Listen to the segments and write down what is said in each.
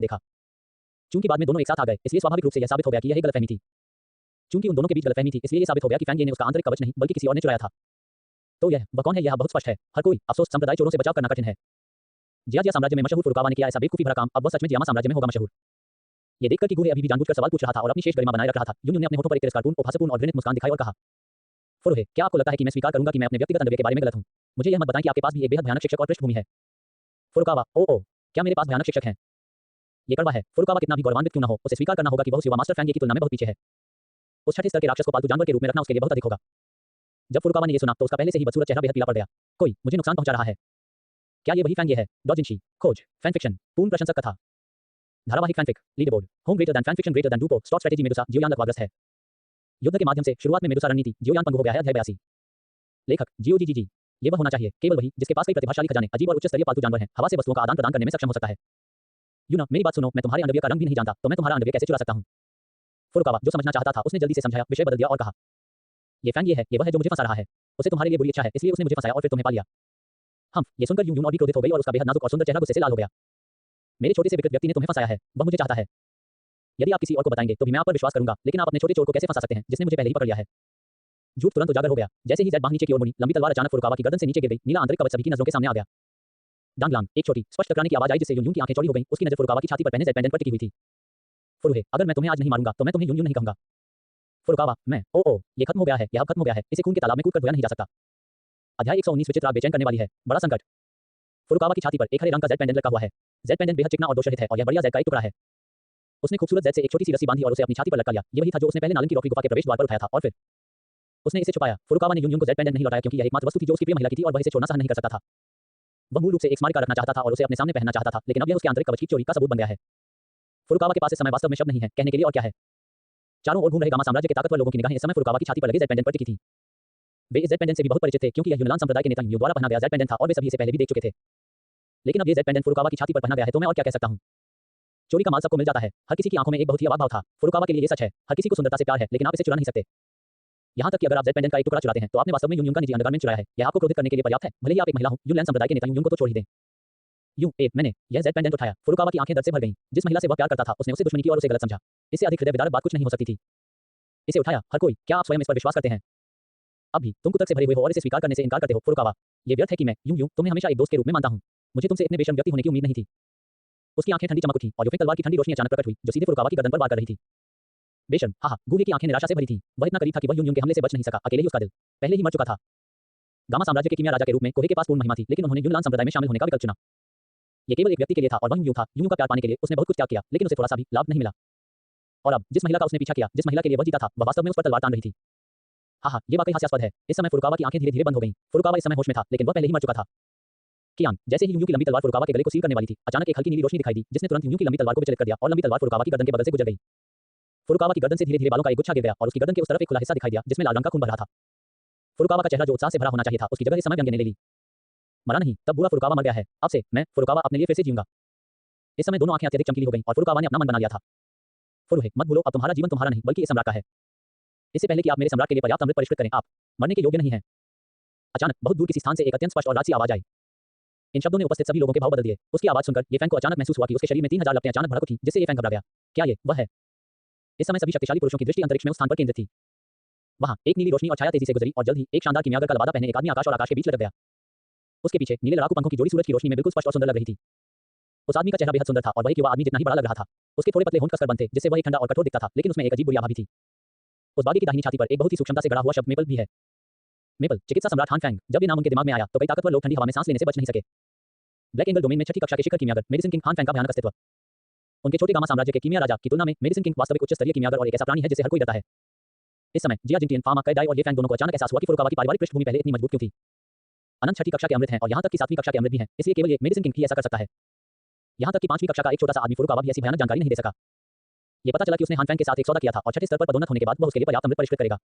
देखा। चूंकि बाद में दोनों एक साथ आ गए, इसलिए स्वाभाविक रूप से यह साबित हो गया कि यह एक गलतफहमी थी। चूंकि उन दोनों के बीच गलतफहमी थी, इसलिए यह साबित हो गया कि फैंग ये ने उसका आंतरिक कवच नहीं, बल्कि किसी और ने चुराया था। तो वह कौन है, यह बहुत स्पष्ट है। हर कोई अफसोस संप्रदाय चोरों से बचाव करना कठिन है। जिया साम्राज्य में मशहूर फुरुकावा ने किया ऐसा बेवकूफी भरा काम, अब वह सच में जियामा साम्राज्य में होगा मशहूर। ये देखकर कि गुहे अभी भी जानबूझकर सवाल पूछ रहा था और अपनी शेष गरिमा बनाए रख रहा था, यून ने अपने होठों पर एक तिरस्कारपूर्ण, उपहासपूर्ण और घृणित मुस्कान दिखाई और कहा, फुरुहे, क्या आपको लगता है कि मैं स्वीकार करूंगा कि मैं अपने व्यक्तिगत अनडरवियर के बारे में गलत हूं? मुझे यह मत बताएं कि आपके पास भी एक बेहद भयानक शिक्षक और पृष्ठभूमि है। फुरुकावा, ओह, क्या मेरे पास भयानक शिक्षक हैं? ये कड़वा है। फुरुकावा कितना भी गौरवान्वित क्यों न हो, उसे स्वीकार करना होगा कि वह उस युवा मास्टर फैंग की तुलना में बहुत पीछे है। उस छठे स्तर के राक्षस को पालतू जानवर के रूप में रखना उसके लिए बहुत अधिक होगा। जब फुरुकावा ने यह सुना तो उसका पहले से ही बदसूरत चेहरा बेहद पीला पड़ गया। कोई मुझे नुकसान पहुंचा रहा है। क्या ये वही फैंग है? डॉजिंशी, खोज, फैन फिक्शन, पूर्ण प्रशंसक कथा, धारावाहिक fanfic, leaderboard, home greater than fan fiction greater than डूपो, स्टॉप स्ट्रेटेजी मेडुसा, जियोयान लकवाग्रस्त है। युद्ध के माध्यम से शुरुआत में मेडुसा रणनीति, जियोयान पंगु हो गया है। अध्याय 82। लेखक जियोजीजीजी, ये वह होना चाहिए, केवल वही जिसके पास कई प्रतिभाशाली खजाने, अजीब और उच्च स्तरीय पालतू जानवर हैं, हवा से वस्तुओं का आदान प्रदान करने में सक्षम हो सकता है। यूना, मेरी बात सुनो, मैं तुम्हारे अंडरवियर का रंग भी नहीं जानता, तो मैं तुम्हारा अंडरवियर कैसे चुरा सकता हूं? फुरुकावा, जो समझना चाहता था उसने जल्दी से समझाया, विषय बदल दिया और कहा, ये फैंग ये वह है जो मुझे फंसा रहा है। उसे तुम्हारे लिए बुरी इच्छा है, इसलिए उसने मुझे फंसाया और फिर तुम्हें पा लिया। हम ये सुनकर यून और भी क्रोधित हो गई और उसका बेहद नाजुक और सुंदर चेहरा गुस्से से लाल हो गया। मेरे छोटे से विकृत व्यक्ति ने तुम्हें फंसाया है, वह मुझे चाहता है। यदि आप किसी और को बताएंगे तो भी मैं आप पर विश्वास करूंगा, लेकिन आप अपने छोटे चोर को कैसे फंसा सकते हैं जिसने मुझे पहले ही पकड़ लिया है? झूठ तुरंत उजागर हो गया। जैसे ही ज़ेड बांह नीचे की ओर मुड़ी, लंबी तलवार अचानक फुरुकावा की गर्दन से नीचे गिर गई। नीला आंतरिक कवच सभी की नजरों के सामने आ गया। डांग लांग, एक छोटी स्पष्ट टकराने की आवाज आई जिससे यून की आंखें चौड़ी हो गईं। उसकी नजर फुरुकावा की छाती पर पहने ज़ेड पेंडेंट पर टिकी हुई थी। फुरुहे, अगर मैं तुम्हें आज नहीं मारूंगा तो मैं तुम्हें यून नहीं कहूंगा। फुरुकावा, मैं ओ ये खत्म हो गया है, यह खत्म हो गया है, इसे खून के तालाब में कूदकर धोया नहीं जा सकता। अध्याय 119 विचित्र आग बेचैन करने वाली है, बड़ा संकट। फुरुकावा की छाती पर एक हरे रंग का ज़ेड पेंडेंट लगा हुआ है। ज़ेड पेंडेंट बेहद चिकना और दोषरहित है और यह बढ़िया ज़ेड का एक टुकड़ा है। उसने खूबसूरत ज़ेड से एक छोटी सी रस्सी बांधी और उसे अपनी छाती पर लटका लिया। ये वही था जो उसने पहले नालन की रोकड़ी गुफा के प्रवेश द्वार पर उठाया था और फिर उसने इसे छुपाया। फुरुकावा ने यून को ज़ेड पेंडेंट नहीं लौटाया क्योंकि यह एकमात्र वस्तु थी जो उसकी प्रिय महिला की थी और वह इसे छोड़ना सहन नहीं कर सकता था। वह मूल रूप से एक स्मारिका रखना चाहता था और उसे अपने सामने पहनना चाहता था, लेकिन अब यह उसके आंतरिक कवच की चोरी का सबूत बन गया है। फुरुकावा के पास इस समय वास्तव में शब्द नहीं है कहने के लिए और क्या है। चारों ओर घूम रहे गामा साम्राज्य के ताकतवर लोगों की निगाहें इस समय फुरुकावा की छाती पर लगे ज़ेड पेंडेंट पर टिकी थी। वे इस ज़ेड पेंडेंट से भी बहुत परिचित थे क्योंकि यह यूनान संप्रदाय के नेता यून द्वारा पहना गया ज़ेड पेंडेंट था और वे सभी इसे पहले भी देख चुके थे। लेकिन अब ये ज़ेड पेंडेंट फुरुकावा की छाती पर पहना गया है तो मैं और क्या कह सकता हूं? चोरी का माल सबको मिल जाता है। हर किसी की आंखों में एक बहुत ही अवाक भाव था। फुरुकावा के लिए ये सच है, हर किसी को सुंदरता से प्यार है, लेकिन आप इसे चुरा नहीं सकते। यहां तक कि अगर आप ज़ेड पेंडेंट का एक टुकड़ा चुराते हैं तो आपने वास्तव में यून का निजी अंडरगारमेंट चुराया है। यह आपको क्रोधित करने के लिए पर्याप्त है, भले ही आप एक महिला हो। यून संप्रदाय के नेता यून को तो छोड़ ही दें। मैंने यह ज़ेड पेंडेंट उठाया। फुरुकावा की आंखें दर्द से भर गईं। जिस महिला से वह प्यार करता था उसने उसे दुश्मनी की और उसे गलत समझा। इससे अधिक हृदय विदारक बात कुछ नहीं हो सकती थी। इसे उठाया। हर कोई, क्या आप स्वयं इस पर विश्वास करते हैं? अब भी तुम कुतर्क से भरे हुए हो और इसे स्वीकार करने से इनकार करते हो। फुरुकावा, ये व्यर्थ है कि मैं तुम्हें हमेशा एक दोस्त के रूप में मानता हूं। मुझे तुमसे इतने बेशर्म व्यक्ति होने की उम्मीद नहीं थी। उसकी आंखें ठंडी चमक उठी और यूफिंग तलवार की ठंडी रोशनी अचानक प्रकट हुई जो सीधे फुरुकावा की गर्दन पर वार कर रही थी। बेशर्म, हां, गुहे की आंखें निराशा से भरी थीं। वह इतना करीब था कि वह यून के हमले से बच नहीं सका। अकेले ही उसका दिल पहले ही मर चुका था। गामा साम्राज्य के कीमिया राजा के रूप में कोहे के पास पूर्ण महिमा थी, लेकिन उन्होंने यूनान संप्रदाय में शामिल होने का विकल्प चुना। ये केवल एक व्यक्ति के लिए था और वह यूं था। यूं का प्यार पाने के लिए उसने बहुत कुछ त्याग किया, लेकिन उसे थोड़ा सा भी लाभ नहीं मिला। और अब जिस महिला का उसने पीछा किया, जिस महिला के लिए वह जीता था, वह वास्तव में उस पर तलवार तान रही थी। हां, ये वाकई हास्यास्पद है। इस समय फुरुकावा की आंखें धीरे-धीरे बंद हो गईं। फुरुकावा इस समय होश में था, लेकिन वह पहले ही मर चुका था। कियान, जैसे ही यूं की लंबी तलवार फुरुकावा के गले को सील करने वाली थी, अचानक एक हल्की नीली रोशनी दिखाई दी, जिसने तुरंत यूं की लंबी तलवार को विचलित कर दिया और लंबी तलवार फुरुकावा की गर्दन के बगल से गुजर गई। फुरुकावा की गर्दन से धीरे-धीरे बालों का एक गुच्छा गिर गया और उसकी गर्दन के उस तरफ एक खुला हिस्सा दिखाई दिया जिसमें लाल रंग का खून बह रहा था। फुरुकावा का चेहरा जो उत्साह से भरा होना चाहिए था, उसकी जगह इस समय व्यंग ने ले ली। मरा नहीं, तब बुरा फुरुकावा मर गया है। अब से मैं फुरुकावा अपने लिए फिर से जीऊंगा। इस समय दोनों आंखें अत्यधिक चमकीली हो गईं और फुरुकावा ने अपना मन बना लिया था। फुरुहे, मत भूलो, अब तुम्हारा जीवन तुम्हारा नहीं बल्कि इस सम्राट का है। इससे पहले कि आप मेरे सम्राट के लिए पर्याप्त अमृत परिष्कृत करें, आप मरने के योग्य नहीं हैं। अचानक बहुत दूर किसी स्थान से एक अत्यंत स्पष्ट और राजसी आवाज आई। इन शब्दों ने उपस्थित सभी लोगों के भाव बदल दिए। उसकी आवाज सुनकर ये फैंग को अचानक महसूस हुआ कि उसके शरीर में 3000 लपटें अचानक भड़क उठी, जिससे ये फैंग घबरा गया। क्या ये वह है? इस समय सभी शक्तिशाली पुरुषों की दृष्टि अंतरिक्ष में उस स्थान पर केंद्रित थी। वहां एक नीली रोशनी और छाया तेजी से गुजरी और जल्द ही एक शानदार कीमियागर का लबादा पहने एक आदमी आकाश और आकाश के बीच लटक गया। उसके पीछे नीले लड़ाकू पंखों की जोड़ी सूरज की रोशनी में बिल्कुल स्पष्ट और सुंदर लग रही थी। उस आदमी का चेहरा बेहद सुंदर था और वही युवा आदमी जितना ही बड़ा लग रहा था। उसके थोड़े पतले होंठ कसकर बंद थे, जिससे वह एक ठंडा और कठोर दिखता था, लेकिन उसमें एक अजीब बुरी आभा भी थी। उस बागी की दाहिनी छाती पर एक बहुत ही सूक्ष्मता से गढ़ा हुआ शब्द मेपल भी है। मेपल, चिकित्सा सम्राट हान फैंग। जब ये नाम उनके दिमाग में आया तो कई ताकतवर लोग ठंडी हवा में सांस लेने से बच नहीं सके। ब्लैक एंगल डोमेन में छठी कक्षा के शिखर कीमियागर मेडिसिन किंग हान फैंग का भयानक अस्तित्व। उनके छोटे गामा साम्राज्य के कीमिया राजा की तुलना में मेडिसिन किंग वास्तविक उच्च स्तरीय कीमियागर और एक ऐसा प्राणी है जिससे हर कोई डरता है। इस समय जिया जिंटियन, फामा कैडाई और ये फैंग दोनों को अचानक एहसास हुआ कि फुरुकावा की पारिवारिक पृष्ठभूमि पहले इतनी मजबूत क्यों थी। अनंत छठी कक्षा के अमृत हैं और यहाँ तक कि 7वीं कक्षा के अमृत भी हैं, इसलिए केवल ये मेडिसिन किंग ही ऐसा कर सकता है। यहाँ तक कि 5वीं कक्षा का एक छोटा सा आदमी फुरुकावा भी ऐसी भयानक जानकारी नहीं दे सका। ये पता चला कि उसने हान फैंग के साथ एक सौदा किया था और छठे स्तर पर पदोन्नत होने के बाद वह उसके लिए पर्याप्त अमृत परिष्कृत करेगा।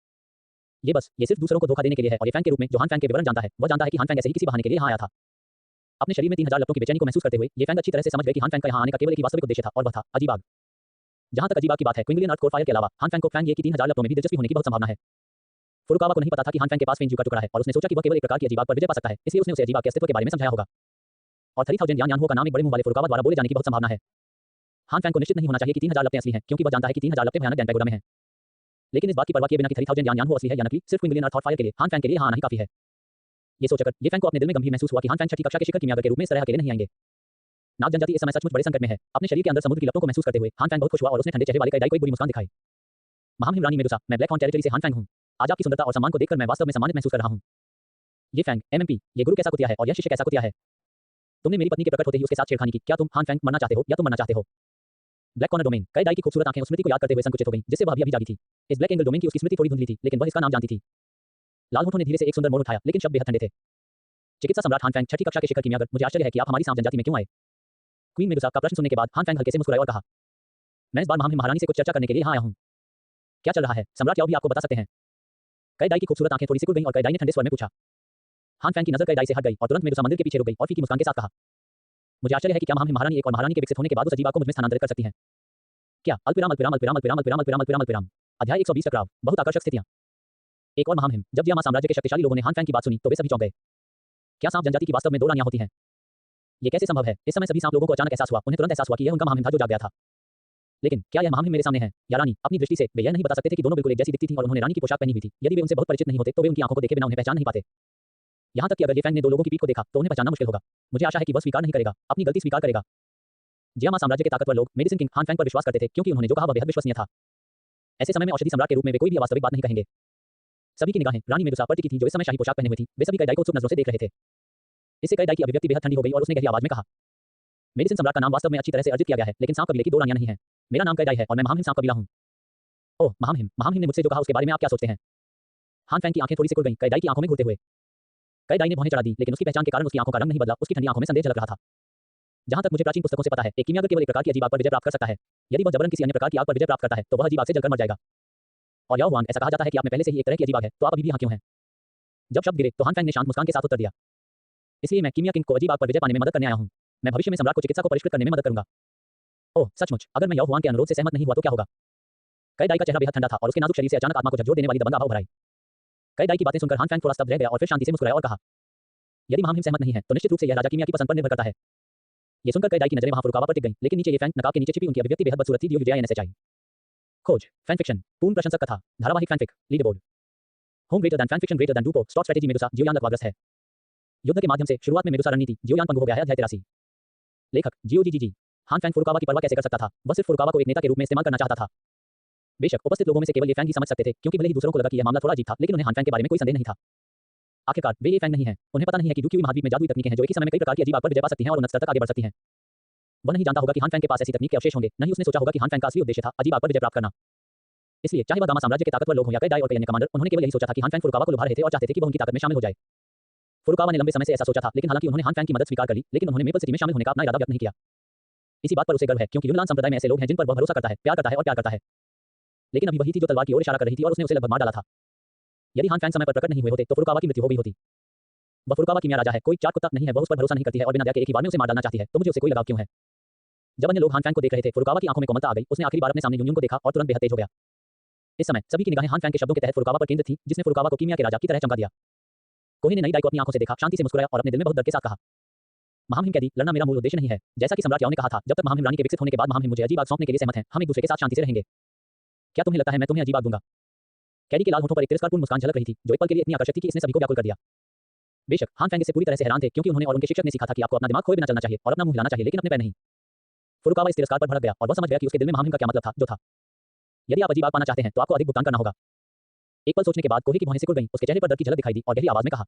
ये सिर्फ दूसरों को धोखा देने के लिए है और ये फैंग के रूप में जो हान फैंग के विवरण जानता है, वह जानता है कि हान फैंग ऐसे ही किसी बहाने के लिए यहाँ आया था। अपने शरीर में 3000 लपटों की बेचैनी को महसूस करते हुए ये फैंग अच्छी तरह से समझ गए कि हान फैंग का यहाँ आने का केवल एक ही वास्तविक उद्देश्य था और वह था अजीब आग। जहाँ तक अजीब आग की बात है, क्विंगलियन अर्थ कोर फायर के अलावा हान फैंग को फैंग ये की 3000 लपटों में भी दिलचस्पी होने की बहुत संभावना है। फुरुकावा को नहीं पता था कि हान फैंग के पास फेंग का टुकड़ा है और उसने सोचा कि वह केवल एक प्रकार की अजीब आग पर विजय पा सकता है, इसलिए उसने उसे अजीब आग के अस्तित्व के बारे में समझाया होगा। और 3000 यान हो का नाम एक बड़े मुंह वाले फुरुकावा द्वारा बोले जाने की बहुत संभावना है। हान फैंग को निश्चित नहीं होना चाहिए कि 3000 लपटें असली हैं, क्योंकि वह जानता है कि 3000 लपटें भयानक डैन पैगोडा में हैं। लेकिन इस बात की परवाह किए बिना कि 3000 यान हो असली है या नकली, सिर्फ क्विंगलियन अर्थ फायर के लिए हान फैंग के लिए हाँ आना ही काफी है। ये सोचकर ये फैंग को अपने दिल में गंभीर महसूस हुआ कि हान फैंग छठी कक्षा के शिखर कीमियागर के रूप में इस तरह अकेले नहीं आएंगे। नाग जनजाति इस समय सचमुच बड़े संकट में है। अपने शरीर के अंदर समुद्र की लपटों को महसूस करते हुए हान फैंग बहुत खुश हुआ और उसने ठंडे चेहरे वाले काइडाई को एक बुरी मुस्कान दिखाई। महामहिम रानी मेडुसा, मैं ब्लैक हॉर्न टेरिटरी से हान फैंग हूँ। आज आपकी सुंदरता और सम्मान को देखकर मैं वास्तव में सम्मानित महसूस कर रहा हूँ। ये फैंग, एमएमपी, ये गुरु कैसा कुतिया है और यह शिष्य कैसा कुतिया है। तुमने मेरी पत्नी के प्रकट होते ही उसके साथ छेड़खानी की। क्या तुम हान फैंग मरना चाहते हो या तुम मरना चाहते हो? ब्लैक कॉर्नर डोमेन, काइडाई की खूबसूरत आंखें उस स्मृति को याद करते हुए संकुचित हो गईं, जिससे वह अभी जागी थी। इस ब्लैक एंगल डोमेन की उसकी स्मृति थोड़ी धुंधली थी, लेकिन वह इसका नाम जानती थी। लाल होठों ने धीरे से एक सुंदर मोड़ उठाया, लेकिन शब्द बेहद ठंडे थे। चिकित्सा सम्राट हान फैंग, छठी कक्षा के शिखर कीमियागर, मुझे आश्चर्य है कि आप हमारी सांप जनजाति में क्यों आए? क्वीन मेडुसा का प्रश्न सुनने के बाद हान फैंग हल्के से मुस्कुराया और कहा, मैं इस बार महामहिम महारानी से कुछ चर्चा करने के लिए यहाँ आया हूँ। क्या चल रहा है सम्राट, क्या भी आपको बता सकते हैं? काइडाई की खूबसूरत आंखें थोड़ी सिकुड़ गईं और काइडाई ने ठंडे स्वर में पूछा। हान फैंग की नजर काइडाई से हट गई और तुरंत मेडुसा मंदिर के पीछे रुक गई और फीकी मुस्कान के साथ कहा, मुझे आश्चर्य है कि क्या महामहिम महारानी एक और महारानी के विकसित होने के बाद उस अजीब आग को मुझ में स्थानांतरित कर सकती हैं? क्या? अल्पविराम अल्पविराम अल्पविराम अल्पविराम अल्पविराम अल्पविराम अल्पविराम अल्पविराम। अध्याय 120 टकराव, बहुत आकर्षक स्थितियां। एक और महामहिम, जब जियामा साम्राज्य के शक्तिशाली लोगों ने हान फैंग की बात सुनी तो वे सभी चौंक गए। क्या सांप जनजाति की वास्तव में दो रानियां होती हैं? ये कैसे संभव है? इस समय सभी सांप लोगों को अचानक एहसास हुआ, उन्हें तुरंत एहसास हुआ कि यह उनका महामहिम था जो जाग गया था। लेकिन क्या यह महामहिम मेरे सामने है या रानी? अपनी दृष्टि से वे यह नहीं बता सकते थे कि दोनों बिल्कुल एक जैसी दिखती थीं और उन्होंने रानी की पोशाक पहनी हुई थी। यदि वे उनसे बहुत परिचित नहीं होते तो वे उनकी आंखों को देखे बिना उन्हें पहचान नहीं पाते। यहाँ तक कि अगर ये फैंग ने दो लोगों की पीठ को देखा तो उन्हें पहचानना मुश्किल होगा। मुझे आशा है कि वह स्वीकार नहीं करेगा, अपनी गलती स्वीकार करेगा। जियामा साम्राज्य के ताकतवर लोग मेडिसिन किंग हान फैंग पर विश्वास करते थे क्योंकि उन्होंने जो कहा वह बेहद विश्वसनीय था। ऐसे समय में औषधि सम्राट के रूप में वे कोई भी अवास्तविक बात नहीं कहेंगे। सभी की निगाहें रानी मेडुसा पर टिकी थी जो इस समय शाही पोशाक पहने हुई थी। वे सभी काइडाई को उत्सुक नजरों से देख रहे थे। इससे काइडाई की अभिव्यक्ति बेहद ठंडी हो गई और उसने गहरी आवाज में कहा, मेडिसिन सम्राट का नाम वास्तव में अच्छी तरह से अर्जित किया गया है, लेकिन सांप कबीले की दो रानियां नहीं हैं। मेरा नाम काइडाई है और मैं महामहिम सांप कबीला हूँ। ओह महामहिम, महामहिम ने मुझसे जो कहा उसके बारे में आप क्या सोचते हैं? हान फैंग की आंखें थोड़ी सिकुड़ गईं, काइडाई की आंखों में घूरते हुए। काइडाई ने भौहें चढ़ा दी, लेकिन उसकी पहचान के कारण उसकी आंखों का रंग नहीं बदला, उसकी ठंडी आंखों में संदेह झलक रहा था। जहां तक मुझे प्राचीन पुस्तकों से पता है, एक कीमियागर केवल एक प्रकार की अजीब आग पर विजय प्राप्त कर सकता है। यदि वह जबरन किसी अन्य प्रकार की आग पर विजय प्राप्त करता है तो वह अजीब आग से जलकर मर जाएगा। और याओ वांग, ऐसा कहा जाता है कि आप में पहले से ही एक तरह की अजीब आग है, तो आप अभी भी यहाँ क्यों हैं? जब शब्द गिरे तो हान फैंग ने शांत मुस्कान के साथ उत्तर दिया, इसलिए मैं कीमिया किंग को अजीब आग पर विजय पाने में मदद करने आया हूँ। मैं भविष्य में सम्राट को चिकित्सा को परिष्कृत करने में मदद करूंगा। ओह सचमुच? अगर मैं याओ वांग के अनुरोध से सहमत नहीं हुआ तो क्या होगा? काइडाई का चेहरा बेहद ठंडा था और उसके नाजुक शरीर से अचानक आत्मा को झकझोर देने वाली दबंग आभा उभर आई। काइडाई की बातें सुनकर हान फैंग थोड़ा स्तब्ध रह गया और फिर शांति से मुस्कुराया और कहा, यदि महामहिम सहमत नहीं है तो निश्चित रूप से यह राजा कीमिया की पसंद पर निर्भर करता है। ये सुनकर काइडाई की नजरें वहां फुरुकावा पर टिक गईं, लेकिन नीचे ये फैंग नकाब के नीचे छिपी उनकी अभिव्यक्ति बेहद बदसूरत थी। दियो विजय एनएसएचआई खोज फैन फिक्शन पूर्ण प्रशंसक कथा धारावाहिक fanfic leader board home greater than fan fiction greater than डूपो स्टॉप स्ट्रेटेजी मेडुसा जियोयान लकवाग्रस्त है। युद्ध के माध्यम से शुरुआत में मेडुसा रणनीति जियोयान पंगु हो गया है। अध्याय 83 लेखक जियोजीजीजी हान फैंग फुरुकावा की परवाह कैसे कर सकता था? वह सिर्फ फुरुकावा को एक नेता के रूप में इस्तेमाल करना चाहता था। बेशक उपस्थित लोगों में से केवल ये फैंग ही समझ सकते थे, क्योंकि भले ही दूसरों को लगा कि यह मामला थोड़ा अजीब था, लेकिन उन्हें हान फैंग के बारे में कोई संदेह नहीं था। आखिरकार वे ये फैंग नहीं है, उन्हें पता नहीं है कि डुक्यूई महाद्वीप में जादुई तकनीकें हैं जो एक ही समय में कई प्रकार की अजीब आग पर विजय पा सकती हैं और उन्नत स्तर तक आगे बढ़ सकती हैं। वह नहीं जानता होगा कि हान फैंग के पास ऐसी तकनीक के अवशेष होंगे, नहीं उसने सोचा होगा कि हान फैंग का असली उद्देश्य था अजीब आग पर विजय प्राप्त करना। इसलिए चाहे वह गामा साम्राज्य के ताकतवर लोग हों या काइडाई और कई अन्य कमांडर, उन्होंने केवल यही सोचा था कि हान फैंग फुरुकावा को लुभा रहे थे और चाहते थे कि वह उनकी ताकत में शामिल हो जाए। फुरुकावा ने लंबे समय से ऐसा सोचा था, लेकिन हालांकि उन्होंने हान फैंग की मदद स्वीकार कर ली, लेकिन उन्होंने मेपल सिटी में शामिल होने का अपना इरादा व्यक्त नहीं किया। इसी बात पर उसे गर्व है, क्योंकि यूनान संप्रदाय में ऐसे लोग हैं जिन पर वह भरोसा करता है, प्यार करता है और प्यार करता है। लेकिन अभी वही थी जो तलवार की ओर इशारा कर रही थी और उसने उसे लगभग मार डाला था। यदि हान फैंग समय पर प्रकट नहीं हुए होते तो फुरुकावा की मृत्यु हो गई होती। वह फुरुकावा कीमिया राजा है, कोई चार कुत्ता नहीं है, वह उस पर भरोसा नहीं करती है और बिना दया के एक ही बार में उसे मार डालना चाहती है, तो मुझे उसे कोई लगाव क्यों है? जब अन्य लोग हान फैंग को देख रहे थे, फुरुकावा की आंखों में कोमलता आ गई। उसने आखिरी बार अपने सामने यूनियन को देखा और तुरंत बेहद तेज हो गया। इस समय सभी की निगाहें हान फैंग के शब्दों के तहत फुरुकावा पर केंद्रित थी, जिसने फुरुकावा को कीमिया के राजा की तरह चमका दिया। कोहे ने नई डाई को अपनी आंखों से देखा, शांति से मुस्कुराया और अपने दिल में बहुत डर के साथ कहा, महामहिम कैदी, लड़ना मेरा मूल उद्देश्य नहीं है। जैसा कि सम्राट याओ ने कहा था, जब तक महामहिम रानी के विकसित होने के बाद महामहिम मुझे अजीब आग सौंपने के लिए सहमत हैं, हम एक दूसरे के साथ शांति से रहेंगे। क्या तुम्हें लगता है मैं तुम्हें अजीब आग दूंगा? कैदी के लाल होठों पर एक तिरस्कारपूर्ण मुस्कान झलक रही थी, जो एक पल के लिए इतनी आकर्षक थी कि इसने सभी को व्याकुल कर दिया। बेशक हान फैंग इससे पूरी तरह से हैरान थे, क्योंकि उन्होंने और उनके शिक्षक ने सीखा था कि आपको अपना दिमाग खोए बिना चलना चाहिए और अपना मुंह हिलाना चाहिए, लेकिन अपने पैर नहीं। फुरुकावा इस तिरस्कार पर भड़क गया और वह समझ गया कि उसके दिल में महामहिम का क्या मतलब था, जो था, यदि आप अजीब आग पाना चाहते हैं तो आपको अधिक भुगतान करना होगा। एक पल सोचने के बाद कोहे की भौहें सिकुड़ गईं, उसके चेहरे पर डर की झलक दिखाई दी और गहरी आवाज में कहा,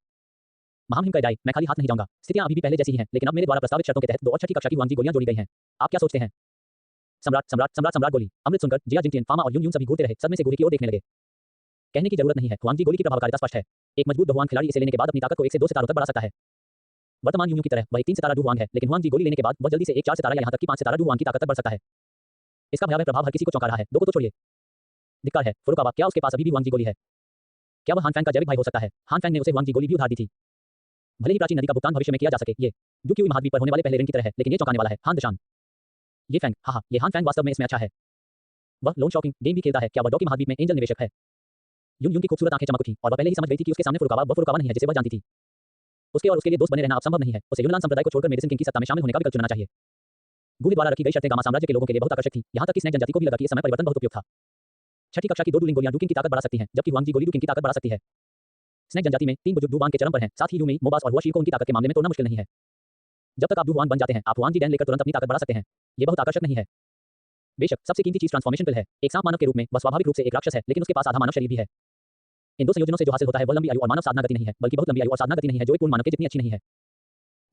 महामहिम काइडाई, मैं खाली हाथ नहीं जाऊंगा। स्थितियां अभी भी पहले जैसी ही हैं, लेकिन अब मेरे द्वारा प्रस्तावित शर्तों के तहत 2 और छठी कक्षा की हुआंग जी गोलियां जोड़ी गई हैं। आप क्या सोचते हैं? सम्राट सम्राट सम्राट सम्राट गोली। अमृत सुनकर जिया जिंगटियन, फामा और यून सभी घूरते रहे, सदमे से गुहे की ओर देखने लगे। कहने की जरूरत नहीं है, हुआंग जी गोली की प्रभावकारिता स्पष्ट है। एक मजबूत हुआंग खिलाड़ी इसे लेने के बाद अपनी ताकत को 1 से 2 सितारों तक बढ़ा सकता है। वर्तमान यूं की तरह वह एक 3 सितारा हुआंग है, लेकिन हुआंग जी गोली लेने के बाद वह जल्दी से एक 4 सितारा या यहां तक कि 5 सितारा हुआंग की ताकत तक बढ़ सकता है। इसका भयावह प्रभाव हर किसी को चौंका रहा है। 2 को तो छोड़िए। धिक्कार है फुरुकावा, क्या उसके पास अभी भी हुआंग जी गोली है? क्या वह हान फैंग का जैविक भाई हो सकता है? हान फैंग ने उसे हुआंग जी गोली भी उधार दी थी, भले ही प्राचीन नदी का भुगतान भविष्य में किया जा सके। ये डुक्यूई महाद्वीप पर होने वाले पहले ऋण की तरह है, लेकिन ये चौंकाने वाला है। हान दशान, ये फैंग, हाँ ये हान फैंग वास्तव में इसमें अच्छा है। वह लोन शॉकिंग गेम भी खेलता है। क्या वह डॉकी महाद्वीप में एंजल निवेशक है? यून की खूबसूरत आंखें चमक उठी और वह पहले ही समझ गई थी कि उसके सामने फुरुकावा वह फुरुकावा नहीं है जिसे वह जानती थी। उसके और उसके लिए दोस्त बने रहना अब संभव नहीं है। उसे यूनान संप्रदाय को छोड़कर मेडिसिन किंग की सत्ता में शामिल होने का विकल्प चुनना चाहिए। गूहे द्वारा रखी गई शर्तें गामा साम्राज्य के लोगों के लिए बहुत आकर्षक थी, यहाँ तक कि स्नेक जनजाति को भी लगा कि इस समय परिवर्तन बहुत उपयुक्त था। छठी कक्षा की 2 डुलिंग गोलियां डुकिंग की ताकत बढ़ा सकती हैं, जबकि हुआंग जी गोली डुकिंग की ताकत बढ़ा सकती है। स्नेक जनजाति में 3 बुजुर्ग डुवांग के चरम पर हैं, साथ ही यूमेई, मोबास और हुआशीर को उनकी ताकत के मामले में तोड़ना मुश्किल नहीं है। जब तक आप डुवांग बन जाते हैं, आप हुआंग जी डैन लेकर तुरंत अपनी ताकत बढ़ा सकते हैं। ये बहुत आकर्षक नहीं है। बेशक सबसे कीमती चीज ट्रांसफॉर्मेशन पिल है। एक सांप मानव के रूप में वह स्वाभाविक रूप से एक राक्षस है, लेकिन उसके पास आधा मानव शरीर भी है। इन दो संयोजनों से जो हासिल होता है वह लंबी आयु और मानव साधना गति नहीं है, बल्कि बहुत लंबी आयु और साधना गति नहीं है, जो एक पूर्ण मानव के जितनी अच्छी नहीं है।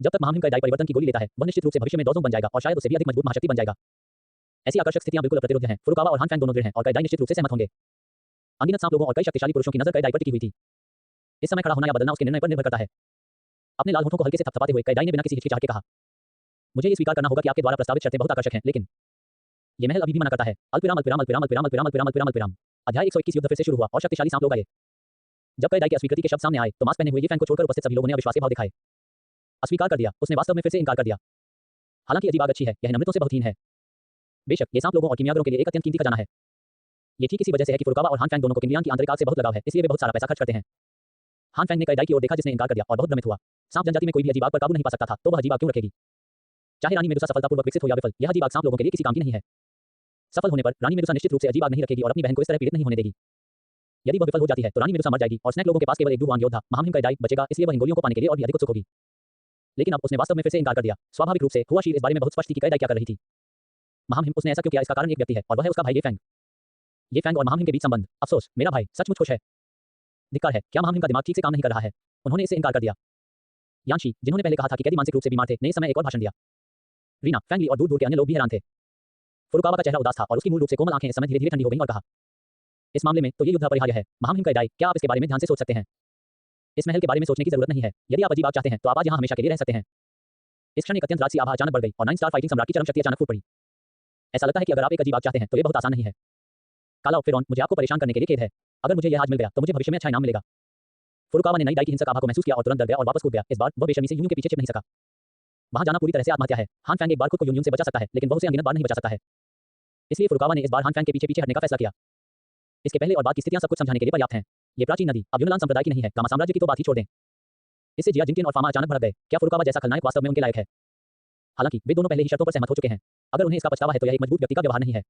जब तक महामहिम का डाई परिवर्तन की गोली लेता है, वह निश्चित रूप से भविष्य में डोज़ोंग बन जाएगा और शायद उससे भी अधिक मजबूत महाशक्ति बन जाएगा। ऐसी आकर्षक स्थितियां बिल्कुल अप्रतिरोध्य हैं। फुरुकावा और हान फैंग दोनों दृढ़ हैं और काइडाई निश्चित रूप से सहमत होंगे। अनगिनत सांप लोगों और कई शक्तिशाली पुरुषों की नजर काइडाई पर टिकी हुई थी। इस समय खड़ा होना या बदलना उसके निर्णय पर निर्भर करता है। अपने लाल होठों को हल्के से थपथपाते हुए काइडाई ने बिना किसी हिचकिचाहट के कहा, मुझे ये स्वीकार करना होगा कि आपके द्वारा प्रस्तावित शर्तें बहुत आकर्षक हैं, लेकिन ये महल अभी भी मना करता है। अल्पविराम अल्पविराम अल्पविराम अल्पविराम अल्पविराम अल्पविराम अल्पविराम अल्पविराम। अध्याय 121 युद्ध फिर से शुरू हुआ और शक्तिशाली सांप लोग आए। जब काइडाई के अस्वीकृति के शब्द सामने आए, तो मास्क पहने हुए ये फैंग को छोड़कर उपस्थित सभी लोगों ने अविश्वास के भाव दिखाए। अस्वीकार कर दिया, उसने वास्तव में फिर से इनकार कर दिया। हालांकि अजीब बात अच्छी है, यह नम्रता से बहुत हीन है। बेशक ये सांप लोगों और कीमियागरों के लिए एक अत्यंत कीमती खजाना है। ये ठीक इसी वजह से है कि फुरुकावा और हान फैंग दोनों को किंगलियांग की आंतरिक आग से बहुत लगाव है, इसलिए वे बहुत सारा पैसा खर्च करते हैं। हान फैंग ने काइडाई की ओर देखा, जिसने इनकार कर दिया, और बहुत भ्रमित हुआ। सांप जनजाति में कोई भी अजीब आग पर काबू नहीं पा सकता था, तो वह अजीब आग क्यों रखेगी? चाहे रानी मेडुसा सफलतापूर्वक विकसित हो या विफल, यह अजीब आग सांप लोगों के लिए किसी काम की नहीं है। सफल होने पर रानी मेडुसा निश्चित रूप से अजीब आग नहीं रखेगी और अपनी बहन को इस तरह पीड़ित नहीं होने देगी। यदि वह विफल हो जाती है, तो रानी मेडुसा मर जाएगी और स्नेक लोगों के पास केवल एक डुवांग योद्धा महामहिम काइडाई बचेगा, इसलिए वह इन गोलियों को पाने के लिए और भी अधिक उत्सुक होगी। लेकिन अब उसने वास्तव में फिर से इनकार कर दिया। स्वाभाविक रूप से हुआशीर इस बारे में बहुत स्पष्ट थी कि काइडाई क्या कर रही थी। महामहिम उसने ऐसा क्यों किया, इसका कारण एक व्यक्ति है और वह है उसका भाई ये फैंग। ये फैंग और महामहिम के बीच संबंध। अफसोस, मेरा भाई सचमुच खुश है। धिक्कार है, क्या महामहिम का दिमाग ठीक से काम नहीं कर रहा है? उन्होंने इसे इनकार कर दिया। यांशी, जिन्होंने पहले कहा था कि कैदी मानसिक रूप से बीमार थे, ने इस समय एक और भाषण दिया। रीना, फैंगली और दूर दूर के अन्य लोग भी हैरान थे। फुरुकावा का चेहरा उदास था और उसकी मूल रूप से कोमल आंखें इस समय धीरे-धीरे ठंडी हो गईं और कहा, इस मामले में तो ये युद्ध अपरिहार्य है। महामहिम काइडाई, क्या आप इसके बारे में ध्यान से सोच सकते हैं? इस महल के बारे में सोचने की जरूरत नहीं है। यदि आप अजीब आग चाहते हैं, तो आप आज यहाँ हमेशा के लिए रह सकते हैं। इस क्षण एक अत्यंत राजसी आभा अचानक बढ़ गई और 9 स्टार फाइटिंग सम्राट की चरम शक्ति अचानक फूट पड़ी। ऐसा लगता है कि अगर आप एक अजीब आग चाहते हैं, तो ये बहुत आसान नहीं है। काला फिरौन, मुझे आपको परेशान करने के लिए खेद है। अगर मुझे यह आज मिल गया, तो मुझे भविष्य में अच्छा इनाम मिलेगा। फुरुकावा ने नई डाई की हिंसक आभा को महसूस किया और तुरंत डर गया और वापस कूद गया। इस बार वह बेशर्मी से यूं के पीछे छिप नहीं सका। वहां जाना पूरी तरह से आत्महत्या है। हान फैंग एक बार खुद को यूं से बचा सकता है, लेकिन वह उसे अनगिनत बार नहीं बचा सकता है। इसलिए फुरुकावा ने इस बार हान फैंग के पीछे हटने का फैसला किया। इसके पहले और बाद की स्थितियां सब कुछ समझाने के लिए पर्याप्त हैं। ये प्राचीन नदी अब यूनान संप्रदाय की नहीं है, गामा साम्राज्य की तो बात ही छोड़ दें। इससे जिया जिंगटिन और फामा अचानक भड़क गए। क्या फुरुकावा जैसा खलनायक वास्तव में उनके लायक है? हालांकि वे दोनों पहले ही शर्तों पर सहमत हो चुके हैं। अगर उन्हें इसका पछतावा है, तो यह एक मजबूत व्यक्ति का व्यवहार नहीं है।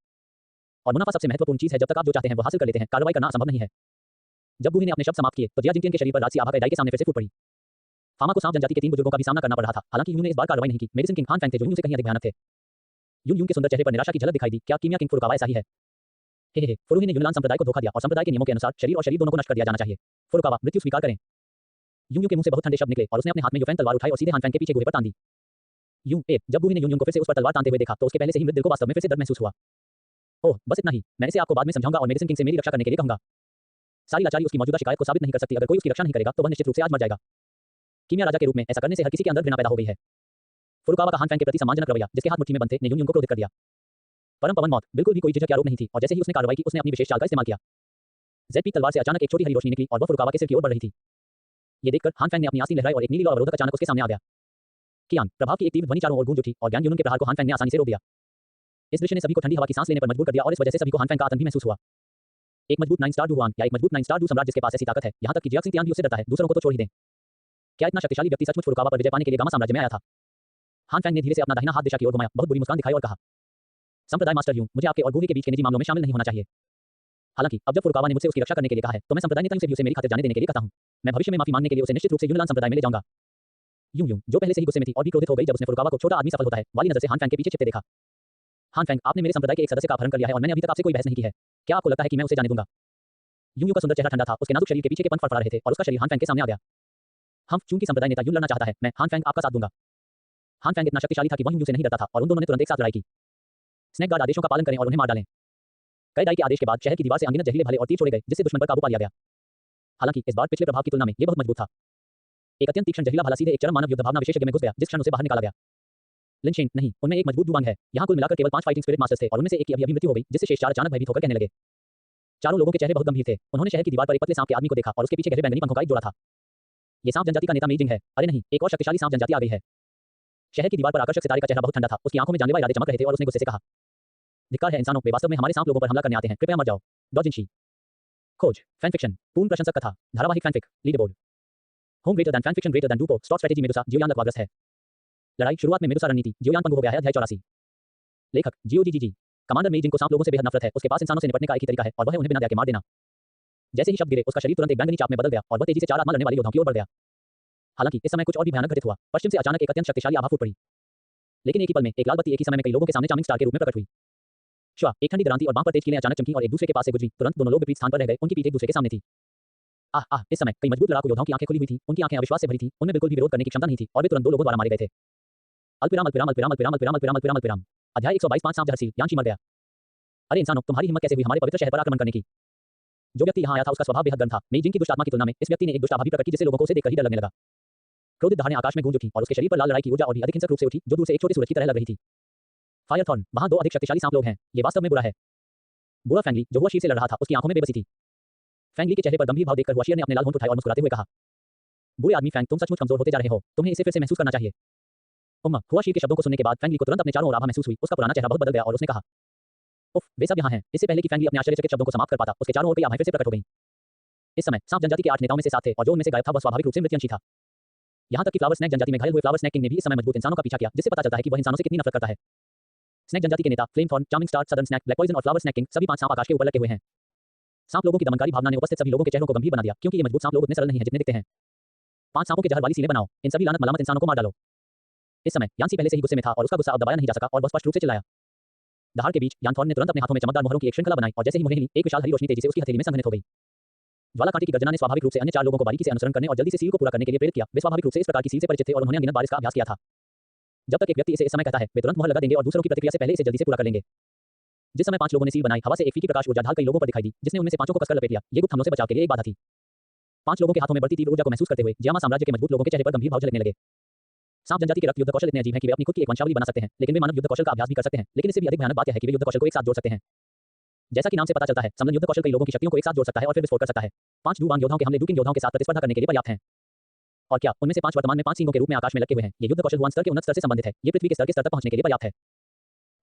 और मुनाफा सबसे महत्वपूर्ण चीज है। जब तक आप जो चाहते हैं वो हासिल कर लेते हैं, कार्रवाई करना असंभव नहीं है। जब गूही ने अपने शब्द समाप्त किए, तो जिया जिंगटिन के शरीर पर राजसी आभा काइडाई के सामने फिर से फूट पड़ी। फामा को सांप जनजाति के 3 बुजुर्गों का भी सामना करना पड़ रहा था। हालांकि यूं ने इस बार कार्रवाई नहीं की। मेडिसिन किंग हान फैंग थे, जो यूं से कहीं अधिक भयानक थे। यूं के सुंदर चेहरे पर निराशा की झलक दिखाई दी। क्या कीमिया किंग फुरुकावा ऐसा ही है? हे फुरुही ने यूनान संप्रदाय को धोखा दिया और संप्रदाय के नियमों के अनुसार शरीर और शरीर दोनों को नष्ट कर दिया जाना चाहिए। फुरुकावा, मृत्यु स्वीकार करें। यूं के मुंह से बहुत ठंडे शब्द निकले और उसने अपने हाथ में युफैंग तलवार उठाई और सीधे हान फैंग के पीछे गूहे पर तान दी। जब गूही ने यूं को फिर से उस पर तलवार तानते हुए देखा, तो उसके पहले से ही मृत दिल को वास्तव में फिर से दर्द महसूस हुआ। ओह, बस इतना ही। मैं इसे आपको बाद में समझाऊंगा और मेडिसिन किंग से मेरी रक्षा करने के लिए कहूंगा। सारी लाचारी उसकी मौजूदा शिकायत को साबित नहीं कर सकती। अगर कोई उसकी रक्षा नहीं करेगा, तो वह निश्चित रूप से आज मर जाएगा। कीमिया राजा के रूप में ऐसा करने से हर किसी के अंदर घृणा पैदा हो गई है। फुरुकावा का हान फैंग के प्रति सम्मानजनक रवैया, जिसके हाथ मुट्ठी में बंद थे, ने यूं को क्रोधित कर दिया। परम पवन मौत, बिल्कुल भी कोई झिझक या आरोप नहीं थी और जैसे ही उसने कार्रवाई की, उसने अपनी विशेष चाल का इस्तेमाल किया। जेड पीक तलवार से अचानक एक छोटी हरी रोशनी निकली और वह फुरुकावा के सिर की ओर बढ़ रही थी। ये देखकर हान फैंग ने अपनी आस्तीन लहराई और एक नीली लौ अवरोधक अचानक उसके सामने आ गया। कियान, प्रभाव की एक तीव्र ध्वनि चारों ओर गूंज उठी और ग्यांग यून के प्रहार को हान फैंग ने आसानी से रोक दिया। इस दृश्य ने सभी को ठंडी हवा की सांस लेने पर मजबूर कर दिया और इस वजह से सभी को हान फैंग का आतंक भी महसूस हुआ। एक मजबूत 9 स्टार डुवांग या एक मजबूत 9 स्टार डू सम्राट जिसके पास ऐसी ताकत है, यहां तक कि जियाक्सिंग तियान भी उससे डरता है, दूसरों को तो छोड़ ही दें। क्या इतना शक्तिशाली व्यक्ति सचमुच फुरुकावा पर विजय पाने के लिए गामा साम्राज्य में आया था? हान फैंग ने धीरे से अपना दाहिना हाथ दिशा की ओर घुमाया, बहुत बुरी मुस्कान दिखाई और कहा, संप्रदाय मास्टर यूं, मुझे आपके और गूहे के बीच के निजी मामलों में शामिल नहीं होना चाहिए। हालांकि अब जब फुरुकावा ने मुझसे उसकी रक्षा करने के लिए कहा है, तो मैं संप्रदाय नेता से भी उसे मेरी खातिर जाने देने के लिए कहता हूं। मैं भविष्य में माफी मांगने के लिए उसे निश्चित रूप से यूनान संप्रदाय में ले जाऊंगा। यूं जो पहले से ही गुस्से में थी और भी क्रोधित हो गई जब उसने फुरुकावा को छोटा आदमी सफल होता है वाली नजर से हान फैंग के पीछे छिपते देखा। हान फैंग, आपने मेरे संप्रदाय के एक सदस्य का अपहरण कर लिया है और मैंने अभी तक आपसे कोई बहस नहीं की है। क्या आपको लगता है कि मैं उसे जाने दूंगा? यूं का सुंदर चेहरा ठंडा था, उसके नाजुक शरीर के पीछे के पंख फड़फड़ा रहे थे और उसका शरीर हान फैंग के सामने आ गया। हम चूंकि संप्रदाय नेता यूं लड़ना चाहता है, मैं हान फैंग आपका साथ दूंगा। हान फैंग इतना शक्तिशाली था कि वह यूं से नहीं डरता था और उन दोनों ने तुरंत एक साथ लड़ाई की। स्नेक गार्ड आदेशों का पालन करें और उन्हें मार डालें। काइडाई के आदेश के बाद शहर की दीवार से अनगिनत जहरीले भाले और तीर छोड़े गए, जिससे दुश्मन पर काबू पा लिया गया। हालांकि इस बार पिछले प्रभाव की तुलना में यह बहुत मजबूत था। एक अत्यंत तीक्ष्ण जहरीला भाला सीधे एक चरम मानव युद्ध भावना विशेषज्ञ में घुस गया, जिस क्षण उसे बाहर निकाला गया। लिनशेन, नहीं, उनमें एक मजबूत डुवांग है। यहाँ कुल मिलाकर केवल 5 फाइटिंग स्पिरिट मास्टर्स थे और उनमें से एक की अभी मृत्यु हो गई, जिससे शेष 4 अचानक भयभीत होकर कहने लगे। चारों लोगों के चेहरे बहुत गंभीर थे। उन्होंने शहर की दीवार पर एक पतले सांप के आदमी को देखा और उसके पीछे गहरे बैंगनी पंखों का एक जोड़ा था। ये सांप जनजाति का नेता मेजिंग है। अरे नहीं, एक और शक्तिशाली सांप जनजाति आ गई है। शहर की दीवार पर आकर्षक सितारे का चेहरा बहुत ठंडा था, उसकी आंखों में जानलेवा इरादे चमक रहे थे और उसने गुस्से से कहा, धिक्कार है इंसानों, वे वास्तव में हमारे सांप लोगों पर हमला करने आते हैं, कृपया मर जाओ। डॉजिंशी। खोज, फैन फिक्शन, पूर्ण प्रशंसक कथा, धारावाहिक fanfic, leader board. Home greater than fan fiction greater than डूपो, स्टॉप स्ट्रेटेजी मेडुसा, जियोयान लकवाग्रस्त है। लड़ाई शुरुआत में मेडुसा रणनीति, जियोयान पंगु हो गया है। अध्याय 84। लेखक जीओजीजी। कमांडर मेई जिनको सांप लोगों से बेहद नफरत है, उसके पास इंसानों से निपटने का एक ही तरीका है और वह है उन्हें बिना दया के मार देना। जैसे ही शब्द गिरे, उसका शरीर तुरंत एक बैंगनी चाप में बदल गया और वह तेजी से 4 आत्मा लड़ने वाले योद्धाओं की ओर बढ़ गया। हालांकि इस समय कुछ और भी भयानक घटित हुआ। पश्चिम से अचानक एक अत्यंत शक्तिशाली आभा फूट पड़ी। लेकिन एक ही पल में एक लाल बत्ती एक ही समय में कई लोगों के सामने चार्मिंग स्टार के रूप में प्रकट हुई। श्वा, एक ठंडी क्रांति और बांह पर तेज कीलें अचानक चमकी और एक दूसरे के पास से गुजरी। तुरंत दोनों लोग विपरीत स्थान पर रह गए, उनकी पीठ एक दूसरे के सामने थी। आह आह! इस समय कई मजबूत लड़ाकू योद्धाओं की आंखें खुली हुई थी, उनकी आंखें अविश्वास से भरी थी, उनमें बिल्कुल भी विरोध करने की क्षमता नहीं थी और वे तुरंत दो लोगों द्वारा मारे गए थे। अल्पविराम अल्पविराम अल्पविराम अल्पविराम अल्पविराम अल्पविराम अल्पविराम अल्पविराम। अध्याय 122 5 सांप जहर सील, यांशी मर गया। अरे इंसानों, तुम्हारी हिम्मत कैसे हुई हमारे पवित्र शहर पर आक्रमण करने की? जो व्यक्ति यहाँ आया था उसका स्वभाव बेहद गर्म था। मेई जिन की दुष्ट आत्मा की तुलना में इस व्यक्ति ने एक दुष्ट आभा भी प्रकट की जिससे लोगों को उसे देखकर ही डर लगने लगा। क्रोधित दहाड़ें आकाश में गूंज उठी और उसके शरीर पर लाल लड़ाई की ऊर्जा और भी अधिक हिंसक रूप से उठी जो दूर से एक छोटे सूरज की तरह लग रही थी। फायर थॉर्न, वहाँ 2 अधिक शक्तिशाली सांप लोग हैं, ये वास्तव में बुरा है। बुरा फैंगली, जो हुआशीर से लड़ रहा था, उसकी आंखों में बेबसी थी। फैंगली के चेहरे पर गंभीर भाव देखकर हुआशीर ने अपने लाल होंठ उठाए और मुस्कुराते हुए कहा, बुरे आदमी फैंग, तुम सचमुच कमजोर होते जा रहे हो, तुम्हें इसे फिर से महसूस करना चाहिए। हुआशीर के शब्दों को सुनने के बाद फैंगली को तुरंत अपने चारों ओर आभा महसूस हुई। उसका पुराना चेहरा बहुत बदल गया और उसने कहा, उफ, वे सब यहाँ हैं। इससे पहले कि फैंगली अपने आश्चर्यचकित शब्दों को समाप्त कर पाता, उसके चारों ओर कई आभाएं फिर से प्रकट हो गईं। इस समय सांप जनजाति के 8 नेताओं में से 7 थे और जो उनमें से गायब था वह स्वाभाविक रूप से मृत्युंशी था। यहाँ तक कि फ्लावर स्नैक जनजाति में घायल हुए फ्लावर स्नैक किंग ने भी इस समय मजबूत इंसानों का पीछा किया, जिससे पता चलता है कि वह इंसानों से कितनी नफरत करता है। स्नैक जनजाति के नेता flame thorn, charming star, southern snake, black poison और फ्लावर स्नैक किंग सभी 5 सांप आकाश के ऊपर लगे हुए हैं। सांप लोगों की दमनकारी भावना ने उपस्थित सभी लोगों के चेहरों को गंभीर बना दिया, क्योंकि ये मजबूत सांप लोग उतने सरल नहीं हैं जितने दिखते हैं। 5 सांपों के जहर वाली सीलें बनाओ, इन सभी लानत मलामत इंसानों को मार डालो। इस समय यांसी पहले से ही गुस्से में था और उसका गुस्सा अब दबाया नहीं जा सका और वह स्पष्ट रूप से चिल्लाया। दहाड़ के बीच यान थॉर्न ने तुरंत अपने हाथों में चमकदार मोहरों की एक श्रृंखला बनाई और जैसे ही मुहरें हिलीं, एक विशाल हरी रोशनी तेजी से उसकी हथेली में संघनित हो गई। ज्वाला कांटे की गर्जना ने स्वाभाविक रूप से अन्य 4 लोगों को बारीकी से अनुसरण करने और जल्दी से सील को पूरा करने के लिए प्रेरित किया। वे स्वाभाविक रूप से इस प्रकार की सील से परिचित थे और उन्होंने अनगिनत बार इसका अभ्यास किया था। जब तक एक व्यक्ति इसे इस समय कहता है, वे तुरंत मुहर लगा देंगे और दूसरों की प्रतिक्रिया से पहले इसे जल्दी से पूरा कर लेंगे। जिस समय 5 लोगों ने सील बनाई, हवा से एक फीकी प्रकाश ऊर्जा ढाल कई लोगों पर दिखाई दी, जिसने उनमें से 5 को कसकर लपेट लिया। ये गुप्त हमलों से बचाव के लिए एक बाधा थी। 5 लोगों के हाथों में बढ़ती तीव्र ऊर्जा को महसूस करते हुए जियामा साम्राज्य के मजबूत लोगों के चेहरे पर गंभीर भाव झलकने लगे। सांप जनजाति के रक्त युद्ध कौशल इतने अजीब हैं कि वे अपनी खुद की एक वंशावली बना सकते हैं, लेकिन वे मानव युद्ध कौशल का अभ्यास भी कर सकते हैं। लेकिन इससे भी अधिक भयानक बात यह है कि वे युद्ध कौशल को एक साथ जोड़ सकते हैं। जैसा कि नाम से पता चलता है, समलन युद्ध कौशल कई लोगों की शक्तियों को एक साथ जोड़ सकता है और फिर विस्फोट कर सकता है। 5 डुवांग योद्धाओं के हमले डुकिंग योद्धाओं के साथ प्रतिस्पर्धा करने के लिए पर्याप्त हैं। और क्या उनमें से 5 वर्तमान में 5 सींगों के रूप में आकाश में लटके हुए हैं? ये युद्ध कौशल हुआन स्तर के उन्नत स्तर से संबंधित है। ये पृथ्वी के स्तर तक पहुंचने के लिए पर्याप्त है।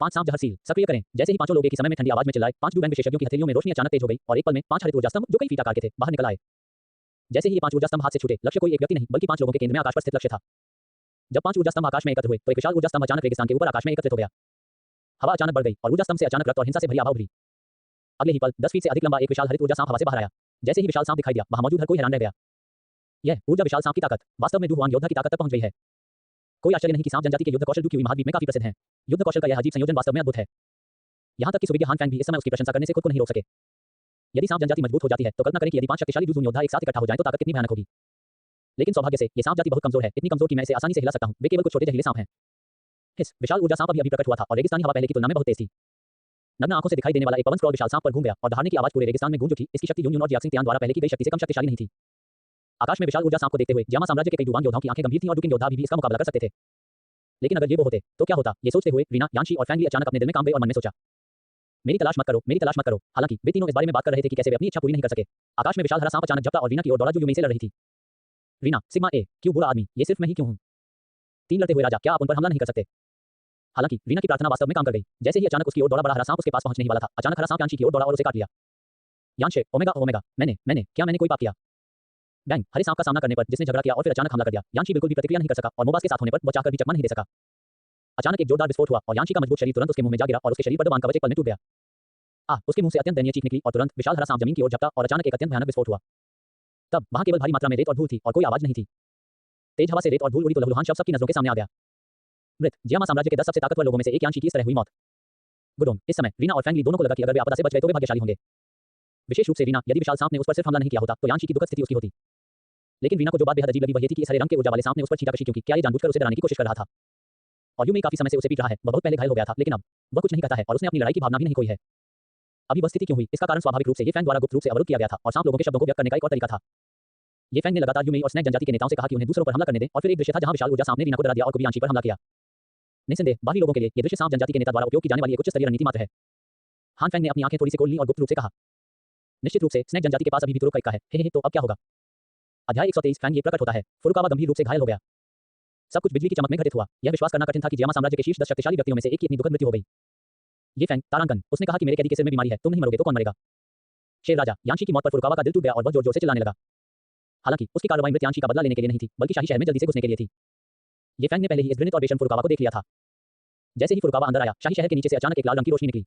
5 सांप जहर सील सक्रिय करें। जैसे ही 5 लोग एक ही समय में ठंडी आवाज में चिल्लाए, 5 डुबैंग विशेषज्ञों की हथेलियों में रोशनी अचानक तेज हो गई और एक पल में 5 हरित ऊर्जा स्तंभ जो कई फीट आकार के थे बाहर निकल आए। जैसे ही ये 5 ऊर्जा स्तंभ हाथ से छूटे, लक्ष्य कोई एक व्यक्ति नहीं बल्कि 5 लोगों के केंद्र में आकाश पर स्थित लक्ष्य था। जब 5 ऊर्जा स्तंभ आकाश में एकत्र हुए तो एक विशाल ऊर्जा स्तंभ अचानक रेगिस्तान के ऊपर आकाश में एकत्रित हो गया। हवा अचानक बढ़ गई और ऊर्जा स्तंभ से अचानक रक्त और हिंसा से भरी आभा उभरी। अगले ही पल 10 फीट से अधिक लंबा एक विशाल हरित ऊर्जा सांप हवा से बाहर आया। जैसे ही विशाल सांप दिखाई दिया, वहां मौजूद हर कोई हैरान रह गया। यह ऊर्जा विशाल सांप की ताकत वास्तव में डुहुआन योद्धा की ताकत तक पहुंच गई है। कोई आश्चर्य नहीं कि सांप जनजाति के युद्ध कौशल डू की महाद्वीप में काफी प्रसिद्ध हैं। युद्ध कौशल का यह अजीब संयोजन वास्तव में अद्भुत है। यहाँ तक कि सुविज्ञ हान फैंग भी इस समय उसकी प्रशंसा करने से खुद को नहीं रोक सके। यदि सांप जनजाति मजबूत हो जाती है तो कल्पना करें कि यदि 5 शक्तिशाली डुजून योद्धा एक साथ इकट्ठा हो जाएं तो ताकत कितनी भयानक होगी। लेकिन सौभाग्य से ये सांप जाति बहुत कमजोर है, इतनी कमजोर कि मैं इसे आसानी से हिला सकता हूं। वे केवल कुछ छोटे जहरीले सांप हैं। हिस विशाल ऊर्जा सांप अभी प्रकट हुआ था और रेगिस्तानी हवा पहले की तुलना में बहुत तेज थी। नग्न आंखों से दिखाई देने वाला एक पवन स्क्रॉल विशाल सांप पर घूम गया और दहाड़ने की आवाज पूरे रेगिस्तान में गूंज उठी। इसकी शक्ति यूनियन और जियाक्सिंग त्यान द्वारा पहले की गई शक्ति से कम शक्तिशाली नहीं थी। आकाश में विशाल ऊर्जा सांप को देखते हुए जियामा साम्राज्य के कई डुवांग योद्धाओं की आंखें गंभीर थीं और डुकिंग योद्धा भी इसका मुकाबला कर सकते थे। लेकिन अगर ये वो होते तो क्या होता? ये सोचते हुए रीना, यांशी और फैंगली अचानक अपने दिल में काम गए और मन में सोचा, मेरी तलाश मत करो, मेरी तलाश मत करो। हालांकि वे तीनों इस बारे में बात कर रहे थे कि कैसे वे अपनी इच्छा पूरी नहीं कर सके। आकाश में विशाल हरा सांप अचानक झपटा और रीना की ओर दौड़ा जो यूमी से लड़ रही थी। रीना, सिग्मा ए, क्यों बुरा आदमी, ये सिर्फ मैं ही क्यों हूं? 3 लड़ते हुए राजा, क्या आप उन पर हमला नहीं कर सकते? हालांकि रीना की प्रार्थना वास्तव में काम कर गई। जैसे ही अचानक उसकी ओर दौड़ा बड़ा हरा सांप उसके पास पहुंचने ही वाला था, अचानक हरा सांप यांशी की ओर दौड़ा और उसे काट लिया। यांशे, ओमेगा ओमेगा, मैंने कोई पाप किया? बैंग, हरे सांप का सामना करने पर जिसने झगड़ा किया और फिर अचानक हमला कर दिया। यांशी बिल्कुल भी प्रतिक्रिया नहीं कर सका और मोबास के साथ होने पर वो चाहकर भी चकमा नहीं दे सका। अचानक एक जोरदार विस्फोट हुआ और यांशी का मजबूत शरीर तुरंत उसके मुंह में जा गिरा और उसके शरीर पर दबान कवच एक पल में टूट गया। उसके मुंह से अत्यंत दयनीय चीख निकली और तुरंत विशाल हरा सांप जमीन की ओर झपटा और अचानक एक अत्यंत भयानक विस्फोट हुआ। तब वहां केवल भारी मात्रा में रेत और धूल थी और कोई आवाज नहीं थी। तेज हवा से रेत और धूल उड़ी तो लहूलुहान शव सबकी नजरों के सामने आ गया। मृत जियामा साम्राज्य के 10 सबसे ताकतवर लोगों में से एक यांशी की इस तरह हुई मौत। गुडोन, इस समय रीना और फैंगली दोनों को लगा कि अगर वे आपदा से बच गए तो वे भाग्यशाली होंगे। विशेष रूप से रीना, यदि विशाल सांप ने उस पर सिर्फ हमला नहीं किया होता तो यांशी की दुखद स्थिति उसकी होती। लेकिन रीना को जो बात बेहद अजीब लगी वह ये थी कि इस हरे रंग के ऊर्जा वाले सांप ने उस पर छींटा कशी क्योंकि क्या ये जानबूझकर उसे डराने की कोशिश कर रहा था। और यूं में काफी समय से उसे पीट रहा है। वह बहुत पहले घायल हो गया था लेकिन अब वह कुछ नहीं कहता है और उसने अपनी लड़ाई की भावना भी नहीं खोई है। अभी वह स्थिति क्यों हुई? इसका कारण स्वाभाविक रूप से ये फैंग द्वारा गुप्त रूप से अवरुद्ध किया गया था और सांप लोगों के शब्दों को व्यक्त करने का एक और तरीका था। ये फैंग ने लगातार यूमेई और स्नैक जनजाति के नेताओं से कहा कि उन्हें दूसरों पर हमला करने दें और फिर एक दृश्य था जहां विशाल ऊर्जा सांप ने रीना को डरा दिया और कुबी यांशी पर हमला किया। निसंदेह बाहरी लोगों के लिए ये दृश्य सांप जनजाति के नेता द्वारा उपयोग की जाने वाली एक उच्च स्तरीय रणनीति मात्र है। हान फैंग ने अपनी आंखें थोड़ी सी खोल ली और गुप्त रूप से कहा, निश्चित रूप से स्नैक जनजाति के पास अभी भी तुरुक का है। हे तो अब क्या होगा? अध्याय 123 फैंग ये प्रकट होता है। फुरुकावा गंभीर रूप से घायल हो गया। सब कुछ बिजली की चमक में घटित हुआ। यह विश्वास करना कठिन था कि जियामा साम्राज्य के शीर्ष 10 शक्तिशाली व्यक्तियों में से एक की इतनी दुखद मृत्यु हो गई। ये फैंग तारांकन, उसने कहा कि मेरे कैदी के सिर में बीमारी है, तुम नहीं मरोगे तो कौन मरेगा? शेर राजा, यांशी की मौत पर फुरुकावा का दिल टूट गया और वह जोर-जोर से चिल्लाने लगा। हालांकि उसकी कार्रवाई मृत यांशी का बदला लेने के लिए नहीं थी बल्कि शाही शहर में जल्दी से घुसने के लिए थी। ये फैंग ने पहले ही इस घृणित और बेशर्म फुरुकावा को देख लिया था। जैसे ही फुरुकावा अंदर आया, शाही शहर के नीचे से अचानक एक लाल रंग की रोशनी निकली।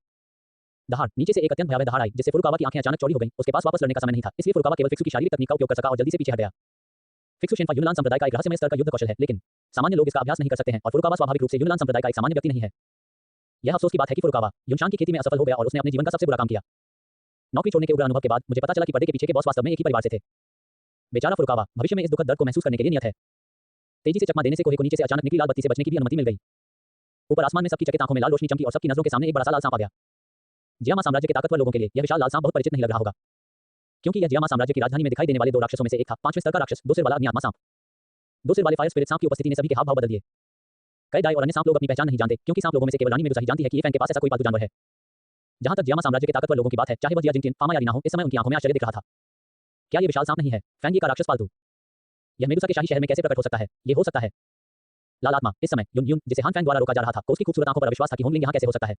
दहाड़, नीचे से एक अत्यंत भयावह दहाड़ आई, जिससे फुरुकावा की आंखें अचानक चौड़ी हो गईं। उसके पास वापस लड़ने का समय नहीं था, इसलिए फुरुकावा केवल फिक्सु की शारीरिक तकनीक का उपयोग कर सका और जल्दी से पीछे हट गया। फिक्सु शेन्फा यूनान संप्रदाय का एक रहस्यमय स्तर का युद्ध कौशल है, लेकिन सामान्य लोग इसका अभ्यास नहीं कर सकते हैं और फुरुकावा स्वाभाविक रूप से यूनान संप्रदाय का एक सामान्य व्यक्ति नहीं है। यह अफसोस की बात है कि फुरुकावा युनशान की खेती में असफल हो गया और उसने अपने जीवन का सबसे बुरा काम किया। नौकरी छोड़ने के उग्र अनुभव के बाद मुझे पता चला कि पर्दे के पीछे के बॉस वास्तव में एक ही परिवार से थे। बेचारा फुरुकावा भविष्य में इस दुखद दर्द को महसूस करने के लिए नियत है। तेजी से चकमा देने से कोहे को नीचे से अचानक निकली लाल बत्ती से बचने की भी अनुमति मिल गई। ऊपर आसमान में सबकी चकित आंखों में लाल रोशनी चमकी और सबकी नजरों के सामने एक बड़ा सा लाल सांप आ गया। जियामा साम्राज्य के ताकतवर लोगों के लिए यह विशाल लाल सांप बहुत परिचित नहीं लग रहा होगा, क्योंकि यह जियामा साम्राज्य की राजधानी में दिखाई देने वाले दो राक्षसों में से एक था। 5वें स्तर का राक्षस, दो सिर वाला अग्नि आत्मा सांप। दो सिर वाले फायर स्पिरिट सांप की उपस्थिति ने सभी के हाव भाव बदल दिए। कई दाई और अन्य सांप लोग अपनी पहचान नहीं जानते, क्योंकि सांप लोगों में से केवल रानी मेडुसा ही जानती है कि ये फैन के पास ऐसा कोई पालतू जानवर है। जहां तक जियामा साम्राज्य के ताकतवर लोगों की बात है, चाहे वह जिया जिंगटिन, फामा या रीना हो, इस समय उनकी आंखों में आश्चर्य दिख रहा था। क्या ये विशाल सांप नहीं है फैंगी का राक्षस पालतू? यह मेडुसा के शाही शहर में कैसे प्रकट हो सकता है? ये हो सकता है लाल आत्मा। इस समय युन युन, जिसे हान फैंग द्वारा रोका जा रहा था, को उसकी खूबसूरत आंखों पर विश्वास था कि होमलिंग यहाँ कैसे हो सकता है।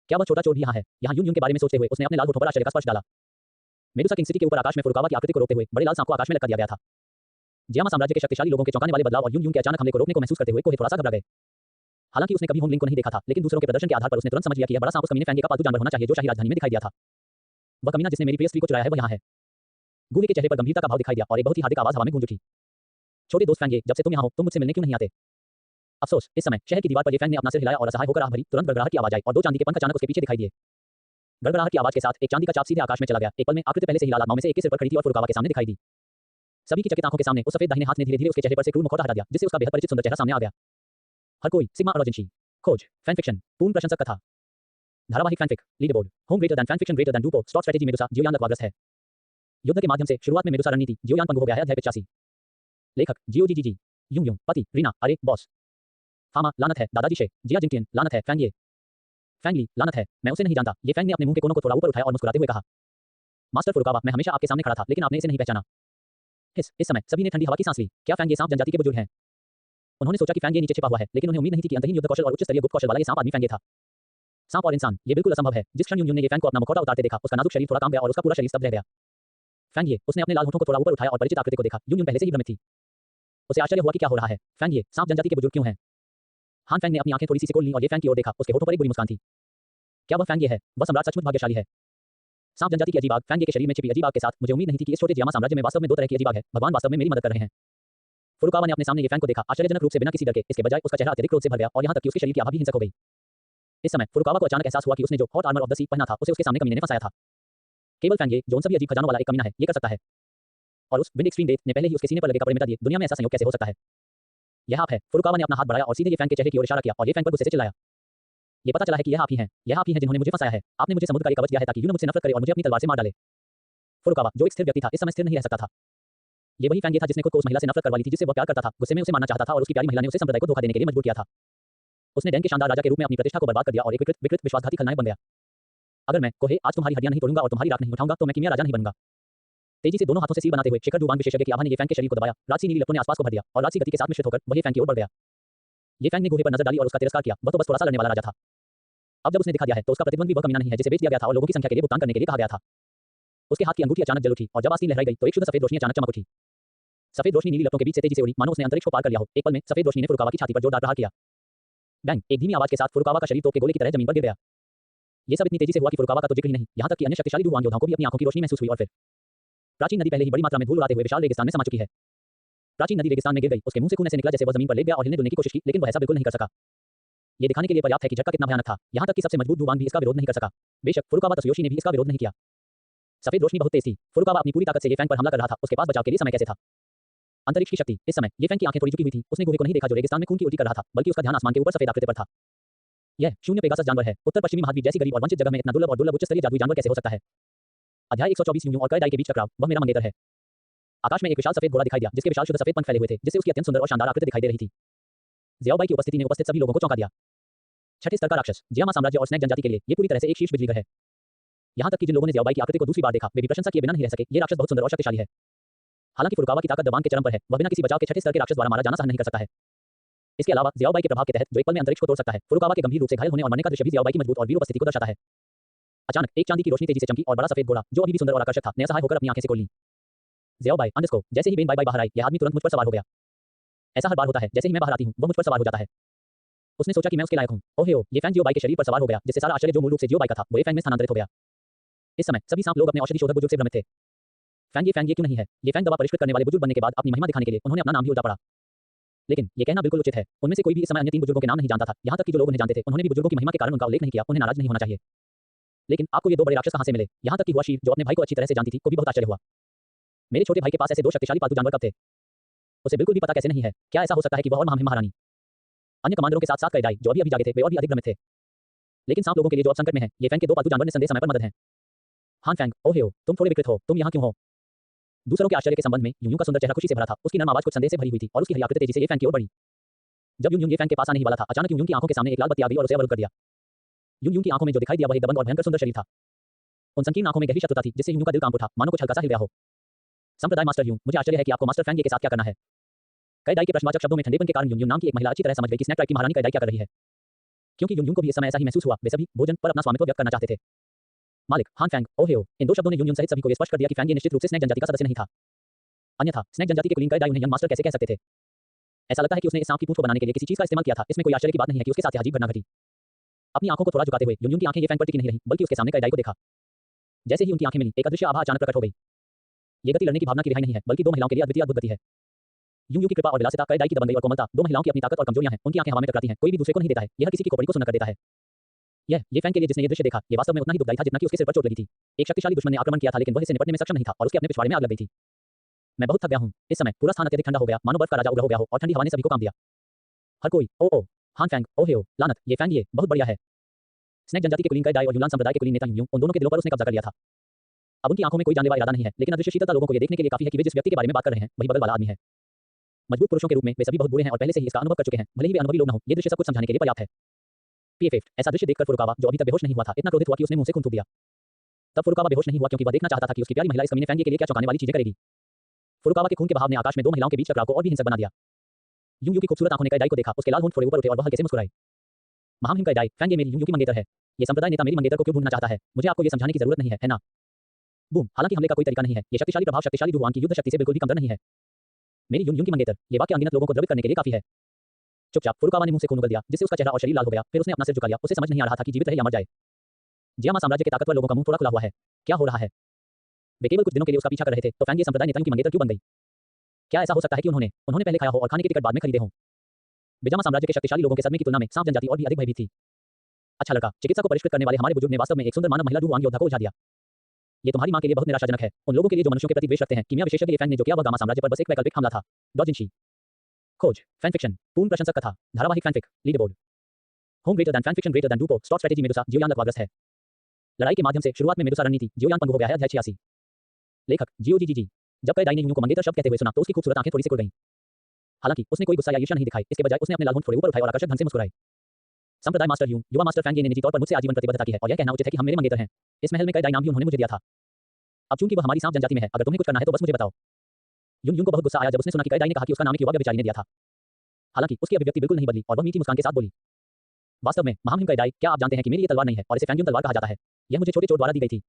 क्या वह छोटा चोर भी यहाँ है? यहाँ युन युन के बारे में सोचते हुए उसने अपने लाल होठों पर आश्चर्य का स्पर्श डाला। मेडुसा किंग सिटी के ऊपर आकाश में फुरुकावा की आकृति को रोकते हुए बड़े लाल सांप को आकाश में लटका दिया गया था। जियामा साम्राज्य के शक्तिशाली लोगों के चौंकाने वाले बदलाव और युन युन के अचानक हमले को रोकने को महसूस करते हुए कोहे थोड़ा सा घबरा गए। हालांकि उसने कभी होमलिंग को नहीं देखा था, लेकिन दूसरों के प्रदर्शन के आधार पर उसने तुरंत समझ लिया कि यह बड़ा सांप उस कमीने फैंगे का पालतू जानवर होना चाहिए जो शाही राजधानी में दिखाई दिया था। वह कमीना जिसने मेरी प्रिय स्त्री को चुराया है वह यहाँ है। गूहे के चेहरे पर गंभीरता का भाव दिखाई दिया और एक बहुत ही हार्दिक आवाज हवा में गूंज उठी। छोटे दोस्त फैंगे, जब से तुम यहाँ हो तुम मुझसे मिलने क्यों नहीं आते? अफसोस, इस समय शहर की दीवार पर ये फैंग ने अपना सिर हिलाया और असहाय होकर आह भरी। तुरंत गड़गड़ाहट की आवाज आई और दो चांदी के पंख अचानक उसके पीछे दिखाई दिए। गड़गड़ाहट की आवाज के साथ एक चांदी का चाप सीधे आकाश में चला गया। एक पल में आकृति पहले से ही लाल आत्माओं में से एक के सिर पर खड़ी थी और फुरुकावा के सामने दिखाई दी। सभी की चकित आंखों के सामने उस सफेद दाहिने हाथ ने धीरे-धीरे उसके चेहरे पर से क्रूर मुखौटा हटा दिया, जिससे उसका बेहद परिचित सुंदर चेहरा सामने आ गया। हर कोई सिग्मा ओरिजिनशी खोज फैन फिक्शन पूर्ण प्रशंसक कथा धारावाहिक fanfic leaderboard home greater than fan fiction greater than डूपो स्टॉक स्ट्रेटेजी मेडुसा जियोयान लकवाग्रस्त है। युद्ध के माध्यम से शुरुआत में मेडुसा रणनीति जियोयान पंगु हो गया है। अध्याय 85। लेखक जियो जी युंग युंग पति रीना अरे बॉस फामा लानत है दादाजी शे जिया जिंगटियन लानत है फैंग ये फैंगली लानत है मैं उसे नहीं जानता। ये फैंग ने अपने मुंह के कोनों को थोड़ा ऊपर उठाया और मुस्कुराते हुए कहा, मास्टर फुरुकावा मैं हमेशा आपके सामने खड़ा था लेकिन आपने इसे नहीं पहचाना। इस समय सभी ने ठंडी हवा की सांस ली। क्या फैंग ये सांप जनजाति के बुजुर्ग हैं? उन्होंने सोचा कि फैंग ये नीचे छिपा हुआ है, लेकिन उन्हें उम्मीद नहीं थी कि अंतहीन युद्ध कौशल और उच्च स्तरीय गुप्त कौशल वाला ये सांप आदमी फैंग ये था। सांप और इंसान, ये बिल्कुल असंभव है। जिस क्षण युन ने ये फैंग को अपना मुखौटा उतारते देखा, उसका नाजुक शरीर थोड़ा कांप गया और उसका पूरा शरीर स्तब्ध रह गया। फैंग ये, उसने अपने लाल होठों को थोड़ा ऊपर उठाया और परिचित आकृति को देखा। युन पहले से ही भ्रमित थी। उसे आश्चर्य हुआ कि क्या हो रहा है। फैंग ये सांप जनजाति के बुजुर्ग क्यों हैं? हान फैंग ने अपनी आंखें थोड़ी सी सिकोड़ ली और ये फैंग की ओर देखा। उसके होठों पर एक बुरी मुस्कान थी। क्या वह फैंग ये है? वह सम्राट सचमुच भाग्यशाली है। सांप जनजाति की अजीब आग, फैंग के शरीर में छिपी अजीब आग के साथ मुझे उम्मीद नहीं थी कि इस छोटे जियामा साम्राज्य में वास्तव में दो तरह की अजीब आग है। भगवान वास्तव में मेरी मदद कर रहे हैं। फुरुकावा ने अपने सामने ये फैंग को देखा, आश्चर्यजनक रूप से बिना किसी डर के। इसके बजाय उसका चेहरा अत्यधिक क्रोध से भर गया और यहाँ तक कि उसके शरीर की आभा भी हिंसक हो गई। इस समय फुरुकावा को अचानक एहसास हुआ कि उसने जो हॉट आर्मर ऑफ द सी पहना था उसे उसके सामने कमीने ने फंसाया था। केवल फैंग ये, जो उन सभी अजीब खजानों वाला एक कमीना है, ये कर सकता है। और उस विंड एक्सट्रीम डेथ ने पहले ही उसके सीने पर लगे कपड़े मिटा दिए। दुनिया में ऐसा संयोग कैसे हो सकता है? यह आप है। फुरुकावा ने अपना हाथ बढ़ाया और सीधे ये फैंग के चेहरे की ओर इशारा किया और ये फैंग पर गुस्से से चिल्लाया। ये पता चला है कि यह आप ही हैं। यह आप ही हैं जिन्होंने मुझे फंसाया है। आपने मुझे समुद्र का एक कवच दिया है ताकि यून मुझसे नफरत करे और मुझे अपनी तलवार से मार डाले। फुरुकावा, जो एक स्थिर व्यक्ति था, इस समय स्थिर नहीं रह सकता था। ये वही फैंग था जिसने खुद को उस महिला से नफरत करवा ली थी जिसे वह प्यार करता था। गुस्से में उसे मारना चाहता था और उसकी प्यारी महिला ने उसे संप्रदाय को धोखा देने के लिए मजबूर किया था। उसने डैन के शानदार राजा के रूप में अपनी प्रतिष्ठा को बर्बाद कर दिया और एक विकृत विश्वासघाती खलनायक बन गया। अगर मैं कोहे आज तुम्हारी हड्डियां नहीं तोड़ूंगा और तुम्हारी राख नहीं उठाऊंगा तो मैं किमिया राजा नहीं बनूंगा। तेजी से दोनों हाथों से सील बनाते हुए शिखर डुवान विशेषज्ञ की आभा ने ये फैंग के शरीर को दबाया। राजसी नीली लपटों ने आसपास को भर दिया और राजसी गति के साथ मिश्रित होकर वही फैंग की ओर बढ़ गया। ये फैंग ने गुहे पर नजर डाली और उसका तिरस्कार किया। वह तो बस थोड़ा सा लड़ने वाला राजा था। अब जब उसने दिखा दिया है तो उसका प्रतिद्वंदी वह कमीना नहीं है जिसे बेच दिया गया था और लोगों की संख्या के लिए भुगतान करने के लिए कहा गया था। उसके हाथ की अंगूठी अचानक जल उठी और जब आस्तीन लहराई गई तो एक शुद्ध सफेद रोशनी अचानक चमक उठी। सफेद रोशनी नीली लपटों के बीच से तेजी से उड़ी, मानो उसने अंतरिक्ष को पार कर लिया हो। एक पल में सफेद रोशनी ने फुरुकावा की छाती पर जोरदार प्रहार किया। बैंग, एक धीमी आवाज के साथ फुरुकावा का शरीर तोप के गोले की तरह जमीन पर गिर गया। ये सब इतनी तेजी से हुआ कि फुरुकावा का तो जिक्र ही नहीं, यहाँ तक कि अन्य शक्तिशाली डुवान योद्धाओं को भी अपनी आंखों की रोशनी महसूस हुई। और फिर प्राचीन नदी पहले ही बड़ी मात्रा में धूल उड़ाते हुए विशाल रेगिस्तान में समा चुकी है। प्राचीन नदी रेगिस्तान में गिर गई। उसके मुंह से खून ऐसे निकला जैसे वह जमीन पर लेट गया और हिलने डुलने की कोशिश की, लेकिन वह ऐसा बिल्कुल नहीं कर सका। ये दिखाने के लिए पर्याप्त है कि झटका कितना भयानक था। यहाँ तक कि सबसे मजबूत डुवान भी इसका विरोध नहीं कर सका। बेशक फुरुकावा तसुयोशी ने भी इसका विरोध नहीं किया। सफेद रोशनी बहुत तेज थी। फुरुकावा अपनी पूरी ताकत से ये फैंग पर हमला कर रहा था। उसके पास बचाव के लिए समय कैसे था? अंतरिक्ष की शक्ति। इस समय ये फैंग की आंखें थोड़ी झुकी हुई थी। उसने गुहे को नहीं देखा जो रेगिस्तान में खून की उल्टी कर रहा था, बल्कि उसका ध्यान आसमान के ऊपर सफेद आकृति पर था। यह शून्य पेगासस जानवर है। उत्तर पश्चिमी महाद्वीप जैसी गरीब और वंचित जगह में इतना दुर्लभ उच्च स्तरीय जादुई जानवर कैसे हो सकता है? अध्याय 124 यूं और कई डाई के बीच टकराव। वह मेरा मंगेतर है। आकाश में एक विशाल सफेद घोड़ा दिखाई दिया जिसके विशाल शुद्ध सफेद पंख फैले हुए थे, जिससे उसकी अत्यंत सुंदर और शानदार आकृति दिखाई दे रही थी। ज़ियाओबाई की उपस्थिति ने उपस्थित सभी लोगों को चौंका दिया। छठे स्तर का राक्षस जियामा साम्राज्य और स्नैक जनजाति के लिए ये पूरी तरह से एक शीर्ष बिजलीघर है। यहाँ तक कि जिन लोगों ने ज़ियाओबाई की आकृति को दूसरी बार देखा वे भी प्रशंसा किए बिना नहीं रह सके। ये राक्षस बहुत सुंदर और शक्तिशाली है। हालांकि फुरुकावा की ताकत दबान के चरम पर है, वह बिना किसी बचाव के छठे स्तर के राक्षस द्वारा मारा जाना सहन नहीं कर सकता है। इसके अलावा ज़ियाओबाई के प्रभाव के तहत जो एक पल में अंतरिक्ष को तोड़ सकता है, फुरुकावा के गंभीर रूप से घायल होने और मरने का दृश्य भी ज़ियाओबाई की मजबूत और वीर उपस्थिति को दर्शाता है। अचानक एक चांदी की रोशनी तेजी से चमकी और बड़ा सफेद घोड़ा जो अभी भी सुंदर और आकर्षक था ने असहाय होकर अपनी आंखें से खोल ली। ज़ियाओबाई अंडरस्को, जैसे ही बेन बाई बाई बाहर आई, यह आदमी तुरंत मुझ पर सवार हो गया। ऐसा हर बार होता है, जैसे ही मैं बाहर आती हूँ, वह मुझ पर सवार हो जाता है। उसने सोचा कि मैं उसके लायक हूँ। ओहे ये फैंग जियो बाई के शरीर पर सवार हो गया, जिससे सारा आश्चर्य जो मूल रूप से जियो बाई का था, वो ये फैंग में स्थानांतरित हो गया। इस समय सभी सांप लोग अपने औषधि शोधक बुजुर्ग से भ्रमित थे। फैंग ये क्यों नहीं है? ये फैंग दवा परिष्कृत करने वाले बुजुर्ग बनने के बाद अपनी महिमा दिखाने के लिए उन्होंने अपना नाम भी उल्टा पड़ा। लेकिन ये कहना बिल्कुल उचित है, उनमें से कोई भी इस समय अन्य 3 बुजुर्गों के नाम नहीं जानता था, यहाँ तक कि जो लोग उन्हें जानते थे, उन्होंने भी बुजुर्गों की महिमा के कारण उनका उल्लेख नहीं किया, उन्हें नाराज नहीं होना चाहिए। लेकिन आपको ये 2 बड़े राक्षस कहाँ से मिले? यहाँ तक कि हुआ शीर, जो अपने भाई को अच्छी तरह से जानती थी, को भी बहुत आश्चर्य हुआ। मेरे छोटे भाई के पास ऐसे 2 शक्तिशाली पालतू जानवर कब थे? उसे बिल्कुल भी पता कैसे नहीं है? क्या ऐसा हो सकता है कि वह और महारानी अन्य कमांडरों के साथ-साथ कैडाई, जो अभी जागे थे, वे और भी अधिक भ्रमित थे। लेकिन सांप लोगों के लिए जो अब संकट में है, ये फैंग के 2 पालतू जानवर निस्संदेह समय पर मदद हैं। हान फैंग, ओहे तुम थोड़े विकृत हो, तुम यहाँ क्यों हो? दूसरों के आश्चर्य के संबंध में यूं का सुंदर चेहरा खुशी से भरा था, उसकी नर्म आवाज कुछ संदेह से भरी हुई थी और उसकी हरियाकृत तेजी से ये फैंग की ओर बढ़ी। जब यूं ये फैंग के पास आने ही वाला था, अचानक यूं की आंखों के सामने एक लाल बत्ती आ गई और उसे अवरुद्ध कर दिया। यूं की आंखों में जो दिखाई दिया वह एक दबंग और भयंकर सुंदर शरीर था। उन संकीर्ण आंखों में गहरी शत्रुता थी, जिससे यूं का दिल कांप उठा, मानो कुछ हल्का सा हिल गया हो। संप्रदाय मास्टर यूं, मुझे आश्चर्य है कि आपको मास्टर फैंग के साथ क्या करना है? कैडाई के प्रश्नवाचक शब्दों में ठंडेपन के कारण यूं नाम की एक महिला अच्छी तरह समझ गई कि स्नैक ट्राइब की महारानी कैडाई क्या कर रही है। क्योंकि यूं को भी इस समय ऐसा ही महसूस हुआ, वे सभी भोजन पर अपना स्वामित्व व्यक्त करना चाहते थे। मालिक, हान फैंग, ओहे इन 2 शब्दों ने यूं सहित सभी को ये स्पष्ट कर दिया कि फैंग ये निश्चित रूप से स्नैक जनजाति का सदस्य नहीं था। अन्यथा स्नैक जनजाति के कुलीन कैडाई उन्हें यंग मास्टर कैसे कह सकते थे? ऐसा लगता है कि उसने इस सांप की पूंछ को बनाने के लिए किसी चीज का इस्तेमाल किया था, इसमें कोई आश्चर्य की बात नहीं है कि उसके साथ यह अजीब घटना घटी। अपनी आंखों को थोड़ा झुकाते हुए यूं की आंखें ये फैंग पर टिकी नहीं रहीं, बल्कि उसके सामने कैडाई को देखा। जैसे ही उनकी आंखें मिली, एक अदृश्य आभा अचानक प्रकट हो गई। ये गति लड़ने की भावना की रिहाई नहीं है, बल्कि 2 महिलाओं के लिए अद्वितीय अद्भुत गति है। यूं की कृपा और विलासिता, कैडाई की दबंगई और कोमलता, 2 महिलाओं की अपनी ताकत और कमजोरियां हैं, उनकी आंखें हवा में टकराती हैं, कोई भी दूसरे को नहीं देता है, यह किसी की खोपड़ी को सुन्न कर देता है। ये फैंग के लिए जिसने ये दृश्य देखा, ये वास्तव में उतना ही दुखदाई था जितना कि उसके सिर पर चोट लगी थी। एक शक्तिशाली दुश्मन ने आक्रमण किया था, लेकिन वह इससे निपटने में सक्षम नहीं था और उसके अपने पिछवाड़े में आग लग गई थी। मैं बहुत थक गया हूं। इस समय पूरा स्थान अत्यधिक ठंडा हो गया, मानो बर्फ का राजा उग्र हो गया हो और ठंडी हवा ने सभी को काम दिया। हर कोई ओ हान फैंग, ओहे लानत, ये फैंग ये बहुत बढ़िया है। स्नैक जनजाति के कुलीन कैडाई और यूलान संप्रदाय के कुलीन नेता यूं उन दोनों के दिलों पर उसने कब्जा कर लिया था। अब उनकी आंखों में कोई जानलेवा इरादा नहीं है, लेकिन अदृश्य शीतलता लोगों को ये देखने के लिए काफी है कि वे जिस व्यक्ति के बारे में बात कर रहे हैं, वही बगल वाला आदमी है। मजबूत पुरुषों के रूप में वे सभी बहुत बुरे हैं और पहले से ही इसका अनुभव कर चुके हैं, भले ही वे अनुभवी लोग न हो, ये दृश्य सब कुछ समझाने के लिए पर्याप्त है। पीएफएफ, ऐसा दृश्य देखकर फुरुकावा, जो अभी तक बेहोश नहीं हुआ था, इतना क्रोधित हुआ कि उसने मुंह से खून थूक दिया। तब फुरुकावा बेहोश नहीं हुआ क्योंकि वह देखना चाहता था कि उसकी प्यारी महिला इस कमीने फैंग के लिए क्या चौंकाने वाली चीजें करेगी। फुरुकावा के खून के बहाव ने आकाश में 2 महिलाओं के बीच टकराव को और भी हिंसक बना दिया। यूं की खूबसूरत आंखों ने कैडाई को देखा, उसके लाल होंठ थोड़े ऊपर उठे और वह हल्के से मुस्कुराई। महामहिम कैडाई, फैंग ये मेरी यूं की मंगेतर है। ये संप्रदाय नेता मेरी मंगेतर को क्यों ढूंढना चाहता है? मुझे आपको ये समझाने की जरूरत नहीं है ना? बूम, हालांकि हमले का कोई तरीका नहीं है, ये शक्तिशाली प्रभाव शक्तिशाली डुवान की युद्ध शक्ति से बिल्कुल भी कमतर नहीं है। मेरी यूं की मंगेतर, ये वाक्य अनगिनत लोगों को द्रवित करने के लिए काफी है। चुपचाप फुरुकावा ने मुंह से खून उगल दिया, जिससे उसका चेहरा और शरीर लाल हो गया, फिर उसने अपना सिर झुका लिया, उसे समझ नहीं आ रहा था कि जीवित रहे या मर जाए। जियामा साम्राज्य के ताकतवर लोगों का मुंह थोड़ा खुला हुआ है। क्या हो रहा है? वे केवल कुछ दिनों के लिए उसका पीछा कर रहे थे, तो फैंग ये संप्रदाय नेताओं की मंगेतर क्यों बन गई? क्या ऐसा हो सकता है कि उन्होंने पहले खाया हो और खाने के टिकट बाद में खरीदे हों? बिजामा साम्राज्य के शक्तिशाली लोगों के सदमे की तुलना में सांप जनजाति और भी अधिक भयभीत थी। अच्छा लड़का, चिकित्सा को परिष्कृत करने वाले हमारे बुजुर्ग ने वास्तव में एक सुंदर मानव महिला डुवांग योद्धा को उलझा दिया। ये तुम्हारी मां के लिए बहुत निराशाजनक है, उन लोगों के लिए जो मनुष्यों के प्रति द्वेष रखते हैं। कीमिया विशेषज्ञ ये फैंग ने जो किया वह गामा साम्राज्य पर बस एक वैकल्पिक हमला था। डॉजिनशी खोज, फैन फिक्शन, पूर्ण प्रशंसक कथा, धारावाहिक fanfic, leaderboard, home greater than fan fiction greater than डूपो, स्टॉप स्ट्रेटेजी मेडुसा, जियोयान लकवाग्रस्त है। लड़ाई के माध्यम से शुरुआत में मेडुसा रणनीति, जियोयान पंगु हो गया है। अध्याय 86। लेखक जियो जी। जब कैडाई ने यूं को मंगेतर शब्द कहते हुए सुना, तो उसकी खूबसूरत आंखें थोड़ी सी खुल गईं। हालांकि उसने कोई गुस्सा या ईर्ष्या नहीं दिखाई, इसके बजाय उसने अपने लाल होंठ थोड़े ऊपर उठाए और आकर्षक ढंग से मुस्कुराए। संप्रदाय मास्टर यूं, युवा मास्टर फैंग ने निजी तौर पर मुझसे आजीवन प्रतिबद्धता की है और यह कहना उचित है कि हम मेरे मंगेतर हैं। इस महल में कैडाई नाम भी उन्होंने मुझे दिया था। अब चूंकि वह हमारी सांप जनजाति में है, अगर तुम्हें कुछ करना है तो बस मुझे बताओ। यूं को बहुत गुस्सा आया जब उसने सुना कि कैडाई ने कहा कि उसका नाम एक युवा व्यभिचारी ने दिया था। हालांकि उसकी अभिव्यक्ति बिल्कुल नहीं बदली और वह मीठी मुस्कान के साथ बोली, वास्तव में महामहिम कैडाई, क्या आप जानते हैं कि मेरी ये तलवार नहीं है और इसे फैंग तलवार कहा जाता है। यह मुझे छोटे चोर द्वारा दी गई थी।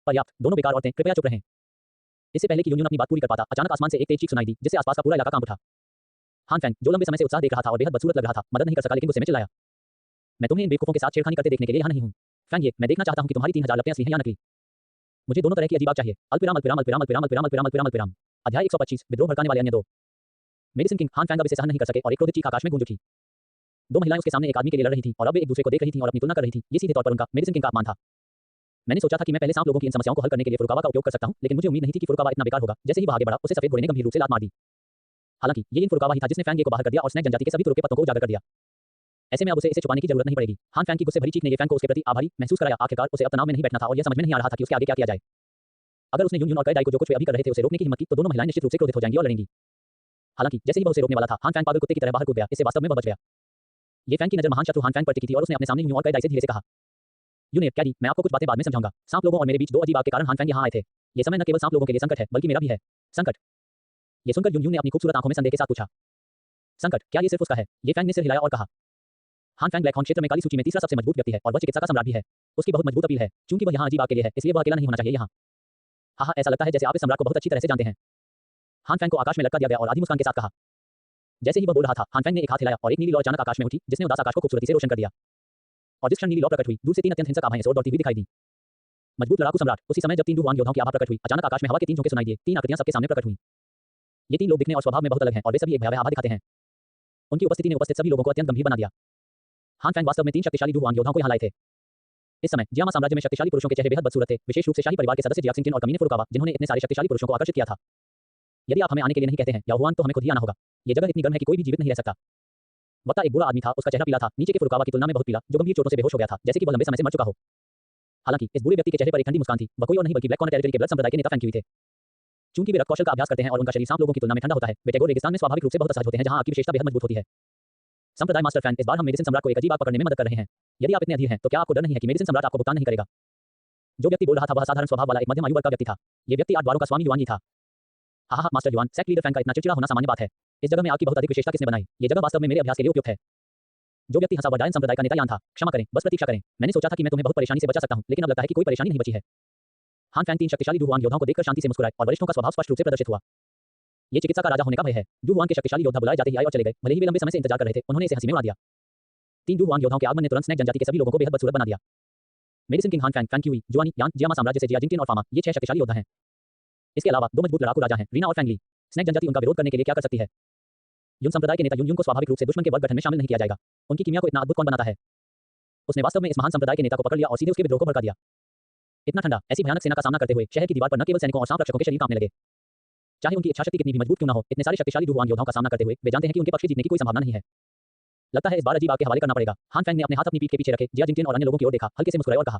पर्याप्त, दोनों बेकार औरतें, कृपया चुप रहें। इससे पहले कि यूनियन अपनी बात पूरी कर पाता, अचानक आसमान से एक तेज चीख सुनाई दी, जिससे आसपास का पूरा इलाका कांप उठा। हान फैंग, जो लंबे समय से उत्साह देख रहा था और बेहद बदसूरत लग रहा था, मदद नहीं कर सका, लेकिन गुस्से में चिल्लाया, मैं तुम्हें इन बेवकूफों के साथ छेड़खानी करते देखने के लिए यहाँ नहीं हूँ। फैंग ये, मैं देखना चाहता हूँ कि तुम्हारी 3000 लपटें असली हैं या नकली। मुझे दोनों तरह की अजीब आग चाहिए। अल्पविराम। अध्याय 125, विद्रोह भड़काने वाले अन्य 2। मेडिसिन किंग हान फैंग अब इसे सहन नहीं कर सके और एक क्रोधित चीख आकाश में गूंज उठी। 2 महिलाएं उसके सामने एक आदमी के लिए लड़ रही थीं और अब वे एक दूसरे को देख रही थीं और अपनी तुलना कर रही थीं। ये सीधे तौर पर उनका मेडिसिन किंग का अपमान था। मैंने सोचा था कि मैं पहले सांप लोगों की इन समस्याओं को हल करने के लिए फुरुकावा का उपयोग कर सकता हूं, लेकिन मुझे उम्मीद नहीं थी कि फुरुकावा इतना बेकार होगा। जैसे ही वह आगे बढ़ा, उसे सफेद घोड़े ने गंभीर रूप से लात मार दी। हालांकि ये इन फुरुकावा ही था जिसने फैंग को बाहर कर दिया और स्नैक जनजाति के सभी तुरुप के पत्तों को उजागर कर दिया। ऐसे में अब उसे इसे छुपाने की जरूरत नहीं पड़ेगी। हान फैंग की गुस्से भरी चीख ने ये फैंग को उसके प्रति आभारी महसूस कराया। आखिरकार उसे अब तनाव में नहीं बैठना था और यह समझ में नहीं आ रहा था कि उसके आगे क्या किया जाए। अगर उसने यून और कैडाई को जो कुछ वे अभी कर रहे थे उसे रोकने की हिम्मत की, तो दोनों महिलाएं निश्चित रूप से क्रोधित हो जाएंगी और लड़ेंगी। हालांकि जैसे ही वह उसे रोकने वाला था, हान फैंग पागल कुत्ते की तरह बाहर कूद गया। इससे वास्तव में वह बच गया। ये फैंग की नजर महान शत्रु हान फैंग पर टिकी थी और उसने अपने सामने यून और कैडाई से धीरे से कहा, यूनियन कैडी, मैं आपको कुछ बातें बाद में समझाऊंगा। सांप लोगों और मेरे बीच 2 अजीब आग के कारण हान फैंग यहाँ आए थे। ये समय न केवल सांप लोगों के लिए संकट है, बल्कि मेरा भी है। संकट? ये सुनकर यून ने अपनी खूबसूरत आंखों में संदेह के साथ पूछा, संकट? क्या ये सिर्फ उसका है? ये फैंग ने सिर हिलाया और कहा, हान फैंग ब्लैक हॉर्न क्षेत्र में काली सूची में तीसरा सबसे मजबूत व्यक्ति है और वह चिकित्सा का सम्राट भी है। उसकी बहुत मजबूत अपील है। चूंकि वह यहाँ अजीब आग के लिए है, इसलिए वह अकेला नहीं होना चाहिए यहाँ। हाँ, ऐसा लगता है जैसे आप इस सम्राट को बहुत अच्छी तरह से जानते हैं। हान फैंग को आकाश में लटका दिया गया और आधी मुस्कान के साथ कहा, जैसे ही वह बोल रहा था, हान फेंग ने एक हाथ हिलाया और एक नीली लौ अचानक आकाश में उठी, जिसने उदास आकाश को खूबसूरती से रोशन कर दिया। और जिस क्षण नीली लौ प्रकट हुई, दूर से 3 अत्यंत हिंसक आभाएं सो दौड़ती हुई दिखाई दी। मजबूत लड़ाकू सम्राट। उसी समय जब 3 डुहुआंग योद्धाओं की आभा प्रकट हुई, अचानक आकाश में हवा के 3 झोंके सुनाई दिए, 3 आकृतियां सबके सामने प्रकट हुईं। ये 3 लोग दिखने और स्वभाव में बहुत अलग हैं और वे सभी एक भयावह आभा दिखाते हैं। उनकी उपस्थिति ने उपस्थित सभी लोगों को अत्यंत गंभीर बना दिया। हान फेंग वास्तव में 3 शक्तिशाली डुहुआंग योद्धाओं को यहां लाए थे। इस समय जियामा साम्राज्य में शक्तिशाली पुरुषों के चेहरे बेहद बदसूरत थे, विशेष रूप से शाही परिवार के सदस्य जियाक सिंगकिन और कमीने फुरुकावा, जिन्होंने इतने सारे शक्तिशाली पुरुषों को आकर्षित किया था। यदि आप हमें आने के लिए नहीं कहते हैं या हुआन, तो हमें खुद ही आना होगा। ये जगह इतनी गर्म है कि कोई भी जीवित नहीं रह सकता। वक्ता एक बूढ़ा आदमी था, उसका चेहरा पीला था, नीचे के फुरुकावा की तुलना में बहुत पीला, जो गंभीर चोटों से बेहोश हो गया था, जैसे कि वह लंबे समय से मर चुका हो। हालांकि इस बूढ़े व्यक्ति के चेहरे पर एक ठंडी मुस्कान थी। वह कोई और नहीं बल्कि ब्लैक कॉर्नर टेरिटरी के ब्लड संप्रदाय के नेता फैंग क्यूई थे। चूंकि वे रक्त कौशल का अभ्यास करते हैं और उनका शरीर सांप लोगों की तुलना में ठंडा होता है, वे टैगोर रेगिस्तान में स्वाभाविक रूप से बहुत असहज होते हैं, जहां आपकी विशेषता बेहद मजबूत होती है। संप्रदाय मास्टर फैंग, इस बार हम मेडिसिन सम्राट को एक अजीब आग पकड़ने में मदद कर रहे हैं। यदि आप इतने अधीर हैं, तो क्या आपको डर नहीं है कि मेडिसिन सम्राट आपको भुगतान नहीं करेगा? जो व्यक्ति बोल रहा था वह साधारण स्वभाव वाला एक मध्यम आयु वर्ग का व्यक्ति था। ये व्यक्ति 8 द्वारों का स्वामी युआन ही था। हाँ, master Yuan, sect leader Fang का इतना चिड़चिड़ा होना सामान्य बात है। इस जगह में आपकी बहुत अधिक विशेषता किसने बनाई? ये जगह वास्तव में मेरे अभ्यास के लिए उपयुक्त है। जो व्यक्ति हंसा वह डायन संप्रदाय का नेता यान था। क्षमा करें, बस प्रतीक्षा करें। मैंने सोचा था कि मैं तुम्हें बहुत परेशानी से बचा सकता हूं, लेकिन अब लगता है कि कोई परेशानी नहीं बची है। हान फेंग 3 शक्तिशाली डुहुआन योद्धाओं को देखकर शांति से मुस्कुराए और वरिष्ठों का स्वभाव स्पष्ट रूप से प्रदर्शित हुआ। ये चिकित्सा का राजा होने का भय है। डुहुआन के शक्तिशाली योद्धा बुलाए जाते ही आए और चले गए, भले ही वे लंबे समय से इंतजार कर रहे थे। उन्होंने इसे हंसी में उड़ा दिया। 3 डुहुआन योद्धाओं के आगमन ने तुरंत स्नेक जनजाति के सभी लोगों को बेहद बदसूरत बना दिया। मेडिसिन किंग हान फेंग, फैंग क्यूई, जुआनी, यान, जियामा साम्राज्य से जिया जिंगटिन और फामा, ये 6 शक्तिशाली योद्धा हैं। इसके अलावा 2 मजबूत लड़ाकू राजा हैं, रीना और फैंग ली। स्नेक जनजाति उनका विरोध करने के लिए क्या कर सकती है? युन संप्रदाय के नेता युन को स्वाभाविक रूप से दुश्मन के वर्ग गठन में शामिल नहीं किया जाएगा। उनकी कीमिया को इतना अद्भुत कौन बनाता है? उसने वास्तव में इस महान संप्रदाय के नेता को पकड़ लिया और सीधे उसके विद्रोह को भड़का दिया। इतना ठंडा, ऐसी भयानक सेना का सामना करते हुए शहर की दीवार पर न केवल सैनिकों और सांप रक्षकों के शरीर कांपने लगे। चाहे उनकी इच्छाशक्ति कितनी भी मजबूत क्यों न हो, इतने सारे शक्तिशाली डुहुआन योद्धाओं का सामना करते हुए वे जानते हैं कि उनके पक्ष जीतने की कोई संभावना नहीं है। लगता है इस बार अजीब आग के हवाले करना पड़ेगा। हान फेंग ने अपने हाथ अपनी पीठ के पीछे रखे जिया जिंगटिन और अन्य लोगों की ओर देखा, हल्के से मुस्कुराए और कहा,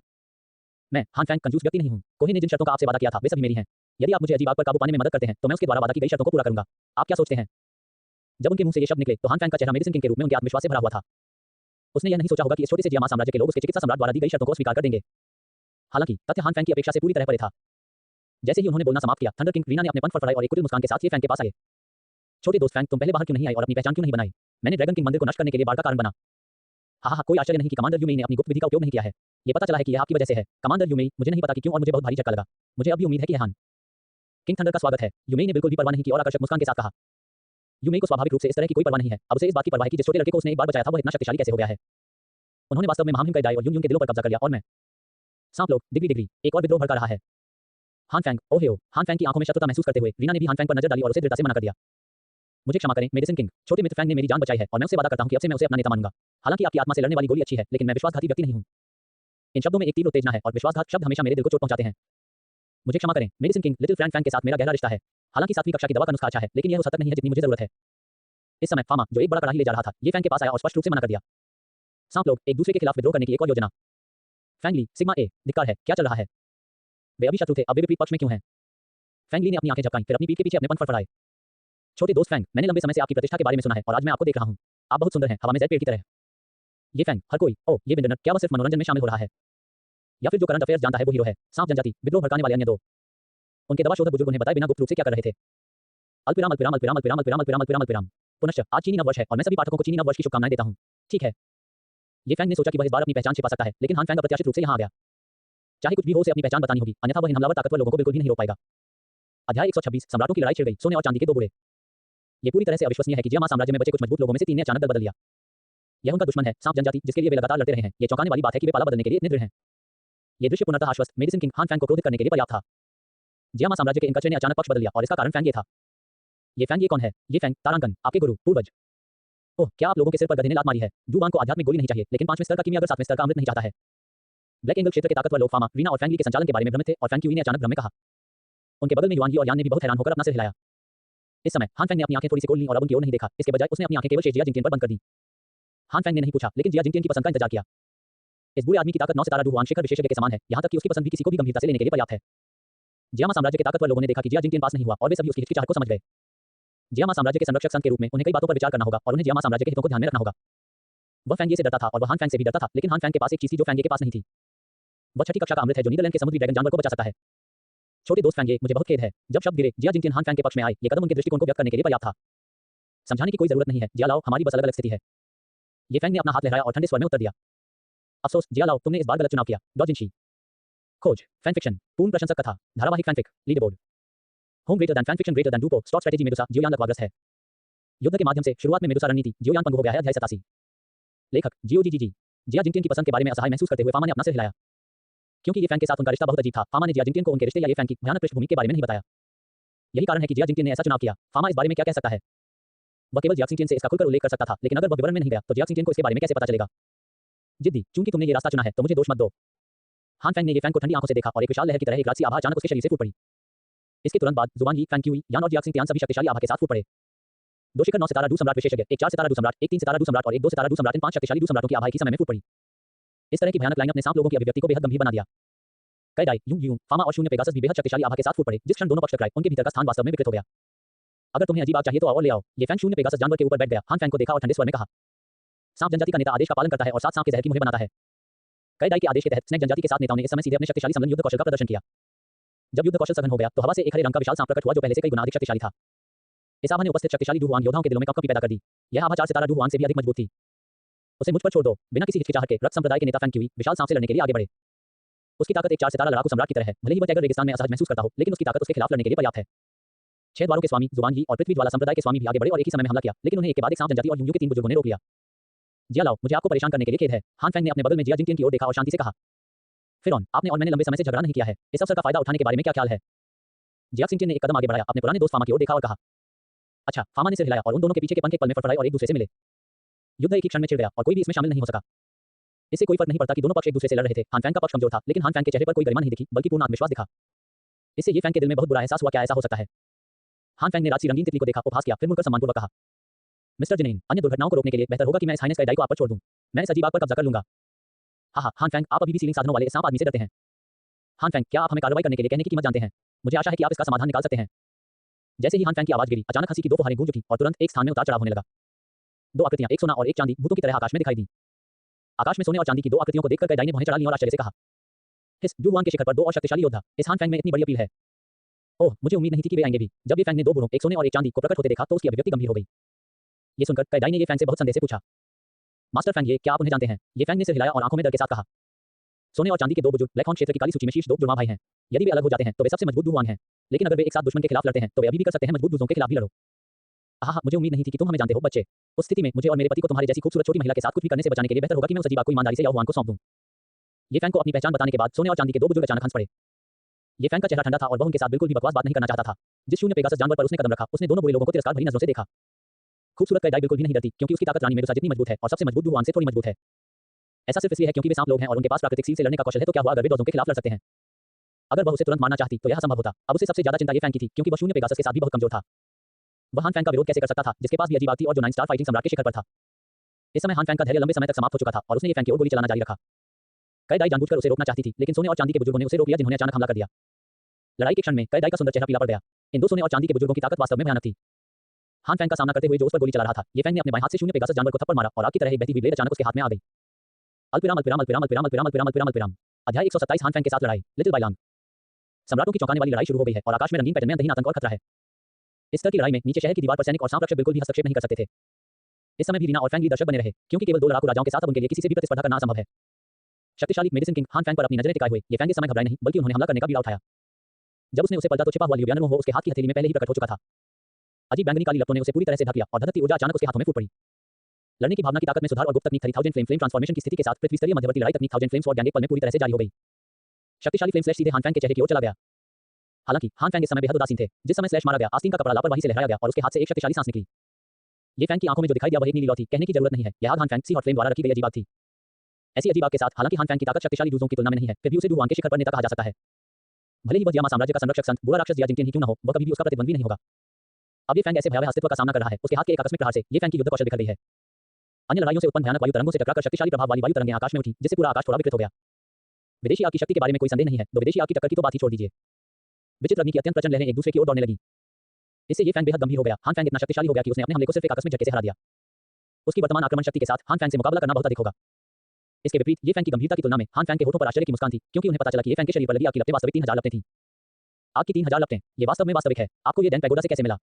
मैं हान फेंग कंजूस व्यक्ति नहीं हूं। कोहे ने जिन शर्तों का आपसे वादा किया था वे सभी मेरी हैं। यदि आप मुझे अजीब आग पर काबू पाने में मदद करते हैं, तो मैं उसके द्वारा वादा की गई शर्तों को पूरा करूंगा। आप क्या सोचते हैं? जब उनके मुंह से ये शब्द निकले, तो हान फेंग का चेहरा मेडिसिन किंग के रूप में उनके आत्मविश्वास से भरा हुआ था। उसने यह नहीं सोचा होगा कि इस छोटे से जियामा साम्राज्य के लोग उसके चिकित्सा सम्राट द्वारा दी गई शर्तों को स्वीकार कर देंगे। हालांकि तथ्य हान फेंग की अपेक्षा से पूरी तरह परे था। जैसे ही उन्होंने बोलना समाप्त किया, थंडर किंग रीना ने अपने पंख फड़फड़ाए और एक कुटिल मुस्कान के साथ ये फैंग के पास आए। छोटे दोस्त फैंग, तुम पहले बाहर क्यों नहीं आए और अपनी पहचान क्यों नहीं बनाई? मैंने ड्रैगन किंग मंदिर को नष्ट करने के लिए बाढ़ का कारण बना। हाँ, कोई आश्चर्य नहीं कि कमांडर यूमेई ने अपनी गुप्त विधि का उपयोग नहीं किया है। ये पता चला है कि यह आपकी वजह से है। कमांडर यूमेई, मुझे नहीं पता कि क्यों और मुझे बहुत भारी झटका लगा। मुझे अब भी उम्मीद है कि हान किंग थंडर का स्वागत है। यूमेई ने बिल्कुल भी परवाह नहीं की और आकर्षक मुस्कान के साथ कहा। यूमेई को स्वाभाविक रूप से इस तरह की कोई परवाह नहीं है। अब उसे इस बात की परवाह है कि जिस छोटे लड़के को उसने एक बार बचाया था वह इतना शक्तिशाली कैसे हो गया है। उन्होंने वास्तव में महामहिम कैडाई और यून के दिलों पर कब्जा कर लिया और मैं सांप लोग डिग्री एक और विद्रोह भड़का रहा है। हान फेंग, ओहे ओ। हान फेंग की आंखों में शत्रुता महसूस करते हुए रीना ने भी हान फेंग पर नजर डाली और उसे दृढ़ता से मना कर दिया। मुझे क्षमा करें मेडिसिन किंग, छोटे मित्र फैंग ने मेरी जान बचाई है और मैं उसे वादा करता हूं कि अब से मैं उसे अपना नेता मानूंगा। हालांकि आपकी आत्मा से लड़ने वाली गोली अच्छी है, लेकिन मैं विश्वासघाती व्यक्ति नहीं हूं। इन शब्दों में एक तीव्र उत्तेजना है और विश्वासघात शब्द हमेशा मेरे दिल को चोट पहुंचाते हैं। मुझे क्षमा करें medicine king, little Frank Fang के साथ मेरा गहरा रिश्ता है। हालांकि 7वीं कक्षा की दवा का नुस्खा अच्छा है, लेकिन यह उस हद तक नहीं है जितनी मुझे जरूरत है। इस समय फामा, जो एक बड़ा कड़ाही ले जा रहा था, ये फैंग के पास आया और स्पष्ट रूप से मना कर दिया। सांप लोग एक दूसरे के खिलाफ विद्रोह करने की एक और योजना। फैंग ली, सिग्मा ए, धिक्कार है, क्या चल रहा है? वे अभी शत्रु थे, अब वे विपरीत पक्ष में क्यों हैं? फैंग ली ने अपनी आंखें झपकाईं, फिर अपनी पीठ के पीछे अपने पंख फड़फड़ाए। छोटे दोस्त फैंग, मैंने लंबे समय से आपकी प्रतिष्ठा के बारे में सुना है और आज मैं आपको देख रहा हूं। आप बहुत सुंदर हैं, हवा में ज़ैड पेड़ की तरह। ये फैंग, हर कोई, ओह ये विंडरनट, क्या वह सिर्फ मनोरंजन में शामिल हो रहा है या फिर जो करंट अफेयर्स जानता है वो हीरो है? सांप जनजाति, विद्रोह भड़काने वाले अन्य 2 उनके दवा शोधक बुजुर्ग उन्हें बताए बिना गुप्त रूप से क्या कर रहे थे। अल्पविराम अल्पविराम अल्पविराम अल्पविराम अल्पविराम अल्पविराम अल्पविराम अल्पविराम। पुनश्च आज चीनी नववर्ष है और मैं सभी पाठकों को चीनी नववर्ष की शुभकामनाएं देता हूं। ठीक है। ये फैंग ने सोचा कि वह इस बार अपनी पहचान छिपा सकता है, लेकिन हान फेंग अप्रत्याशित रूप से यहां आ गया। चाहे कुछ भी हो, उसे अपनी पहचान बतानी होगी, अन्यथा वह इन हमलावर ताकतवर लोगों को बिल्कुल भी नहीं रोक पाएगा। अध्याय 126, सम्राटों की लड़ाई छिड़ गई, सोने और चांदी के 2 बूढ़े। ये पूरी तरह से अविश्वसनीय है कि जियामा साम्राज्य में बचे कुछ मजबूत लोगों में से 3 ने अचानक दल बदल लिया। यह उनका दुश्मन है, सांप जनजाति, जिसके लिए वे लगातार लड़ते रहे हैं। ये चौंकाने वाली बात है कि वे पाला बदलने के लिए इतने दृढ़ हैं। ये दृश्य पूर्णतः आश्वस्त मेडिसिन किंग हान फेंग को क्रोधित करने के लिए पर्याप्त था। जियामा साम्राज्य के इन कचरे ने अचानक पक्ष बदल लिया और इसका कारण फैंग ये था। ये फैंग ये कौन है? ये फैंग, तारांगन, आपके गुरु, पूर्वज। ओह, क्या आप लोगों के सिर पर गधे ने लात मारी है? जुआन को आध्यात्मिक गोली नहीं चाहिए, लेकिन 5वें स्तर का कीमिया अगर 7वें स्तर का अमृत नहीं चाहता है। ब्लैक एंगल क्षेत्र के ताकतवर लोग फामा, रीना और फैंग ली के संचालन के बारे में भ्रमित थे और फैंग क्यूई ने अचानक भ्रम में कहा। उनके बगल में युआन और यान ने भी बहुत हैरान होकर अपना सिर हिलाया। इस समय हान फेंग ने अपनी आंखें थोड़ी सी खोल लीं और अब उनकी ओर नहीं देखा। इसके बजाय उसने अपनी आंखें केवल शेष जिया जिंगटिन पर बंद कर दी। हान फेंग ने नहीं पूछा, लेकिन जिया जिंगटिन की पसंद का इंतजार किया। इस बुरे आदमी की ताकत 9 सितारा डुहुआन शिखर विशेषज्ञ के समान है, यहां तक कि उसकी पसंद भी किसी को भी गंभीरता से लेने के लिए पर्याप्त है। जियामा साम्राज्य के ताकतवर लोगों ने देखा कि जिया जिंगटिन पास नहीं हुआ और वे सभी उसकी हिचकिचाहट को समझ गए। जियामा साम्राज्य के संरक्षक संघ के रूप में उन्हें कई बातों पर विचार करना होगा और उन्हें जियामा साम्राज्य के हितों को ध्यान में रखना होगा। वह फैंग से डरता था और वह हान फेंग से भी डरता था, लेकिन हान फेंग के पास एक चीज थी जो फैंग के पास नहीं थी। वह 6ठी कक्षा का अमृत है जो नीदरलैंड के समुद्री ड्रैगन जानवर को बचा सकता है। छोटे दोस्त फैंग, मुझे बहुत खेद है। जब शब्द गिरे, जिया जिंगटिन हान फेंग के पक्ष में आए। ये कदम उनके दृष्टिकोण को व्यक्त करने के लिए पर्याप्त था। समझाने की कोई जरूरत नहीं है, जिया लाओ, हमारी बस अलग अलग स्थिति है। ये फैंग ने अपना हाथ लहराया और ठंडे स्वर में उत्तर दिया। अफसोस जिया लाओ, तुमने इस बार गलत चुनाव किया। डॉजिंशी खोज, फैन फिक्शन, पूर्ण प्रशंसक कथा, धारावाहिक fanfic, leaderboard, home greater than fan fiction greater than डूपो, स्टॉक स्ट्रेटेजी मेडुसा, जियोयान लकवाग्रस्त है। युद्ध के माध्यम से शुरुआत में मेडुसा रणनीति जियोयांग पंगु हो गया है। अध्याय 87। लेखक जियो जिया जिंगटियन की पसंद के बारे में असहाय महसूस करते हुए फामा ने अपना सिर हिलाया। क्योंकि ये फैंग के साथ उनका रिश्ता बहुत अजीब था, फामा ने जिया जिंगटियन को उनके रिश्ते या ये फैंग की भयानक पृष्ठभूमि के बारे में नहीं बताया। यही कारण है कि जिया जिंगटियन ने ऐसा चुनाव किया। फामा इस बारे में क्या कह सकता है? वह केवल जिया जिंगटियन से इसका खुलकर उल्लेख कर सकता था, लेकिन अगर वह विवरण में नहीं गया तो जिया जिंगटियन को इसके बारे में कैसे पता चलेगा? जिद्दी, चूंकि तुमने ये रास्ता चुना है तो मुझे दोष मत दो। हान फैंग ने ये फैंग को ठंडी आंखों से देखा और एक विशाल लहर की तरह एक रात सी आभा अचानक उसके शरीर से फूट पड़ी। इसके तुरंत बाद जुबान यी, फैंग क्यूई, यान और जिया जिंगटियन सभी शक्तिशाली आभा के साथ फूट पड़े। 2 शिखर 9 सितारा डू सम्राट विशेषज्ञ, एक 4 सितारा डू सम्राट, एक 3 सितारा डू सम्राट और एक 2 सितारा डू सम्राट, इन 5 शक्तिशाली डू सम्राटों की आभा एक ही समय में फूट पड़ी। इस तरह की भयानक लाइनअप ने सांप लोगों की अभिव्यक्ति को बेहद गंभीर बना दिया। कई डाई, यूं, फामा और शून्य पेगासस भी बेहद शक्तिशाली आभा के साथ फूट पड़े। जिस क्षण दोनों पक्ष टकराए, उनके भीतर का स्थान वास्तव में विकृत हो गया। अगर तुम्हें अजीब आग चाहिए तो और ले आओ। ये फैंग शून्य पेगासस जानवर के ऊपर बैठ गया, हान फैंग को देखा और ठंडे स्वर में कहा। सांप जनजाति का नेता आदेश का पालन करता है और 7 सांप के जहर की मुहर बनाता है। कई डाई के आदेश के तहत स्नेक जनजाति के साथ नेताओं ने इस समय सीधे अपने शक्तिशाली समलन युद्ध कौशल का प्रदर्शन किया। जब युद्ध कौशल सघन हो गया तो हवा से एक हरे रंग का विशाल सांप प्रकट हुआ जो पहले से कई गुना अधिक शक्तिशाली था। इस आभा ने उपस्थित शक्तिशाली डू हुआंग योद्धाओं के दिलों में कंपकंपी पैदा कर दी। यह आभा 4 सितारा डू हुआंग से भी अधिक मजबूत थी। उसे मुझ पर छोड़ दो। बिना किसी हिचकिचाहट के रक्त संप्रदाय के नेता फैंग क्यूई विशाल सांप से लड़ने के लिए आगे बढ़े। उसकी ताकत एक 4 सितारा लड़ाकू सम्राट की तरह है। भले ही वह टाइगर रेगिस्तान में असहज महसूस करता हो, लेकिन उसकी ताकत उसके खिलाफ लड़ने के लिए पर्याप्त है। 6 द्वारों के स्वामी जुबान यी और पृथ्वी ज्वाला संप्रदाय के स्वामी भी आगे बढ़े और एक ही समय में हमला किया, लेकिन उन्हें एक के बाद एक सांप जनजाति और यूं के 3 बुजुर्गों ने रोक लिया। जिया लाओ, मुझे आपको परेशान करने के लिए खेद है। हान फैंग ने अपने बगल में जिया जिंगटियन की ओर देखा और शांति से कहा। फिरौन, आपने और मैंने लंबे समय से झगड़ा नहीं किया है। इस अवसर का फायदा उठाने के बारे में क्या ख्याल है? जिया जिंगटियन ने एक कदम आगे बढ़ाया, अपने पुराने दोस्त फामा की ओर देखा और कहा। अच्छा, फामा ने सिर हिलाया और उन दोनों के पीछे के पंख एक पल में फड़फड़ाए और एक दूसरे से मिले। युद्ध एक ही क्षण में छिड़ गया और कोई भी इसमें शामिल नहीं हो सका। इससे कोई फर्क नहीं पड़ता कि दोनों पक्ष एक दूसरे से लड़ रहे थे। हान फैंग का पक्ष कमजोर था, लेकिन हान फैंग के चेहरे पर कोई गरिमा नहीं दिखी, बल्कि पूर्ण आत्मविश्वास दिखा। इससे ये फैंग के दिल में बहुत बुरा एहसास हुआ। क्या ऐसा हो सकता है? हान फैंग ने रात सी रंगीन तितली को देखा, उपहास किया, फिर मुड़कर सम्मानपूर्वक कहा। मिस्टर जिनेन, अन्य दुर्घटनाओं को रोकने के लिए बेहतर होगा कि मैं इस हाइनेस का डाई को आप पर छोड़ दूं। मैं इस अजीब आग पर कब्जा कर लूंगा। हाँ, हान फैंग, आप अभी भी सीलिंग साधनों वाले सांप आदमी से डरते हैं। हान फैंग, क्या आप हमें कार्रवाई करने के लिए कहने की कीमत जानते हैं? मुझे आशा है कि आप इसका समाधान निकाल सकते हैं। जैसे ही हान फैंग की आवाज गिरी, अचानक हंसी की 2 फुहारें गूंज उठी और तुरंत एक स्थान में उतार चढ़ाव होने लगा। 2 आकृतियां, एक सोना और एक चांदी, भूतों की तरह आकाश में दिखाई दी। आकाश में सोने और चांदी की 2 आकृतियों को देखकर कई डाई ने भौहें चढ़ा लीं और आश्चर्य से कहा। हिस, डू हुआंग के शिखर पर 2 और शक्तिशाली योद्धा, इस हान फैंग में इतनी बड़ी अपील है। ओह, मुझे उम्मीद नहीं थी कि वे आएंगे भी। जब ये फैंग ने 2 बूढ़ों, एक सोने और एक चांदी को प्रकट होते देखा तो उसकी अभिव्यक्ति गंभीर हो गई। ये सुनकर कई डाई ने ये फैंग से बहुत संदेह से पूछा। मास्टर फैंग, ये क्या आप उन्हें जानते हैं? ये फैंग ने सिर हिलाया और आंखों में डर के साथ कहा। सोने और चांदी के 2 बुजुर्ग ब्लैक हॉर्न क्षेत्र की काली सूची में शीर्ष 2 जुड़वां भाई हैं। यदि वे अलग हो जाते हैं तो वे सबसे मजबूत डू हुआंग हैं, लेकिन अगर वे एक साथ दुश्मन के खिलाफ लड़ते हैं तो वे अभी भी कर सकते हैं मजबूत दूसरों के खिलाफ भी लड़ो। आहा, मुझे उम्मीद नहीं थी कि तुम हमें जानते हो बच्चे। उस स्थिति में मुझे और मेरे पति को तुम्हारी जैसी खूबसूरत छोटी महिला के साथ कुछ भी करने से बचाने के लिए बेहतर होगा कि मैं उस अजीब आग को ईमानदारी से याओ हुआंग को सौंप दूं। ये फैंग को अपनी पहचान बताने के बाद सोने और चांदी के 2 बुजुर्ग अचानक हंस पड़े। ये फैंग का चेहरा ठंडा था और वह उनके साथ बिल्कुल भी बकवास बात नहीं करना चाहता था। जिस शून्य पेगासस जानवर पर उसने कदम रखा, उसने दोनों बुरे लोगों को तिरस्कार भरी नजरों से देखा। खूबसूरत कई डाई बिल्कुल भी नहीं डरती, क्योंकि उसकी ताकत रानी मेडुसा जितनी मजबूत है और सबसे मजबूत डू हुआंग से थोड़ी मजबूत है। ऐसा सिर्फ इसलिए है क्योंकि वे सांप लोग हैं और उनके पास प्राकृतिक सील से लड़ने का कौशल है। तो क्या हुआ अगर वे दोनों के खिलाफ लड़ सकते हैं? अगर वह उसे तुरंत मारना चाहती तो यह असंभव होता। अब उसे सबसे ज्यादा चिंता ये फैंग की थी, क्योंकि वह शून्य पेगासस के साथ भी बहुत कमजोर था। वह हान फैंग का विरोध कैसे कर सकता था, जिसके पास भी अजीब आग थी और जो 9 स्टार फाइटिंग सम्राट के शिखर पर था। इस समय हान फैंग का धैर्य लंबे समय तक समाप्त हो चुका था और उसने ये फैंग की ओर गोली चलाना जारी रखा। कई डाई जानबूझकर उसे रोकना चाहती थी, लेकिन सोने और चांदी के बुजुर्गों ने उसे रोक लिया, जिन्होंने अचानक हमला कर दिया। लड़ाई के क्षण में कई डाई का सुंदर चेहरा पीला पड़ गया। इन 2 सोने और चांदी के बुजुर्गों की ताकत वास्तव में भयानक थी। हान फैंग का सामना करते हुए जो उस पर गोली चला रहा था, ये फैंग ने अपने बाएं हाथ से शून्य पेगासस जानवर को थप्पड़ मारा और आग की तरह एक बहती हुई ब्लेड अचानक उसके हाथ में आ गई। अल्पविराम अल्पविराम अल्पविराम अल्पविराम अल्पविराम अल्पविराम अल्पविराम अल्पविराम। अध्याय 127 हान फैंग के साथ लड़ाई, लिटिल बाइलांग। सम्राटों की चौंकाने वाली लड़ाई शुरू हो गई है और आकाश में रंगीन पैटर्न में अंतहीन आतंक और खतरा है। इस तरह की लड़ाई में नीचे शहर की दीवार पर सैनिक और सांप रक्षक बिल्कुल भी हस्तक्षेप नहीं कर सकते थे। इस समय भी रीना और फैंग ली दर्शक बने रहे, क्योंकि केवल 2 लड़ाकू राजाओं के साथ अब उनके लिए किसी से भी प्रतिस्पर्धा करना असंभव है। शक्तिशाली मेडिसिन किंग हान फैंग पर अपनी नजरें टिकाए हुए, ये फैंग इस समय घबराए नहीं, बल्कि उन्होंने हमला करने का बीड़ा उठाया। जब उसने उसे पलटा तो छिपा हुआ लिबियानो हो उसके हाथ की हथेली में पहले ही प्रकट हो चुका था। अजीब बैंगनी काली लपटों ने उसे पूरी तरह से ढक लिया और धधकती ऊर्जा अचानक उसके हाथों में फूट पड़ी। लड़ने की भावना की ताकत में सुधार और गुप्त तकनीक 1000 फ्लेम ट्रांसफॉर्मेशन की स्थिति के साथ पृथ्वी स्तरीय मध्यवर्ती लड़ाई तकनीक 1000 फ्लेम स्वॉर्ड गैंग एक पल में पूरी तरह से जारी हो गई। शक्तिशाली फ्लेम स्लैश सीधे हान फैंग के चेहरे की ओर चला गया। हालांकि हान फैंग इस समय बेहद उदासीन थे। जिस समय स्लैश मारा गया, आस्तीन का कपड़ा लापरवाही से लहराया गया और उसके हाथ से एक शक्तिशाली सांस निकली। ये फैंग की आंखों में जो दिखाई दिया वह एक नीली लौ थी। कहने की जरूरत नहीं है, यह आग हान फैंग सी हॉट फ्लेम द्वारा रखी गई अजीब आग थी। ऐसी अजीब आग के साथ हालांकि हान फैंग की ताकत शक्तिशाली डूजों की तुलना में नहीं है, फिर भी उसे डू हुआंग के शिखर पर नेता कहा जा सकता है। भले ही वह जियामा साम्राज्य का संरक्षक संत बुरा राक्षस जिया जिंगटियन ही क्यों न हो, वह कभी भी उसका प्रतिद्वंदी नहीं होगा। अब ये फैंग ऐसे भयावह अस्तित्व का सामना कर रहा है, उसके हाथ के एक आकस्मिक प्रहार से ये फैंग की युद्ध कौशल बिखर गई है। अन्य लड़ाइयों से उत्पन्न भयानक वायु तरंगों से टकराकर शक्तिशाली प्रभाव वाली वायु तरंगें आकाश में उठी, जिससे पूरा आकाश थोड़ा विकृत हो गया। विदेशी आग की शक्ति के बारे में कोई संदेह नहीं है, तो विदेशी आग की टक्कर की तो बात ही छोड़ दीजिए। विचित्र अग्नि की अत्यंत प्रचंड लहरें एक दूसरे की ओर दौड़ने लगी। इससे ये फैंग बेहद गंभीर हो गया। हान फैंग इतना शक्तिशाली हो गया कि उसने अपने हमले को सिर्फ एक आकस्मिक झटके से हरा दिया। उसकी वर्तमान आक्रमण शक्ति के साथ हान फैंग से मुकाबला करना बहुत अधिक होगा। इसके विपरीत ये फैंग की गंभीरता की तुलना में हान फैंग के होठों पर आश्चर्य की मुस्कान थी, क्योंकि उन्हें पता चला कि ये फैंग के शरीर पर लगी आग की लपटें वास्तविक 3000 लपटें थीं। आग की 3000 लपटें, ये वास्तव में वास्तविक है। आपको ये डैन पैगोडा से कैसे मिला?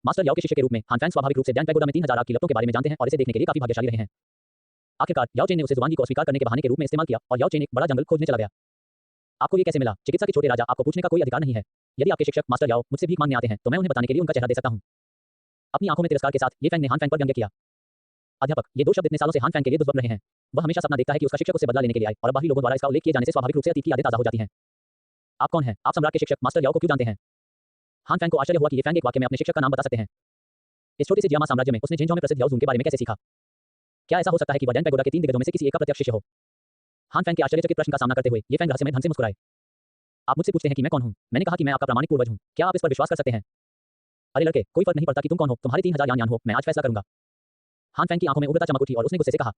मास्टर याओ के शिष्य के रूप में हान फैंग स्वाभाविक रूप से डैन पैगोडा में 3000 आग की लपटों के बारे में जानते हैं और इसे देखने के लिए काफी भाग्यशाली रहे हैं। आखिरकार याओ चेन ने उसे जुबान को स्वीकार करने के बहाने के रूप में इस्तेमाल किया और याओ चेन एक बड़ा जंगल खोजने चला गया। आपको ये कैसे मिला? चिकित्सा के छोटे राजा, आपको पूछने का कोई अधिकार नहीं है। यदि आपके शिक्षक मास्टर याओ मुझसे भीख मांगने आते हैं तो मैं उन्हें बताने के लिए उनका चेहरा दे सकता हूं। अपनी आंखों में तिरस्कार के साथ ये फैंग ने हान फैंग पर व्यंग्य किया। अध्यापक, ये दो शब्द इतने सालों से हान फैंग के लिए दुर्लभ रहे हैं। वह हमेशा सपना देखता है कि उसका शिक्षक उससे बदला लेने के लिए आए और अब बाहरी लोगों द्वारा इसका उल्लेख किए जाने से स्वाभाविक रूप से अतीत की यादें ताजा हो जाती हैं। आप कौन हैं? आप सम्राट के शिक्षक मास्टर याओ को क्यों जानते हैं? हान फैंग को आश्चर्य हुआ कि ये फैंग एक वाक्य में अपने शिक्षक का नाम बता सकते हैं। इस छोटे से जियामा साम्राज्य में उसने झेंझाओ में प्रसिद्ध याओ जून के बारे में कैसे सीखा? क्या ऐसा हो सकता है कि वह डैन पैगोडा के 3 दिग्गजों में से किसी एक का प्रत्यक्ष शिष्य हो? हान फैंग के आश्चर्यचकित प्रश्न का सामना करते हुए ये फैंग रहस्यमय ढंग से मुस्कुराए। आप मुझसे पूछते हैं कि मैं कौन हूं? मैंने कहा कि मैं आपका प्रामाणिक पूर्वज हूं। क्या आप इस पर विश्वास कर सकते हैं? अरे लड़के, कोई फर्क नहीं पड़ता कि तुम कौन हो, तुम्हारे 3000 यान हो, मैं आज फैसला करूंगा। हान फैंग की आंखों में उग्रता चमक उठी और उसने गुस्से से कहा,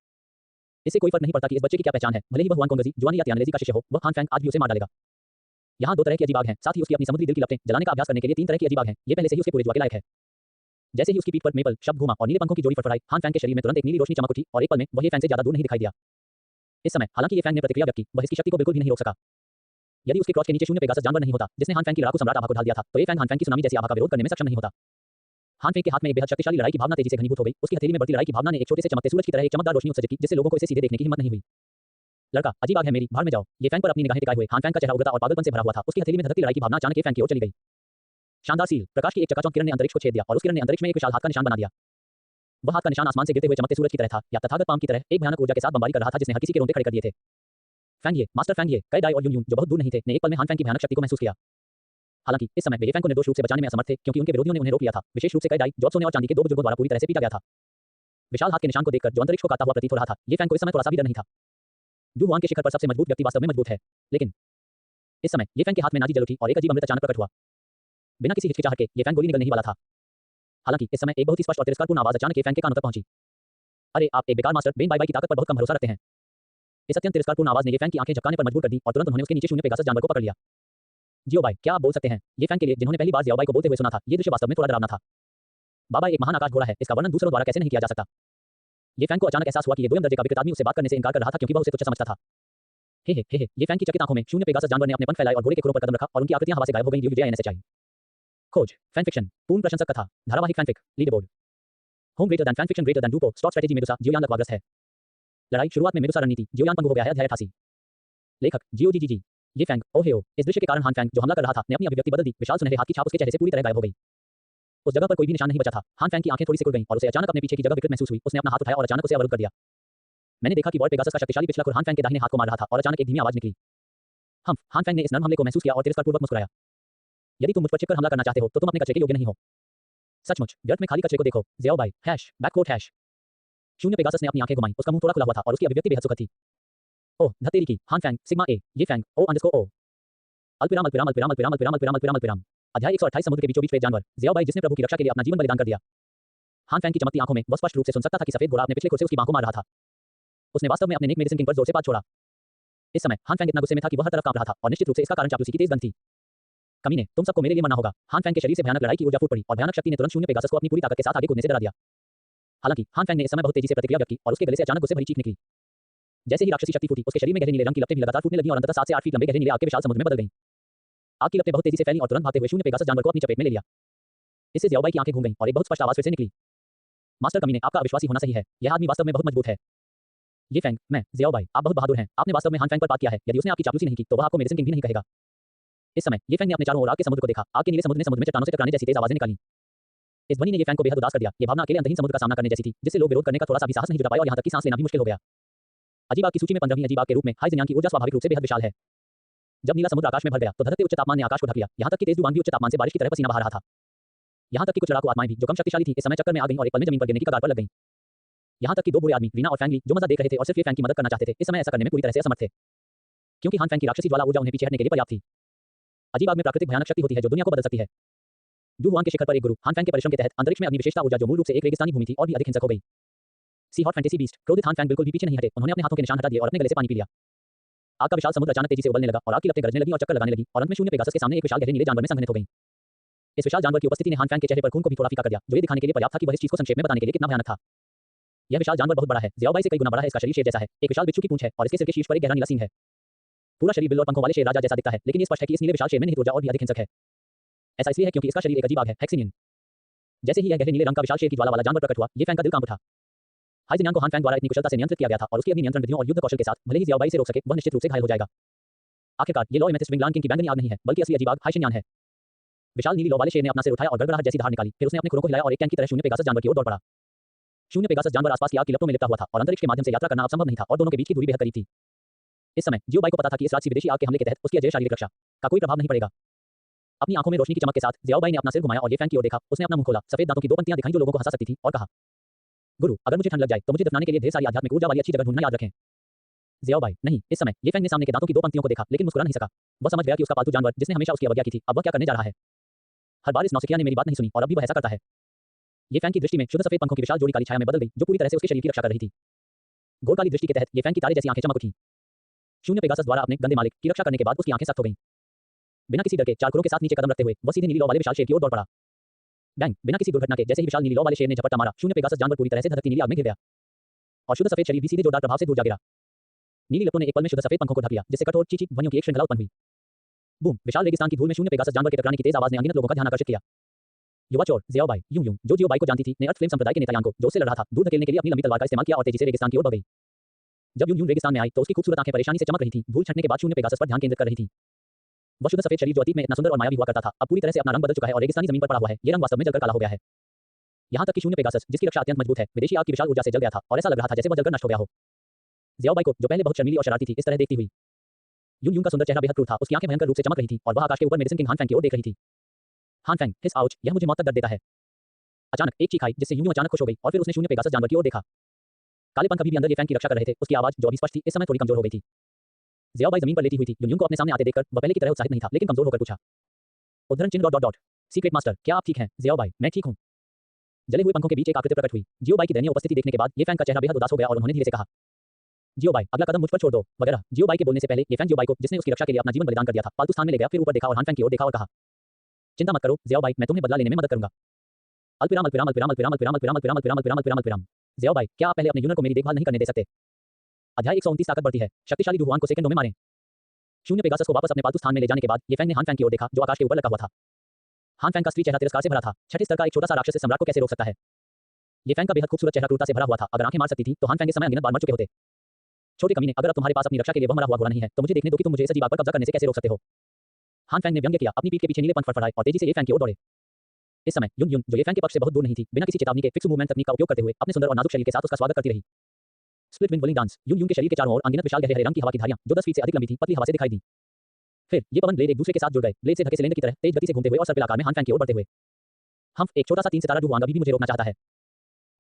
इससे कोई फर्क नहीं पड़ता कि इस बच्चे की क्या पहचान है, भले ही वह हुआन कोंगजी, जुआन या तियानलेजी का शिष्य हो, वह हान फैंग आज भी उसे मार डालेगा। यहाँ 2 तरह की अजीब आग हैं, साथ ही उसकी अपनी समुद्री दिल की लपटें जलाने का अभ्यास करने के लिए 3 तरह की अजीब आग हैं, ये पहले से ही उसके पूरे जुआ के लायक है। जैसे ही उसकी पीठ पर मेपल शब्द घूमा और नीले पंखों की जोड़ी फड़फड़ाई, हान फैंग के शरीर में तुरंत एक नीली रोशनी चमक उठी और एक पल में वह ये फैंग से ज्यादा दूर नहीं दिखाई दिया। इस समय हालांकि ये फैंग ने प्रतिक्रिया व्यक्त की, वह इसकी शक्ति को बिल्कुल भी नहीं रोक सका। यदि उसके क्रॉच के नीचे शून्य पेगासस जानवर नहीं होता जिसने हान फैंग की लड़ाकू सम्राट आभा को ढाल दिया था, तो ये फैंग हान फैंग की सुनामी जैसी आभा का विरोध करने में सक्षम नहीं होता। हान फैंग के हाथ में एक बेहद शक्तिशाली लड़ाई की भावना तेजी से घनीभूत हो गई, उसकी हथेली में बढ़ती लड़ाई की भावना ने एक छोटे से चमकते सूरज की तरह एक चमकदार रोशनी उत्सर्जित की, जिससे लोगों को इसे सीधे देखने की हिम्मत नहीं हुई। लड़का, अजीब आग है मेरी, भाड़ में जाओ। ये फैंग पर अपनी निगाहें टिकाए हुए हान फैंग का चेहरा उग्रता और पागलपन से भरा हुआ था, उसकी हथेली में धधकती लड़ाई की भावना अचानक ये फैंग की ओर चली गई। शानदार सील, प्रकाश की एक चकाचौंध किरण ने अंतरिक्ष को छेद दिया और उस किरण ने अंतरिक्ष में एक विशाल हाथ का निशान बना दिया। वह हाथ का निशान आसमान से गिरते हुए चमकते सूरज की तरह था या तथागत पाम की तरह एक भयानक ऊर्जा के साथ बमबारी कर रहा था जिसने हर किसी के रोंगटे खड़े कर दिए थे। फैंग ये, मास्टर फैंग ये, कई डाई और यून यून जो बहुत दूर नहीं थे, ने एक पल में हान फैंग की भयानक शक्ति को महसूस किया। हालांकि इस समय वे ये फैंग को निर्दोष रूप से बचाने में असमर्थ थे क्योंकि उनके विरोधियों ने उन्हें रोक लिया था, विशेष रूप से कई डाई जो सोने और चांदी के 2 बुजुर्गों द्वारा पूरी तरह से पीटा गया था। विशाल हाथ के निशान को देखकर जो अंतरिक्ष को काटता हुआ प्रतीत हो रहा था, ये फैंग को इस समय थोड़ा सा भी डर नहीं था। जू हुआन के शिखर पर सबसे मजबूत व्यक्ति वास्तव में मजबूत है, लेकिन इस समय ये फैंग के हाथ में नाजी जल उठी और एक अजीब अमृत अचानक प्रकट हुआ। बिना किसी हिचकिचाहट के ये फैंग गोली निगलने ही वाला था। हालांकि इस समय एक बहुत ही स्पष्ट और तिरस्कारपूर्ण आवाज अचानक ये फैंग के कानों तक पहुंची। अरे आप एक बेकार मास्टर बेन बाई बाई की ताकत पर बहुत कम भरोसा रखते हैं। इस अत्यंत तिरस्कारपूर्ण आवाज ने ये फैंग की आंखें झपकाने पर मजबूर कर दी और तुरंत उन्होंने उसके नीचे शून्य पेगासस जानवर को पकड़ लिया। जियो बाई, क्या आप बोल सकते हैं? ये फैंग के लिए जिन्होंने पहली बार जियो बाई को बोलते हुए सुना था, ये दृश्य वास्तव में थोड़ा डरावना था। बाबा एक महान आकाश घोड़ा है, इसका वर्णन दूसरों द्वारा कैसे नहीं किया जा सकता। ये फैंग को अचानक एहसास हुआ कि ये दोयम दर्जे का विकृत आदमी उससे बात करने से इनकार कर रहा था क्योंकि वह उसे तुच्छ समझता था। हे ये फैंग की चकित आंखों में शून्य पेगासस जानवर ने अपने पंख फैलाए और घोड़े के खुरों पर कदम रखा और उनकी आकृतियां हवा से गायब हो गईं। UJINSHI खोज फैन फिक्शन पूर्ण प्रशंसक कथा धारावाहिक fanfic leaderboard home greater than fan fiction greater than डूपो स्टॉक स्ट्रेटेजी मेडुसा जियोयान लकवाग्रस्त है। लड़ाई शुरुआत में मेडुसा रणनीति जियोयान पंगु हो गया है। अध्याय 88 लेखक GOGGG ये फैंग ओहेओ इस दृश्य के कारण हान फैंग जो हमला कर रहा था ने अपनी अभिव्यक्ति बदल दी। विशाल सुनहरे हाथ की छाप उसके चेहरे से पूरी तरह गायब हो गई। उस जगह पर कोई भी निशान नहीं बचा था। हान फैंग की आंखें थोड़ी सिकुड़ गईं और उसे अचानक अपने पीछे की जगह विकृत महसूस हुई। उसने अपना हाथ उठाया और अचानक उसे अवरुद्ध कर दिया। मैंने देखा कि वॉल्ट पेगासस का शक्तिशाली पिछला खुर हान फैंग के दाहिने हाथ को मार रहा था और अचानक एक धीमी आवाज निकली। हान फैंग ने इस नर्म हमले को महसूस किया और तिरस्कारपूर्वक मुस्कुराया। यदि तुम मुझ पर छिपकर हमला करना चाहते हो तो तुम अपने कचरे के योग्य नहीं हो। सचमुच व्यर्थ में खाली कचरे को देखो। ज़ियाओ बाई बैककोट हैश शून्य पेगासस ने अपनी आंखें घुमाई। उसका मुंह थोड़ा खुला हुआ था और उसकी अभिव्यक्ति बेहद सुखद थी। ओह धतेरी की हान फैंग सिग्मा ए ये फैंग ओ अंडरस्कोर ओ अल्पविराम अल्पविराम अल्पविराम अल्पविराम अल्पविराम अल्पविराम अल्पविराम अल्पविराम अध्याय 128 समुद्र के बीचों बीच प्रेत जानवर ज़ियाओ बाई जिसने प्रभु की रक्षा के लिए अपना जीवन बलिदान कर दिया। हान फैंग की चमकती आंखों में वह स्पष्ट रूप से सुन सकता था कि सफेद घोड़ा अपने पिछले खुर से उसकी बांह को मार रहा था। उसने वास्तव में अपने नेक मेडिसिन किंग पर जोर से पाद छोड़ा। इस समय हान फैंग इतना गुस्से में था कि वह हर तरफ कांप रहा था और निश्चित रूप से इसका कारण चापलूसी की तेज गंध थी। कमीने, तुम सबको मेरे लिए मरना होगा। हान फैंग के शरीर से भयानक लड़ाई की ऊर्जा फूट पड़ी और भयानक शक्ति ने तुरंत शून्य पेगासस को अपनी पूरी ताकत के साथ आगे कूदने से डरा दिया। हालांकि हान फैंग ने इस समय बहुत तेजी से प्रतिक्रिया व्यक्त की और उसके गले से अचानक गुस्से भरी चीख निकली। जैसे ही राक्षसी शक्ति फूटी, उसके शरीर में गहरे नीले रंग की लपटें भी लगातार फूटने लगीं और अंततः 7 से 8 फीट लंबे गहरे नीले आग के विशाल समुद्र में बदल गईं। आग की लपटें बहुत तेजी से फैलीं और तुरंत भागते हुए शून्य पेगासस जानवर को अपनी चपेट में ले लिया। इससे ज़ियाओ बाई की आंखें घूम गईं और एक बहुत स्पष्ट आवाज फिर से निकली। मास्टर कमीने, आपका अविश्वासी होना सही है। यह आदमी वास्तव में बहुत मजबूत है। ये फैंग, मैं ज़ियाओ बाई, आप बहुत बहादुर हैं। आपने वास्तव में हान फैंग पर पात किया है। यदि उसने आपकी चापलूसी नहीं की तो वह आपको मेडिसिन किंग भी नहीं कहेगा। इस समय ये फैंग ने अपने चारों ओर आग के समुद्र को देखा। आग के नीले समुद्र ने समुद्र में चट्टानों से टकराने जैसी तेज आवाजें निकाली। इस ध्वनि ने ये फैंग को बेहद उदास कर दिया। ये भावना अकेले अंतहीन समुद्र का सामना करने जैसी थी जिससे लोग विरोध करने का थोड़ा सा भी साहस नहीं जुटा पाए और यहां तक कि सांस लेना भी मुश्किल हो गया। अजीब आग की सूची में 15वीं अजीब आग के रूप में हाई जिन्यान की ऊर्जा स्वाभाविक रूप से बेहद विशाल है। जब नीला समुद्र आकाश में भर गया तो धरते उच्च तापमान ने आकाश को ढक लिया। यहां तक कि तेज जुआन भी उच्च तापमान से बारिश की तरह पसीना बहा रहा था। यहां तक कि कुछ लड़ाकू आत्माएं भी जो कम शक्तिशाली थी इस समय चक्कर में आ गईं और एक पल में जमीन पर गिरने की कगार पर लग गईं। यहां तक कि 2 बूढ़े आदमी रीना और फैंग ली जो मजा देख रहे थे और सिर्फ ये फैंग की मदद करना चाहते थे, इस समय ऐसा करने में पूरी तरह से असमर्थ थे क्योंकि हान फैंग की राक्षसी ज्वाला ऊर्जा उन्हें पीछे हटने के लिए पर्याप्त थी। अजीब आग में प्राकृतिक भयानक शक्ति होती है जो दुनिया को बदल सकती है। जू हुआन के शिखर पर एक गुरु हान फैंग के परिश्रम के तहत अंतरिक्ष में अग्नि विशेषता ऊर्जा जो मूल रूप से एक रेगिस्तानी भूमि थी और भी अधिक हिंसक हो गई। सी हॉट फैंटेसी बीस्ट क्रोधित हान फैंग बिल्कुल भी पीछे नहीं हटे। उन्होंने अपने हाथों के निशान हटा दिए और अपने गले से पानी पी लिया। आग का विशाल समुद्र अचानक तेजी से उबलने लगा और आग की लपटें गरजने लगी और चक्कर लगाने लगी और अंत में शून्य पेगासस के सामने एक विशाल गहरे नीले जानवर में संघनित हो गई। इस विशाल जानवर की उपस्थिति ने हान फैंग के चेहरे पर खून को भी थोड़ा फीका कर दिया जो ये दिखाने के लिए पर्याप्त था कि वह इस चीज को संक्षेप में बताने के लिए कितना भयानक था। यह विशाल जानवर बहुत बड़ा है। ज़ियाओ बाई से कई गुना बड़ा है। इसका शरीर शेर जैसा है। एक विशाल बिच्छू की पूंछ है और इसके सिर के शीर्ष पर एक गहरा नीला सींग है। पूरा शरीर बिल्ल और पंखों वाले शेर राजा जैसा दिखता है, लेकिन ये स्पष्ट है कि इस नीले विशाल शेर में निहित ऊर्जा और भी अधिक हिंसक है। ऐसा इसलिए है क्योंकि इसका शरीर एक अजीब आग है, हेक्सिनियन। जैसे ही यह गहरे नीले रंग का विशाल शेर की ज्वाला वाला जानवर प्रकट हुआ, ये फैंग का दिल कांप उठा। हाई जिन्यान को हान फैंग द्वारा इतनी कुशलता से नियंत्रित किया गया था और उसकी अग्नि नियंत्रण विधियों और युद्ध कौशल के साथ भले ही ज़ियाओ बाई से रोक सके, वह निश्चित रूप से घायल हो जाएगा। आखिरकार ये लॉ एमेथिस्ट विंगलान किंग की बैंगनी आग नहीं है बल्कि असली अजीब आग हाई जिन्यान है। विशाल नीली लौ वाले शेर ने अपना सिर उठाया और गड़गड़ाहट जैसी धार निकाली। फिर उसने अपने खुरों को हिलाया और एक कैन की तरह शून्य पेगासस जानवर की ओर दौड़ पड़ा। शून्य पेगासस जानवर आसपास की आग की लपटों में लिपटा हुआ था और अंतरिक्ष के माध्यम से यात्रा करना अब संभव नहीं था और दोनों के बीच की दूरी बेहद करीब थी। इस समय जियोबाई को पता था कि इस राजसी विदेशी आग के हमले के तहत उसकी अजय शारीरिक रक्षा का कोई प्रभाव नहीं पड़ेगा। अपनी आंखों में रोशनी की चमक के साथ जियाओबाई ने अपना सिर घुमाया और ये फैंग की ओर देखा। उसने अपना मुंह खोला, सफेद दांतों की दो पंक्तियां दिखाई जो लोगों को हंसा सकती थी और कहा, गुरु, अगर मुझे ठंड लग जाए तो मुझे दफनाने के लिए ढेर सारी आध्यात्मिक ऊर्जा वाली अच्छी जगह ढूंढना याद रखें। जियाओबाई, नहीं। इस समय ये फैंग ने सामने के दांतों की दो पंक्तियों को देखा लेकिन मुस्कुरा नहीं सका। वह समझ गया कि उसका पालतू जानवर जिसने हमेशा उसकी अवज्ञा की थी अब वह क्या करने जा रहा है। हर बार इस नौसिखिया ने मेरी बात नहीं सुनी और अब भी वह ऐसा करता है। ये फैंग की दृष्टि में शुद्ध सफेद पंखों की विशाल जोड़ी काली छाया में बदल गई जो पूरी तरह से उसके शरीर की रक्षा कर रही थी। गोल काली दृष्टि के तहत ये फैंग की तारे जैसी आंखें चमक उठी। शून्य पेगासस द्वारा अपने गंदे मालिक की रक्षा करने के बाद उसकी आंखें सख्त हो गईं। बिना किसी डर के चार खुरों के साथ नीचे कदम रखते हुए वह सीधे नीली लौ वाले विशाल शेर की ओर दौड़ पड़ा। बैंग, बिना किसी दुर्घटना के जैसे ही विशाल नीली लौ वाले शेर ने झपट्टा मारा, शून्य पेगासस जानवर पूरी तरह से धधकती नीली आग में गिर गया और शुद्ध सफेद शरीर भी सीधे जोरदार प्रभाव से दूर जा गिरा। नीली लपटों ने एक पल में शुद्ध सफेद पंखों को ढक लिया जिससे कठोर चींची ध्वनियों की एक श्रृंखला उत्पन्न हुई। बूम, विशाल रेगिस्तान की धूल में शून्य पेगासस जानवर के टकराने की तेज आवाज ने अनगिनत लोगों का ध्यान आकर्षित किया। युवा चोर जियाओबाई यूं जो जियोबाई को जानती थी ने अर्थ फ्लेम संप्रदाय के नेता यान को जो उससे लड़ रहा था दूर धकेलने के लिए अपनी लंबी तलवार का इस्तेमाल किया और तेजी से रेगिस्तान की ओर बढ़ गई। जब यूं रेगिस्तान में आई तो उसकी खूबसूरत आंखें परेशानी से चमक रही थी। धूल छंटने के बाद शून्य पेगासस पर ध्यान केंद्रित कर रही थी। वह शुद्ध सफेद शरीर जो अतीत में इतना सुंदर और मायावी हुआ करता था अब पूरी तरह से अपना रंग बदल चुका है और रेगिस्तानी जमीन पर पड़ा हुआ है। ये रंग वास्तव में जलकर काला हो गया है। यहाँ तक कि शून्य पेगासस जिसकी रक्षा अत्यंत मजबूत है विदेशी आग की विशाल ऊर्जा से जल गया था और ऐसा लग रहा था जैसे वह जलकर नष्ट हो गया हो। जियाओबाई को जो पहले बहुत शर्मीली और शरारती थी इस तरह देखती हुई यूं का सुंदर चेहरा बेहद क्रूर था। उसकी आंखें भयंकर रूप से चमक रही थी और वह आकाश के ऊपर मेडिसिन किंग हान फैंग की ओर देख रही थी। हान फैंग, हिस आउच, यह मुझे मौत तक दर्द देता है। अचानक एक चीख आई जिससे यूं अचानक खुश हो गई और फिर उसने शून्य पेगासस जानवर की ओर देखा। काले पंख अभी भी अंदर ये फैंग की रक्षा कर रहे थे। उसकी आवाज जो अभी स्पष्ट थी इस समय थोड़ी कमजोर हो गई थी। जियाओबाई जमीन पर लेटी हुई थी। यूं को अपने सामने आते देखकर वह पहले की तरह उत्साहित नहीं था लेकिन कमजोर होकर पूछा, उद्धरण चिन्ह dot dot dot secret master, क्या आप ठीक हैं? जियाओबाई, मैं ठीक हूं। जले हुए पंखों के बीच एक आकृति प्रकट हुई। जियोबाई की दयनीय उपस्थिति देखने के बाद ये फैंग का चेहरा बेहद उदास हो गया और उन्होंने धीरे से कहा, जियोबाई, अगला कदम मुझ पर छोड़ दो वगैरह। जियोबाई के बोलने से पहले ये फैंग जियोबाई को जिसने उसकी रक्षा के लिए अपना जीवन बलिदान कर दिया था पालतू स्थान में ले गया। फिर ऊपर देखा और हान फैंग की ओर देखा और कहा, चिंता मत करो जियाओबाई, मैं तुम्हें बदला लेने में मदद करूंगा। अल्पविराम अल्पविराम अल्पविराम अल्पविराम अल्पविराम अल्पविराम अल्पविराम अल्पविराम अल्पविराम अल्पविराम अल्पविराम। जियाओबाई, क्या आप पहले अपने यूनिट को मेरी देखभाल नहीं करने दे सकते? अध्याय 129 ताकत बढ़ती है। शक्तिशाली डुहुआन को सेकंडों में मारें। शून्य पेगासस को वापस अपने पालतू स्थान में ले जाने के बाद ये फैंग ने हान फैंग की ओर देखा जो आकाश के ऊपर लगा हुआ था। हान फैंग का स्त्री चेहरा तिरस्कार से भरा था। छठे स्तर का एक छोटा सा राक्षस सम्राट को कैसे रोक सकता है? ये फैंग का बेहद खूबसूरत चेहरा क्रूरता से भरा हुआ था। अगर आंखें मार सकती थी तो हान फैंग इस समय अनगिनत बार मर चुके होते। छोटे कमीने, अगर अब तुम्हारे पास अपनी रक्षा के लिए वह मरा हुआ घोड़ा नहीं है तो मुझे देखने दो कि तुम मुझे इस अजीब आग पर कब्जा करने से कैसे रोक सकते हो। हान फैंग ने व्यंग्य किया। अपनी पीठ के पीछे नीले पंख फड़फड़ाए और तेजी से ये फैंग की ओर दौड़े। इस समय यून जो ये फैंग के पक्ष से बहुत दूर नहीं थी बिना किसी चेतावनी के फिक्स मूवमेंट तकनीक का उपयोग करते हुए अपने सुंदर और नाजुक शरीर के साथ उसका स्वागत करती रही। Split wing bowling dance. यून के शरीर के चारों ओर अनगिनत विशाल गहरे हरे रंग की हवा की धारियां जो 10 फीट से अधिक लंबी थी पतली हवा से दिखाई दी। फिर ये पवन ब्लेड एक दूसरे के साथ जुड़ गए। ब्लेड से ढके सिलेंडर की तरह तेज गति से घूमते हुए और सर्पिल आकार में हान फैंग की ओर बढ़ते हुए। हम एक छोटा सा 3 सितारा डुहुआन अभी भी मुझे रोकना चाहता है।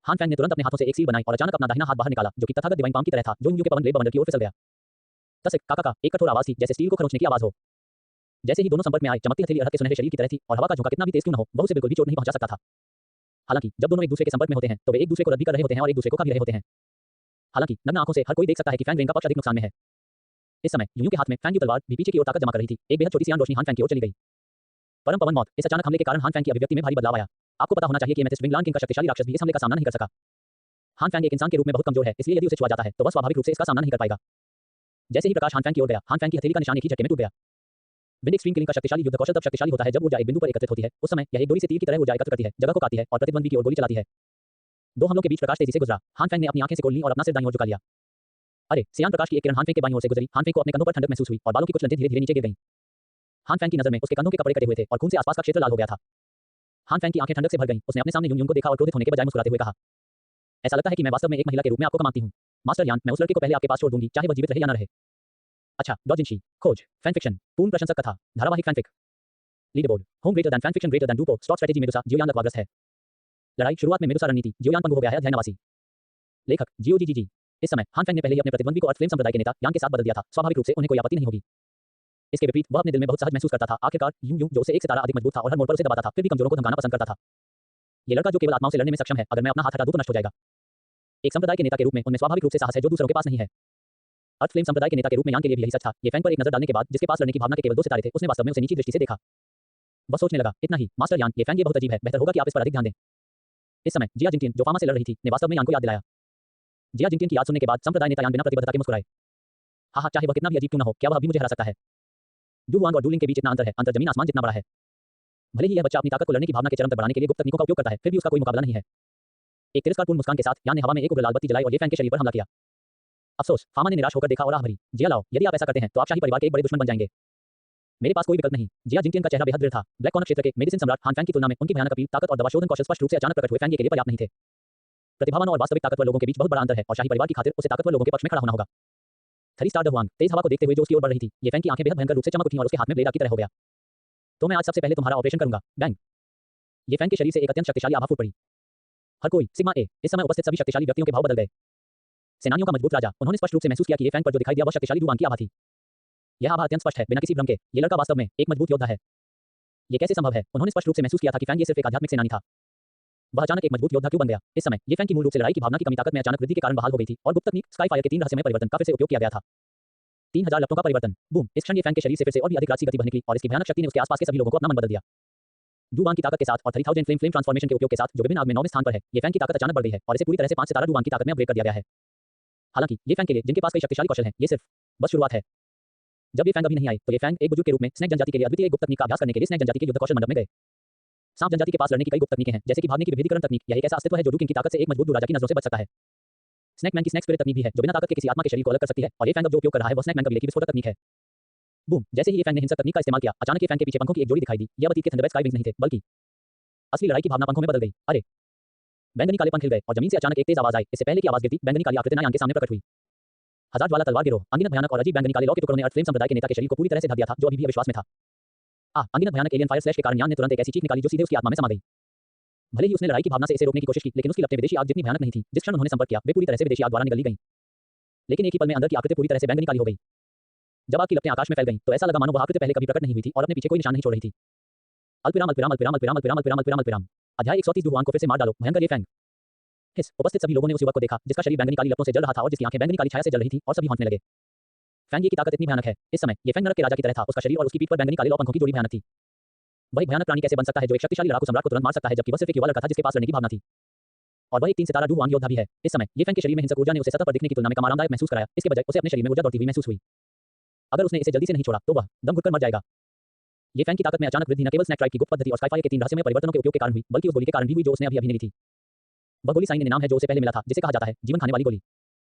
हान फैंग ने तुरंत अपने हाथों से एक सील बनाई और अचानक अपना दाहिना हाथ बाहर निकाला जो कि तथागत डिवाइन पाम की तरह था जो यूं के पवन ब्लेड बवंडर की ओर फिसल गया। तसक काका का एक कठोर आवाज थी जैसे स्टील को खरोंचने की आवाज हो। जैसे ही दोनों संपर्क में आए चमकती हथेली अरहत के सुनहरे शरीर की तरह थी और हवा का झोंका कितना भी तेज क्यों न हो वह उसे बिल्कुल भी चोट नहीं पहुंचा सकता था। हालांकि जब दोनों एक दूसरे के संपर्क में होते हैं तो वे एक दूसरे को रद्द भी कर रहे होते हैं और एक दूसरे को खा भी रहे होते हैं। हालांकि नग्न आंखों से हर कोई देख सकता है कि फैंग रेंग का पक्ष अधिक नुकसान में है। इस समय यूं के हाथ में फैंग की तलवार भी पीछे की ओर ताकत जमा कर रही थी। एक बेहद छोटी सी आन रोशनी हान फैंग की ओर चली गई। परम पवन मौत। इस अचानक हमले के कारण हान फैंग की अभिव्यक्ति में भारी बदलाव आया। आपको पता होना चाहिए कि एमेथिस्ट विंगलान किंग का शक्तिशाली राक्षस भी इस हमले का सामना नहीं कर सका। हान फैंग एक इंसान के रूप में बहुत कमजोर है इसलिए यदि उसे छुआ जाता है तो वह स्वाभाविक रूप से इसका सामना नहीं कर पाएगा। जैसे ही प्रकाश हान फैंग की ओर गया हान फैंग की हथेली का निशान एक ही झटके में टूट गया। विंड एक्सट्रीम किलिंग का शक्तिशाली युद्ध कौशल तब शक्तिशाली होता है जब ऊर्जा एक बिंदु पर एकत्रित होती है। उस समय यह एक डोरी से तीर की तरह ऊर्जा एकत्र करती है, जगह को काटती है और प्रतिद्वंदी की ओर गोली चलाती है। दो हमलों के बीच प्रकाश तेजी से गुजरा। हान फैंग ने अपनी आंखें से खोल ली और अपना सिर दाईं ओर झुका लिया। अरे सियान प्रकाश की एक किरण हान फैंग के बाईं ओर से गुजरी। हान फैंग को अपने कंधों पर ठंडक महसूस हुई और बालों की कुछ लंटें धीरे-धीरे नीचे गिर गईं। हान फैंग की नजर में उसके कंधों के कपड़े कटे हुए थे और खून से आसपास का क्षेत्र लाल हो गया था। हान फैंग की आंखें ठंडक से भर गईं। उसने अपने सामने यून को देखा और क्रोधित होने के बजाय मुस्कुराते हुए कहा, ऐसा लगता है कि मैं वास्तव में एक महिला के रूप में आपको कमाती हूं। मास्टर यान, मैं उस लड़के को पहले आपके पास छोड़ दूंगी चाहे वह जीवित रहे या न रहे। अच्छा, डॉजिंशी खोज फैन फिक्शन पूर्ण प्रशंसक कथा धारावाहिक fanfic leaderboard home greater than fan fiction greater than डूपो स्टॉक स्ट्रेटेजी मेडुसा जियोयान लकवाग्रस्त है। लड़ाई शुरुआत में मेडुसा रणनीति जियोयान पंगु हो गया है। अध्याय नवासी। लेखक जियो जी। इस समय हान फैंग ने पहले ही अपने प्रतिद्वंदी को अर्थ फ्लेम संप्रदाय के नेता यान के साथ बदल दिया था। स्वाभाविक रूप से उन्हें कोई आपत्ति नहीं होगी। इसके विपरीत वह अपने दिल में बहुत सहज महसूस करता था। आखिरकार यूं जो उसे एक सितारा अधिक मजबूत था और हर मोड़ पर उसे दबाता था फिर भी कमजोरों को धमकाना पसंद करता था। ये लड़का जो केवल आत्माओं से लड़ने में सक्षम है, अगर मैं अपना हाथ हटा दूं तो नष्ट हो जाएगा। एक संप्रदाय के नेता के रूप में उनमें स्वाभाविक रूप से साहस है जो दूसरों के पास नहीं है। अर्थ फ्लेम संप्रदाय के नेता के रूप में यान के लिए भी यही सच था। ये फैंग पर एक नजर डालने के बाद जिसके पास लड़ने की भावना के केवल 2 सितारे थे उसने वास्तव में उसे नीची दृष्टि से देखा। बस सोचने लगा, इतना ही। मास्टर यान, ये फैंग ये बहुत अजीब है, बेहतर होगा कि आप इस पर अधिक ध्यान दें। इस समय जिया जिंगटियन जो फामा से लड़ रही थी ने वास्तव में यान को याद दिलाया। जिया जिंगटियन की याद सुनने के बाद संप्रदाय नेता यान बिना प्रतिबद्धता के मुस्कुराए। हाँ, चाहे वह कितना भी अजीब क्यों न हो, क्या वह भी मुझे हरा सकता है? डुहुआन और डूलिंग के बीच इतना अंतर है, अंतर जमीन आसमान जितना बड़ा है। भले ही यह बच्चा अपनी ताकत को लड़ने की भावना के चरम तक बढ़ाने के लिए गुप्त तकनीकों का उपयोग करता है, फिर भी उसका कोई मुकाबला नहीं है। एक तिरस्कारपूर्ण मुस्कान के साथ यान ने हवा में एक उग्र लाल बत्ती जलाई और ये फैंग के शरीर पर हमला किया। अफसोस, फामा ने निराश होकर देखा और आह भरी। जिया लाओ, यदि आप ऐसा करते हैं तो आप शाही परिवार के एक बड़े दुश्मन बन जाएंगे। मेरे पास कोई विकल्प नहीं। जिया जिंगटियन का चेहरा बेहद दृढ़ था। ब्लैक कॉर्नर क्षेत्र के मेडिसिन सम्राट हान फैंग की तुलना में उनकी भयानक अपील, ताकत और दवा शोधन कौशल स्पष्ट रूप से अचानक प्रकट हुए फैंग के लिए पर्याप्त नहीं थे। प्रतिभावान और वास्तविक ताकतवर लोगों के बीच बहुत बड़ा अंतर है और शाही परिवार की खातिर उसे ताकतवर लोगों के पक्ष में खड़ा होना होगा। 3 स्टार द हुआंग तेज हवा को देखते हुए जो उसकी ओर बढ़ रही थी, ये फैंग की आंखें बेहद भयंकर रूप से चमक उठी और उसके हाथ में ब्लेड की तरह हो गया। तो मैं आज सबसे पहले तुम्हारा ऑपरेशन करूंगा। बैंग। ये फैंग के शरीर से एक अत्यंत शक्तिशाली आभा फूट पड़ी। हर कोई सिग्मा ए। इस समय उपस्थित सभी शक्तिशाली व्यक्तियों के भाव बदल गए। सेनानियों का मजबूत राजा, उन्होंने स्पष्ट रूप से महसूस किया कि ये फैंग पर जो दिखाई दिया वह शक्तिशाली डुआंग की आभा थी। यह आभा अत्यंत स्पष्ट है, बिना किसी भ्रम के। ये लड़का वास्तव में एक मजबूत योद्धा है। ये कैसे संभव है? उन्होंने स्पष्ट रूप से महसूस किया था कि फैंग ये सिर्फ एक आध्यात्मिक सेनानी था। वह अचानक एक मजबूत योद्धा क्यों बन गया? इस समय ये फैंग की मूल रूप से लड़ाई की भावना की कमी ताकत में अचानक वृद्धि के कारण बहाल हो गई थी और गुप्त तकनीक स्काई फायर के 3 रहस्यमय परिवर्तन का फिर से उपयोग किया गया था। 3000 लपटों का परिवर्तन। बूम! इस क्षण ये फैंग के शरीर से फिर से और भी अधिक राशि गति बहने लगी और इसकी भयानक शक्ति ने उसके आसपास के सभी लोगों को अपना मन बदल दिया। डुआंग की ताकत के साथ और 3000 फ्लेम ट्रांसफॉर्मेशन के उपयोग के साथ जो विभिन्न आग में 9वें स्थान पर है, ये फैंग की ताकत अचानक बढ़ गई है और इसे पूरी तरह से 5 सितारा डुआंग की ताकत में अपग्रेड कर दिया गया है। हालांकि ये फैंग के लिए जिनके पास कई शक्तिशाली कौशल हैं, ये सिर्फ बस शुरुआत है। जब ये फैंग अभी नहीं आए, तो ये फैंग एक बुजुर्ग के रूप में स्नेक जनजाति के लिए अद्वितीय गुप्त तकनीक का अभ्यास करने के लिए स्नेक जनजाति के युद्ध कौशल मंडप में गए। सांप जनजाति के पास लड़ने की कई गुप्त तकनीकें हैं, जैसे कि भागने की विभेदीकरण तकनीक। यह एक ऐसा अस्तित्व है जो डू की ताकत से एक मजबूत राजा की नजरों से बच सकता है। स्नेक मैन की स्नेक स्पिरिट तकनीक भी है, जो बिना ताकत के किसी आत्मा के शरीर को अलग कर सकती है, और ये फैंग अब जो उपयोग कर रहा है वह स्नेक मैन कबीले की विस्फोटक तकनीक है। बूम! जैसे ही ये फैंग ने हिंसक तकनीक का इस्तेमाल किया, अचानक ये फैंग के पीछे पंखों की एक जोड़ी दिखाई दी। यह अतीत के थंडरबर्ड स्काई विंग्स नहीं थे, बल्कि असली लड़ाई की भावना पंखों में बदल गई। अरे! बैंगनी काले पंख हिल गए और जमीन से अचानक एक तेज आवाज आई। इससे पहले की आवाज गिरती, बैंगनी काली आकृति नायान के सामने प्रकट हुई। हजार ज्वाला तलवार गिरोह। अनगिनत भयानक और अजीब बैंगनी काले लौ के टुकड़ों ने अर्थ फ्लेम संप्रदाय के नेता के शरीर को पूरी तरह से ढक दिया था, जो अभी भी अविश्वास में था। अनगिनत भयानक एलियन फायर स्लैश के कारण यान ने तुरंत एक ऐसी चीख निकाली जो सीधे उसकी आत्मा में समा गई। भले ही उसने लड़ाई की भावना से इसे रोकने की कोशिश की, लेकिन उसकी लपटें विदेशी आग जितनी भयानक नहीं थी। जिस क्षण उन्होंने संपर्क किया, वे पूरी तरह से विदेशी आग द्वारा निगल ली गईं। लेकिन एक ही पल में अंदर की आकृति पूरी तरह से बैंगनी काली हो गई। जब आग की लपटें आकाश में फैल गईं, तो ऐसा लगा मानो वह आकृति पहले कभी प्रकट नहीं हुई थी और अपने पीछे कोई निशान नहीं छोड़ रही थी। अल्पविराम अल्पविराम अल्पविराम अल्पविराम अल्पविराम अल्पविराम अल्पविराम अल्पविराम। अध्याय 130 डुआंग को फिर से मार डालो, भयंकर ये फैंग। हिस! उपस्थित सभी लोगों ने उस युवक को देखा, जिसका शरीर बैंगनी काली लपटों से जल रहा था और जिसकी आंखें बैंगनी काली छाया से जल रही थीं, और सभी हौंकने लगे। फैंग की ताकत इतनी भयानक है। इस समय ये फैंग नरक के राजा की तरह था। उसका शरीर और उसकी पीठ पर बैंगनी काले लौ पंखों की जोड़ी भयानक थी। वह एक भयानक प्राणी कैसे बन सकता है जो एक शक्तिशाली लड़ाकू सम्राट को तुरंत मार सकता है, जबकि वह सिर्फ एक युवा लड़का था जिसके पास लड़ने की भावना थी। और वह एक 3 सितारा डुआंग योद्धा भी है। इस समय ये फैंग के शरीर में हिंसक ऊर्जा ने उसे सतह पर दिखने की तुलना में कम आरामदायक महसूस कराया। इसके बजाय उसे अपने शरीर में ऊर्जा दौड़ती हुई महसूस हुई। अगर उसने इसे जल्दी से नहीं छोड़ा, तो वह दम घुटकर मर जाएगा। ये फैंग की ताकत में अचानक वृद्धि न केवल स्नैक ट्राइब की गुप्त पद्धति और स्काई फायर के 3 रहस्यमय परिवर्तनों के उपयोग के कारण हुई, बल्कि उस गोली के कारण भी हुई जो उसने अभी ली थी। वह गोली साइन नाम है जो उसे पहले मिला था, जिसे कहा जाता है जीवन खाने वाली गोली।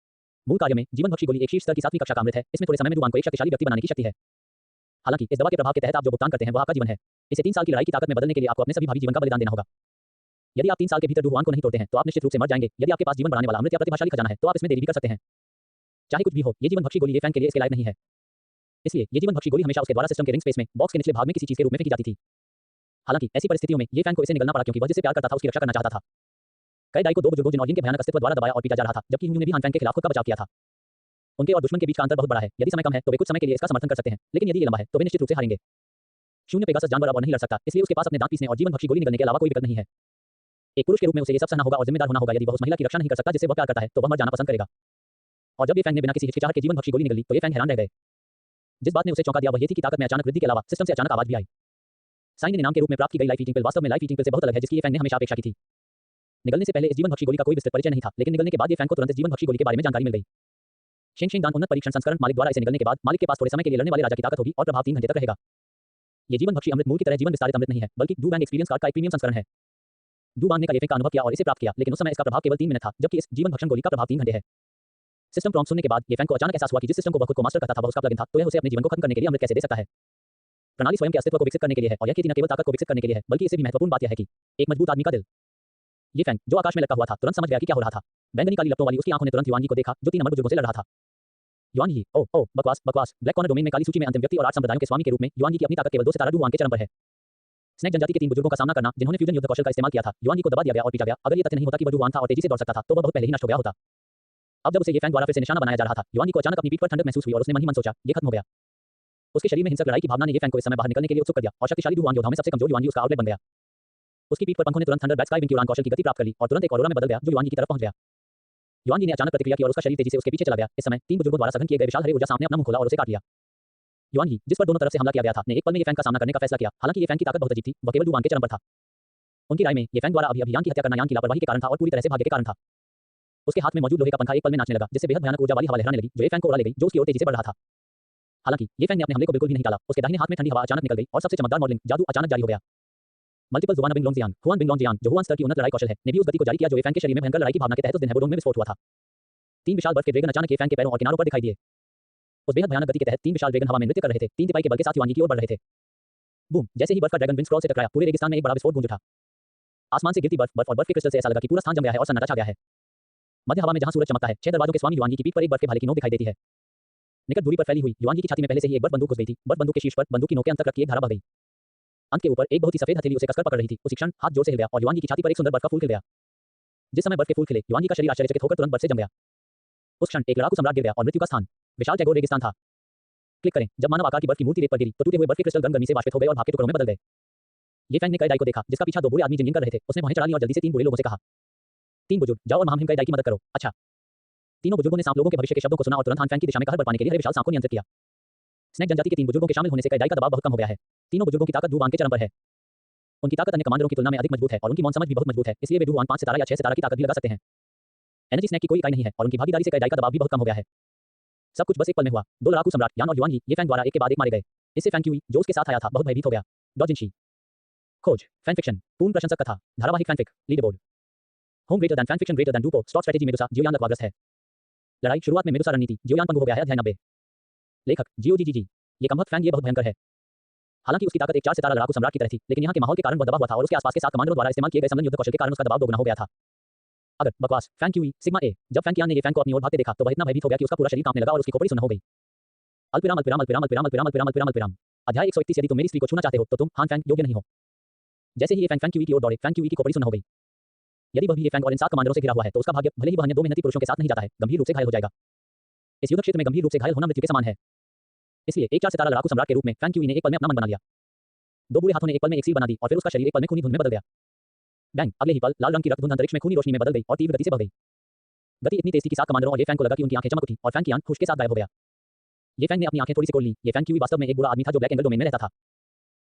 मूल कार्य में जीवन भक्षी गोली एक शीर्ष स्तर की 7वीं कक्षा का अमृत है। इसमें थोड़े समय में डुआंग को एक शक्तिशाली व्यक्ति बनाने की शक्ति है। हालांकि इस दवा के प्रभाव के तहत आप जो भुगतान करते हैं वह आपका जीवन है। इसे 3 साल की लड़ाई की ताकत में बदलने के लिए आपको अपने सभी भावी जीवन का बलिदान देना होगा। यदि आप 3 साल के भीतर डुआंग को नहीं तोड़ते हैं, तो आप निश्चित रूप से मर जाएंगे। यदि आपके पास जीवन बढ़ाने वाला अमृत या प्रतिभाशाली खजाना है, तो आप इसमें देरी भी कर सकते हैं। चाहे कुछ भी हो, ये जीवन भक्षी गोली ये फैंग के लिए इसके लायक नहीं है। इसलिए ये जीवन भक्षी गोली हमेशा उसके द्वारा सिस्टम के रिंग स्पेस में बॉक्स के निचले भाग में किसी चीज के रूप में फेंकी जाती थी। हालांकि ऐसी परिस्थितियों में ये फैंग को इसे निगलना पड़ा क्योंकि वह जिसे प्यार करता था उसकी रक्षा करना चाहता था। कई दाई को 2 बुजुर्गों जिनऑर्जिन के भयानक अस्तित्व द्वारा दबाया और पीटा जा रहा था, जबकि यून ने भी हान फैंग के खिलाफ खुद का बचाव किया था। उनके और दुश्मन के बीच का अंतर बहुत बड़ा है। यदि समय कम है तो वे कुछ समय के लिए इसका समर्थन कर सकते हैं, लेकिन यदि ये लंबा है तो वे निश्चित रूप से हारेंगे। शून्य पेगासस जानवर अब और नहीं लड़ सकता, इसलिए उसके पास अपने दांत पीसने और जीवन भक्षी गोली निगलने के अलावा कोई विकल्प नहीं है। एक पुरुष के रूप में उसे ये सब सहना होगा और जिम्मेदार होना होगा। यदि वह उस महिला की रक्षा नहीं कर सकता जिसे वह प्यार करता है, तो वह मर जाना पसंद करेगा। और जब ये फैंग ने बिना किसी हिचकिचाहट के जीवन भक्षी गोली निगली, तो ये फैंग हैरान रह गए। जिस बात ने उसे चौंका दिया वह ये थी कि ताकत में अचानक वृद्धि के अलावा सिस्टम से अचानक आवाज भी आई। साइन ने नाम के रूप में प्राप्त की गई लाइफ ईटिंग पिल वास्तव में लाइफ ईटिंग पिल से बहुत अलग है, जिसकी ये फैंग ने हमेशा अपेक्षा की थी। निगलने से पहले इस जीवन भक्षी गोली का कोई विस्तृत परिचय नहीं था, लेकिन निगलने के बाद ये फैंग को तुरंत जीवन भक्षी गोली के बारे में जानकारी मिल गई। शेंग दान उन्नत परीक्षण संस्करण मालिक द्वारा इसे निगलने के बाद मालिक के पास थोड़े समय के लिए लड़ने वाले राजा की ताकत होगी और प्रभाव 3 घंटे तक रहेगा। ये जीवन भक्षी अमृत मूल की तरह जीवन विस्तारित अमृत नहीं है, बल्कि डू बैंग एक्सपीरियंस कार्ड का एक प्रीमियम संस्करण है। डू बैंग ने का अनुभव किया और इसे प्राप्त किया, लेकिन उस समय इसका प्रभाव केवल 3 मिनट था, जबकि इस जीवन भक्षण गोली का प्रभाव 3 घंटे है। सिस्टम प्रॉम्प्ट सुनने के बाद ये फैंग को अचानक एहसास हुआ कि जिस सिस्टम को वह खुद को मास्टर करता था वह उसका प्लगइन था, तो यह उसे अपने जीवन को खत्म करने के लिए अमृत कैसे दे सकता है। प्रणाली स्वयं के अस्तित्व को विकसित करने के लिए है और यह खेती न केवल ताकत को विकसित करने के लिए है, बल्कि इससे भी महत्वपूर्ण बात यह है कि एक मजबूत आदमी का दिल। ये फैंग जो आकाश में लटका हुआ था तुरंत समझ गया कि क्या हो रहा था। बैंगनी काली लपटों वाली उसकी आंखों ने तुरंत युआन जी को देखा, जो 3 नंबर बुजुर्गों से लड़ रहा था। युआन जी, ओह बकवास बकवास। ब्लैक कॉर्नर डोमेन में काली सूची में अंतिम व्यक्ति और 8 संप्रदायों के स्वामी के रूप में युआन जी की अपनी ताकत केवल 2 सितारा डुआंग के चरम पर है। स्नेक जनजाति के 3 बुजुर्गों का सामना करना, जिन्होंने फ्यूजन युद्ध कौशल का इस्तेमाल किया था, युआन जी को दबा दिया गया और पीटा गया। अगर ये तथ्य नहीं होता कि वह डुआंग था और तेजी से दौड़ सकता था, तो वह बहुत पहले ही नष्ट हो गया होता। अब जब उसे ये फैंग द्वारा फिर से निशाना बनाया जा रहा था, युआन जी को अचानक अपनी पीठ पर ठंडक महसूस हुई और उसने मन ही मन सोचा, ये खत्म हो गया। उसके शरीर में हिंसक लड़ाई की भावना ने ये फैंग को इस समय बाहर निकलने के लिए उत्सुक कर दिया और शक्तिशाली डुआंग योद्धाओं में सबसे कमजोर युआन जी उसका आउटलेट बन गया। उसकी पीठ पर पंखों ने तुरंत थंडर बैट स्काई विंग की उड़ान कौशल की गति प्राप्त कर ली और तुरंत एक ऑरोरा में बदल गया जो युआन जी की तरफ पहुंच गया। युआन जी ने अचानक प्रतिक्रिया की और उसका शरीर तेजी से उसके पीछे चला गया। इस समय 3 बुजुर्गों द्वारा सघन किए गए विशाल हरे ऊर्जा सामने अपना मुंह खोला और उसे काट लिया। युआन जी, जिस पर दोनों तरफ से हमला किया गया था, ने एक पल में ये फैंग का सामना करने का फैसला किया। हालांकि ये फैंग की ताकत बहुत अजीब थी, वह केवल डुआंग के चरम पर था। उनकी राय में ये फैंग द्वारा अभियान की हत्या करना यान की लापरवाही के कारण था और पूरी तरह से भाग्य के कारण था। उसके हाथ में मौजूद लोहे का पंखा एक पल में नाचने लगा, जिससे बेहद भयानक ऊर्जा वाली हवा लहराने लगी, जो ये फैंग को उड़ा ले गई, जो उसकी ओर तेजी से बढ़ रहा था। हालांकि ये फैंग ने अपने हमले को बिल्कुल भी नहीं टाला। उसके दाहिने हाथ में ठंडी हवा अचानक निकल गई और सबसे चमकदार मॉडलिंग जादू अचानक जारी हो गया। मल्टीपल जुबान बिंग लोंगजियांग, हुआन बिंग लोंगजियांग, जो हुआन स्तर की उन्नत लड़ाई कौशल है, ने भी उस गति को जारी किया जो ये फैंग के शरीर में भयंकर लड़ाई की भावना के तहत उस दिन हेबोडोंग में विस्फोट हुआ था। 3 विशाल बर्फ के ड्रैगन अचानक ये फैंग के पैरों और किनारों पर दिखाई दिए। उस बेहद भयानक गति के तहत 3 विशाल ड्रैगन हवा में नृत्य कर रहे थे, 3 तिपाई के बल के साथ युआनगी की ओर बढ़ रहे थे। बूम! जैसे ही बर्फ का ड्रैगन विंड स्क्रॉल से टकराया, पूरे रेगिस्तान में एक बड़ा विस्फोट गूंज उठा। आसमान से गिरती बर्फ और बर्फ के क्रिस्टल से ऐसा लगा कि पूरा स्थान जम गया है और सन्नाटा छा गया है। मध्य हवा में जहां सूरज चमकता है, 6 दरवाजों के स्वामी युआनगी की पीठ पर एक बर्फ के भाले की नोक दिखाई देती है। निकट दूरी पर फैली हुई युआनगी की छाती में पहले से ही एक बर्फ बंदूक घुस गई थी। बर्फ बंदूक के शीर्ष पर बंदूक की नोक के अंत तक रखी एक धारा बह गई। अंत के ऊपर एक बहुत ही सफेद हथेली उसे कसकर पकड़ रही थी। उसी क्षण हाथ जोर से हिल गया और युआनगी की छाती पर एक सुंदर बर्फ का फूल खिल गया। जिस समय बर्फ के फूल खिले, युआनगी का शरीर आश्चर्यचकित होकर तुरंत बर्फ से जम गया। उस क्षण एक लड़ाकू सम्राट गिर गया और मृत्यु का स्थान विशाल टैगोर रेगिस्तान था। क्लिक करें। जब मानव आकार की बर्फ की मूर्ति रेत पर गिरी, तो टूटे हुए बर्फ के क्रिस्टल गर्मी से वाष्पित हो गए और भाप के टुकड़ों में बदल गए। ये फैंग ने काई डाई को देखा, जिसका पीछा 2 बुरे आदमी जिंग कर रहे थे। उसने वहां चढ़ा ली और जल्दी से 3 बुरे लोगों से कहा, 3 बुजुर्ग, जाओ और महामहिम काई डाई की मदद करो। अच्छा। तीनों बुजुर्गों ने सांप लोगों के भविष्य के शब्दों को सुना और तुरंत हान फैंग की दिशा में कहर बरपाने के लिए हरे विशाल सांप को नियंत्रित किया। स्नेक जनजाति के 3 बुजुर्गों के शामिल होने से काई डाई का दबाव बहुत कम हो गया है। तीनों बुजुर्गों की ताकत डुवान के चरम पर है। उनकी ताकत अन्य कमांडरों की तुलना में अधिक मजबूत है और उनकी मौन समझ भी बहुत मजबूत है, इसलिए वे डुवान 5 सितारा या 6 सितारा की ताकत भी लगा सकते हैं। एनर्जी स्नेक की कोई इकाई नहीं है और उनकी भागीदारी से काई डाई का दबाव भी बहुत कम हो गया है। सब कुछ बस एक पल में हुआ। 2 लड़ाकू सम्राट यान और युआनगी ये फैंग द्वारा एक के बाद एक मारे गए। इससे फैंग क्यूई, जो उसके साथ आया था, बहुत भयभीत हो गया। डॉजिनशी। खोज, फैन फिक्शन, पूर्ण प्रशंसक कथा, धारावाहिक fanfic, leaderboard. Home greater than fan fiction greater than डूपो, स्टॉप स्ट्रेटेजी मेडुसा, जियोयान लकवाग्रस्त है। लड़ाई शुरुआत में मेडुसा रणनीति, जियोयान पंगु हो गया है। अध्याय 90। लेखक जियोजीजीजी। ये कमबख्त फैंग ये बहुत भयंकर है। हालांकि उसकी ताकत एक 4 सितारा लड़ाकू सम्राट की तरह थी, लेकिन यहाँ के माहौल के कारण वह दबा हुआ था और उसके आसपास के 7 कमांडरों द्वारा इस्तेमाल किए गए समलन युद्ध कौशल के कारण उसका दबाव दोगुना हो गया था। अगर बकवास फैंग क्यूई सिग्मा ए। जब फैंग कियान ने ये फैंग को अपनी ओर भागते देखा, तो वह इतना भयभीत हो गया कि उसका पूरा शरीर कांपने लगा और उसकी खोपड़ी सुन्न हो गई। अल्पविराम अल्पविराम अल्पविराम अल्पविराम अल्पविराम अल्पविराम अल्पविराम अल्पविराम। अध्याय 131। यदि तुम मेरी स्त्री को छूना चाहते हो, तो तुम हान फैंग योग्य नहीं हो। जैसे ही ये फैंग क्यूई की ओर दौड़े, फैंग क्यूई की खोपड़ी सुन्न हो गई। यदि वह भी ये फैंग और इन 7 कमांडरों से घिरा हुआ है, तो उसका भाग्य, भले ही वह अन्य 2 मेहनती पुरुषों के साथ नहीं जाता है, गंभीर रूप से घायल हो जाएगा। इस युद्ध क्षेत्र में गंभीर रूप से घायल होना मृत्यु के समान है। इसलिए एक 4 सितारा लड़ाकू सम्राट के रूप में फैंग क्यूई ने एक पल में अपना मन बना लिया। 2 बुरे हाथों ने एक पल में एक सील बना दी और फिर उसका शरीर एक पल में खूनी धुंध में बदल गया। बैंग! अगले ही पल लाल रंग की रक्त धुंध अंतरिक्ष में खूनी रोशनी में बदल गई और तीव्र गति से बह गई। गति इतनी तेज थी कि 7 कमांडरों और ये फैंग को लगा कि उनकी आंखें चमक उठी और फैंग कियान खुश के साथ गायब हो गया। ये फैंग ने अपनी आंखें थोड़ी सी खोल ली। ये फैंग क्यूई वास्तव में एक बुरा आदमी था जो ब्लैक एंगल डोमेन में रहता था।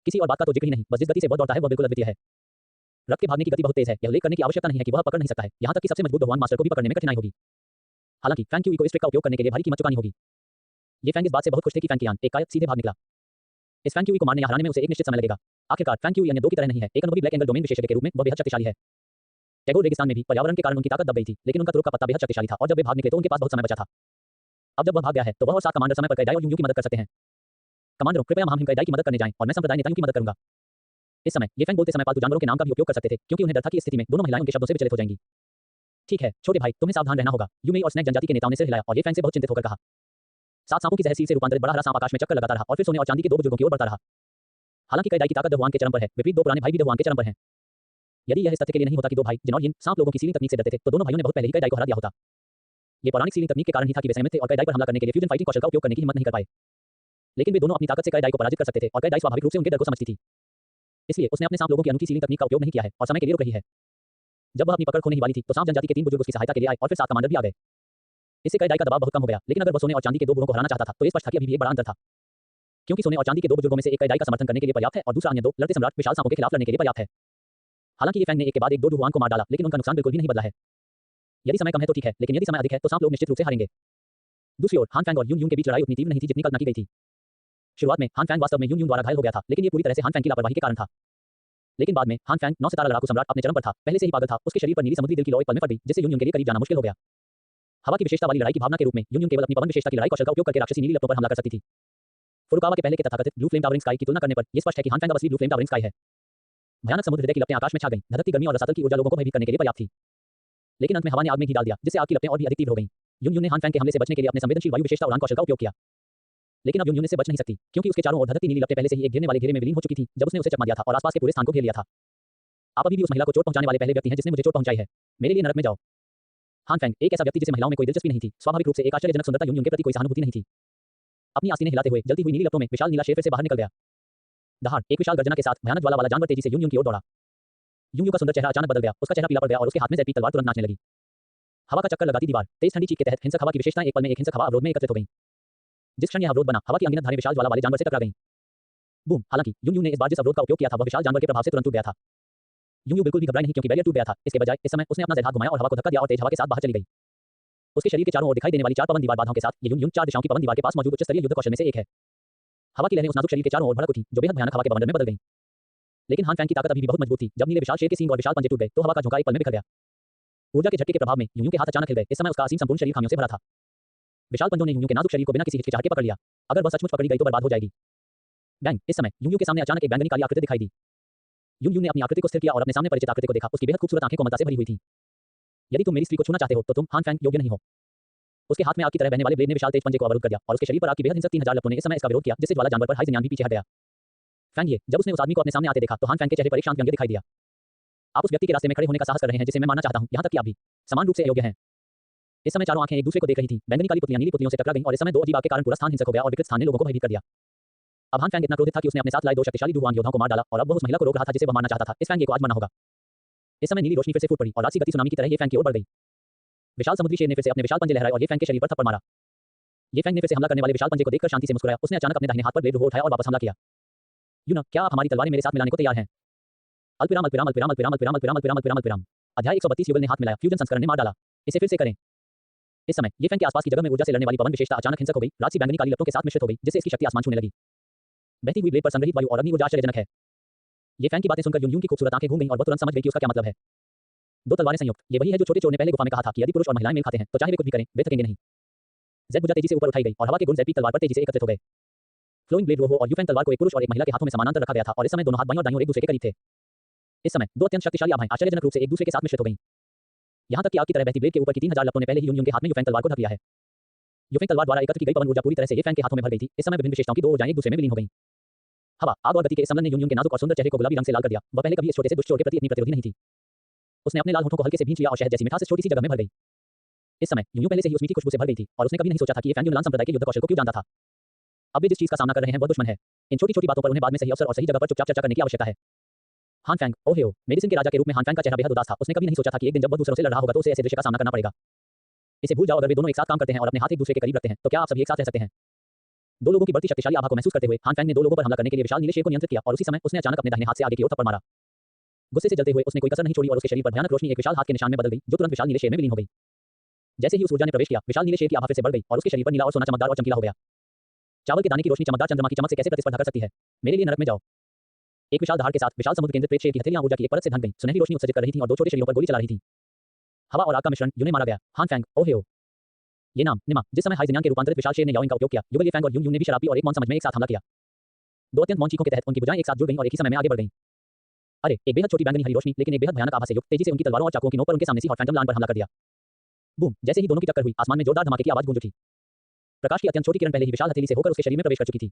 किसी और बात का तो जिक्र ही नहीं, बस जिस गति से वह दौड़ता है वह बिल्कुल अद्वितीय है। रक्त के भागने की गति बहुत तेज है। यह उल्लेख करने की आवश्यकता नहीं है कि वह पकड़ नहीं सकता है। यहाँ तक कि सबसे मजबूत डोवान मास्टर को भी पकड़ने में कठिनाई होगी। हालांकि फैंग क्यूई को इस ट्रिक का उपयोग करने के लिए भारी कीमत चुकानी होगी। ये फैंग इस बात से बहुत खुश थे कि फैंग कियान एक कायद सीधे भाग निकला। इस फैंग क्यूई को मारने या हराने में उसे एक निश्चित समय लगेगा। आखिरकार फैंग क्यूई अन्य 2 की तरह नहीं है। एक अनुभवी ब्लैक एंगल डोमेन विशेषज्ञ के रूप में वह बेहद शक्तिशाली है। टैगोर रेगिस्तान में भी पर्यावरण के कारण उनकी ताकत दब गई थी, लेकिन उनका तुरुप का पत्ता बेहद शक्तिशाली था और जब वे भाग निकले तो उनके पास बहुत समय बचा था। अब जब वह भाग गया है, तो वह और 7 कमांडर समय पर काई डाई और युंग की मदद कर सकते हैं। कमांडरों, कृपया महामहिम काई डाई की मदद करने जाएं और मैं संप्रदाय नेताओं की मदद करूंगा। इस समय ये फैंग बोलते समय पालतू जानवरों के नाम का भी उपयोग कर सकते थे, क्योंकि उन्हें डर था कि इस स्थिति में दोनों महिलाएं उनके शब्दों से विचलित हो जाएंगी। ठीक है छोटे भाई, तुम्हें सावधान रहना होगा। यूमेई और स्नेक जनजाति के नेताओं ने सिर हिलाया और ये फैंग से बहुत चिंतित होकर कहा। 7 सांपों की जहर सील से रूपांतरित बड़ा हरा सांप आकाश में चक्कर लगाता रहा और फिर सोने और चांदी के 2 बुजुर्गों की ओर बढ़ता रहा। हालांकि काई डाई की ताकत दहुआन के चरम पर है, विपरीत 2 पुराने भाई भी दहुआन के चरम पर हैं। यदि यह इस तथ्य के लिए नहीं होता कि 2 भाई जिनौर यिन सांप लोगों की सीलिंग तकनीक से डरते थे, तो दोनों भाइयों ने बहुत पहले ही काई डाई को हरा दिया होता। ये पौराणिक सीलिंग तकनीक के कारण ही था कि वे संयमित थे और काई डाई पर हमला करने के लिए फ्यूजन फाइटिंग कौशल का उपयोग करने की हिम्मत नहीं कर पाए। लेकिन वे दोनों अपनी ताकत से काई डाई को पराजित कर सकते थे और काई डाई स्वाभाविक रूप से उनके डर को समझती थी। इसलिए उसने अपने सांप लोगों की अनूठी सीलिंग तकनीक का उपयोग नहीं किया है और समय के लिए रुक रही है। जब वह अपनी पकड़ खोने ही वाली थी, तो सांप जनजाति के 3 बुजुर्ग उसकी सहायता के लिए आए और फिर 7 कमांडर भी आ गए। इससे काई डाई का दबाव बहुत कम हो गया, लेकिन अगर वह सोने और चांदी के 2 बुरों को हराना चाहता था, तो ये स्पष्ट था कि अभी भी एक बड़ा अंतर था। क्योंकि सोने और चांदी के 2 बुजुर्गों में से एक काई डाई का समर्थन करने के लिए पर्याप्त है और दूसरा अन्य 2 लड़ते सम्राट विशाल सांपों के खिलाफ लड़ने के लिए पर्याप्त है। हालांकि ये फैंग ने एक के बाद एक 2 डुहुआन को मार डाला, लेकिन उनका नुकसान बिल्कुल भी नहीं बदला है। यदि समय कम है तो ठीक है, लेकिन यदि समय अधिक है तो सांप लोग निश्चित रूप से हारेंगे। दूसरी ओर हान फैंग और युंग के बीच लड़ाई उतनी तीव्र नहीं थी जितनी कल्पना की गई थी। शुरुआत में हान फैंग वास्तव में युंग द्वारा घायल हो गया था, लेकिन ये पूरी तरह से हान फैंग की लापरवाही के कारण था। लेकिन बाद में हान फैंग 9 सितारा लड़ाकू सम्राट अपने चरम पर था, पहले से ही पागल था। उसके शरीर पर नीली समुद्री दिल की लौ एक पल में फट गई, जिससे युंग के लिए करीब जाना मुश्किल हो गया। हवा की विशेषता वाली लड़ाई की भावना के रूप में युंग केवल अपनी पवन विशेषता की लड़ाई कौशल का उपयोग करके राक्षसी नीली लपटों पर हमला कर सकती थी। फुरुकावा के पहले के तथाकथित ब्लू फ्लेम टावरिंग स्काई की तुलना करने पर यह स्पष्ट है कि हान फैंग अब असली ब्लू फ्लेम टावरिंग स्काई है। भयानक समुद्र हृदय की लपटें आकाश में छा गईं, धधकती गर्मी और रसातल की ऊर्जा लोगों को भयभीत करने के लिए पर्याप्त थी। लेकिन अंत में हवा ने आग में घी डाल दिया, जिससे आग की लपटें और भी अधिक तीव्र हो गईं। युंग ने हान फैंग के हमले से बचने के लिए अपने संवेदनशील वायु विशेषता उड़ान कौशल का उपयोग किया। लेकिन अब युंग से बच नहीं सकती, क्योंकि उसके चारों ओर धधकती नीली लपटें पहले से ही एक घेरने वाले घेरे में विलीन हो चुकी थी जब उसने उसे चकमा दिया था और आसपास के पूरे स्थान को घेर लिया था। आप अभी भी उस महिला को चोट पहुंचाने वाले पहले व्यक्ति हैं जिसने मुझे चोट पहुंचाई है। मेरे लिए नरक में जाओ। हान फैंग एक ऐसा व्यक्ति जिसे महिलाओं में कोई दिलचस्पी नहीं थी, स्वाभाविक रूप से एक आश्चर्यजनक सुंदरता युंग के प्रति कोई सहानुभूति नहीं थी। अपनी आस्तीनें हिलाते हुए जलती हुई नीली लपटों में विशाल नीला शेर फिर से बाहर निकल गया। दहाड़ एक विशाल गर्जना के साथ भयानक ज्वाला वाला जानवर तेजी से युंग की ओर दौड़ा। युंग का सुंदर चेहरा अचानक बदल गया, उसका चेहरा पीला पड़ गया और उसके हाथ में जैपी तलवार तुरंत नाचने लगी। हवा का चक्कर लगाती दीवार, तेज ठंडी चीख के तहत हिंसक हवा की विशेषताएं एक पल में एक हिंसक हवा अवरोध में एकत्रित हो गईं। जिस क्षण यह अवरोध बना, हवा की अनगिनत धारें विशाल ज्वाला वाले जानवर से टकरा गईं। बूम! हालांकि युंग ने इस बार जिस अवरोध का उपयोग किया था वह विशाल जानवर के प्रभाव से तुरंत टूट गया था। युंग बिल्कुल भी घबराई नहीं, क्योंकि बैरियर टूट गया था। इसके बजाय इस समय उसने अपना ज़ेड हाथ घुमाया और हवा को धक्का दिया और तेज हवा के साथ बाहर चली गई। उसके शरीर के चारों ओर दिखाई देने वाली 4 पवन दीवार बाधाओं के साथ ये युंग 4 दिशाओं की पवन दीवार के पास मौजूद उच्च स्तरीय युद्ध कौशल में से एक है। हवा की लहरें उस नाजुक शरीर के चारों ओर भड़क उठी, जो बेहद भयानक हवा के बवंडर में बदल गईं। लेकिन हान फैंग की ताकत अभी भी बहुत मजबूत थी। जब नीले विशाल शेर के सींग और विशाल पंजे टूट गए, तो हवा का झोंका एक पल में बिखर गया। ऊर्जा के झटके के प्रभाव में युंग के हाथ अचानक हिल गए। इस समय उसका असीम संपूर्ण शरीर खामियों से भरा था। विशाल पंजों ने यूं के नाजुक शरीर को बिना किसी हिचकिचाहट के पकड़ लिया। अगर वह सचमुच पकड़ी गई तो बर्बाद हो जाएगी। बैंग, इस समय यूं के सामने अचानक एक बैंगनी काली आकृति दिखाई दी। यूं ने अपनी आकृति को स्थिर किया और अपने सामने परिचित आकृति को देखा। उसकी बेहद खूबसूरत आंखें कोमलता से भरी हुई थीं। यदि तुम मेरी स्त्री को छूना चाहते हो तो तुम हान फैंग योग्य नहीं हो। उसके हाथ में आग की तरह बहने वाले ब्लेड ने विशाल तेज पंजे को अवरुद्ध कर दिया और उसके शरीर पर आग की बेहद हिंसक 3000 लपटों ने इस समय इसका विरोध किया, जिससे ज्वाला जानवर पर हाई जिन्यान भी पीछे हट गया। फैंग ये, जब उसने उस आदमी को अपने सामने आते देखा तो हान फैंग के चेहरे पर एक शांत व्यंग्य दिखाई दिया। आप उस व्यक्ति के रास्ते में खड़े होने का साहस कर रहे हैं जिसे मैं मानना चाहता हूं, यहां तक कि आप भी समान रूप से अयोग्य हैं। इस समय चारों आंखें एक दूसरे को देख रही थीं। बैंगनी काली पुतलियां नीली पुतलियों से टकरा गईं और इस समय दो अजीब आग के कारण पूरा स्थान हिंसक हो गया और विकृत स्थान ने लोगों को भयभीत कर दिया। अब हान फैंग इतना क्रोधित था कि उसने अपने साथ लाए दो शक्तिशाली डुहुआन योद्धाओं को मार डाला और अब वह उस महिला को रोक रहा था जिसे वह मारना चाहता था। इस फैंग ये को आज मरना होगा। इस समय नीली रोशनी फिर से फूट पड़ी और रात की गति सुनामी की तरह ये फैंग की ओर बढ़ गई। विशाल समुद्री शेर ने फिर से अपने विशाल पंजे लहराए और ये फैंग के शरीर पर थप्पड़ मारा। ये फैंग ने फिर से हमला करने वाले विशाल पंजे को देखकर शांति से मुस्कुराया। उसने अचानक अपने दाहिने हाथ पर ब्लेड उठाया और वापस हमला किया। यूना, क्या आप हमारी तलवारें मेरे साथ मिलाने को तैयार हैं? अल्पविराम अल्पविराम अल्पविराम अल्पविराम अल्पविराम अल्पविराम अल्पविराम अल्पविराम अल्पविराम। अध्याय 132 युगल ने हाथ मिलाया। फ्यूजन संस्करण ने मार डाला। इसे फिर से करें। इस समय ये फैंग के आसपास की जगह में ऊर्जा से लड़ने वाली पवन विशेषता अचानक हिंसक हो गई। रात सी बैंगनी काली लपटों के साथ मिश्रित हो गई, जिससे इसकी शक्ति आसमान छूने लगी। बहती हुई ब्लेड पर संग्रहित वायु और अग्नि ऊर्जा आश्चर्यजनक है। ये फैंग की बातें सुनकर यूं की खूबसूरत आंखें घूम गईं और वह तुरंत समझ गई कि उसका क्या मतलब है। दो तलवारें संयुक्त, ये वही है जो छोटे चोर ने पहले गुफा में कहा था कि यदि पुरुष और महिलाएं मेल खाते हैं तो चाहे वे कुछ भी करें वे थकेंगे नहीं। जेड भुजा तेजी से ऊपर उठाई गई और हवा के गुण जेड तलवार पर तेजी से एकत्रित हो गए। फ्लोइंग ब्लेड रोहो और यूफैंग तलवार को एक पुरुष और एक महिला के हाथों में समानांतर रखा गया था और इस समय दोनों हाथ बाईं और दाईं ओर एक दूसरे के करीब थे। इस समय दो अत्यंत शक्तिशाली आभाएं आश्चर्यजनक रूप से एक दूसरे के साथ मिश्रित हो गईं। यहां तक कि आग की तरह बहती ब्लेड के ऊपर की 3000 लपटों ने पहले ही यूं के हाथ में यूफैंग तलवार को ढक लिया है। यूफैंग तलवार द्वारा एकत्र की गई पवन ऊर्जा पूरी तरह से ये फैंग के हाथों में भर गई थी। इस समय विभिन्न विशेषताओं की दो ऊर्जाएं एक दूसरे में विलीन हो गईं। हवा, आग और गति के इस सम्मेलन ने यूं के नाजुक और सुंदर चेहरे को गुलाबी रंग से लाल कर दिया। वह पहले कभी इस छोटे से दुष्ट चोर के प्रति इतनी प्रतिरोधी नहीं थी। उसने अपने लाल होठों को हल्के से भींच लिया और शहद जैसी मिठास इस छोटी सी जगह में भर गई। इस समय यूं पहले से ही उस मीठी खुशबू से भर गई थी और उसने कभी नहीं सोचा था कि ये फैंग यूनान संप्रदाय के युद्ध कौशल को क्यों जानता था। अब वे जिस चीज का सामना कर रहे हैं वह दुश्मन है। इन छोटी छोटी बातों पर उन्हें बाद में सही अवसर और सही जगह पर चुपचाप चर्चा करने की आवश्यकता है। हान फैंग, ओहियो, मेडिसिन के राजा के रूप में हान फैंग का चेहरा बेहद उदास था। उसने कभी नहीं सोचा था कि एक दिन जब वह दूसरों से लड़ रहा होगा तो उसे ऐसे दृश्य का सामना करना पड़ेगा। इसे भूल जाओ, अगर वे दोनों एक साथ काम करते हैं और अपने हाथ एक दूसरे के करीब रखते हैं तो क्या आप सभी एक साथ रह सकते हैं? दो लोगों की बढ़ती शक्तिशाली आभा को महसूस करते हुए हान फैंग ने दो लोगों पर हमला करने के लिए विशाल नीले शेर को नियंत्रित किया और उसी समय उसने अचानक अपने दाहिने हाथ से आगे की ओर थप्पड़ मारा। गुस्से से जलते हुए उसने कोई कसर नहीं छोड़ी और उसके शरीर पर भयानक रोशनी एक विशाल हाथ के निशान में बदल गई जो तुरंत विशाल नीले शेर में विलीन हो गई। जैसे ही उस ऊर्जा ने प्रवेश किया, विशाल नीले शेर की आभा फिर से बढ़ गई और उसके शरीर पर नीला और सोना चमकदार और चमकीला हो गया। चावल के दाने की रोशनी चमकदार चंद्रमा की चमक से कैसे प्रतिस्पर्धा कर सकती है? मेरे लिए नरक में जाओ। एक विशाल धार के साथ विशाल समुद्र केंद्रित प्रेत शेर की हथेलियां ऊर्जा की एक परत से ढक गईं। सुनहरी रोशनी उत्सर्जित कर रही थी और दो छोटे शरीरों पर गोली चला रही थी। हवा और आग का मिश्रण, यूं मारा गया। हान फैंग, ओहियो। ये नाम निमा, जिस समय हाई जिन्यान के रूपांतरित विशाल शेर ने याओइंग का उपयोग किया, युगल ये फैंग और यूं ने भी शराबी और एक मौन समझ में एक साथ हमला किया। दो अत्यंत मौन चीखों के तहत उनकी भुजाएं एक साथ जुड़ गईं और एक ही समय में आगे बढ़ गईं। अरे, एक बेहद छोटी बैंगनी हरी रोशनी लेकिन एक बेहद भयानक आभा से युक्त तेजी से उनकी तलवारों और चाकुओं की नोक पर उनके सामने सी हॉट फैंटम लान पर हमला कर दिया। बूम, जैसे ही दोनों की टक्कर हुई, आसमान में जोरदार धमाके की आवाज गूंज उठी। प्रकाश की अत्यंत छोटी किरण पहले ही विशाल हथेली से होकर उसके शरीर में प्रवेश कर चुकी थी।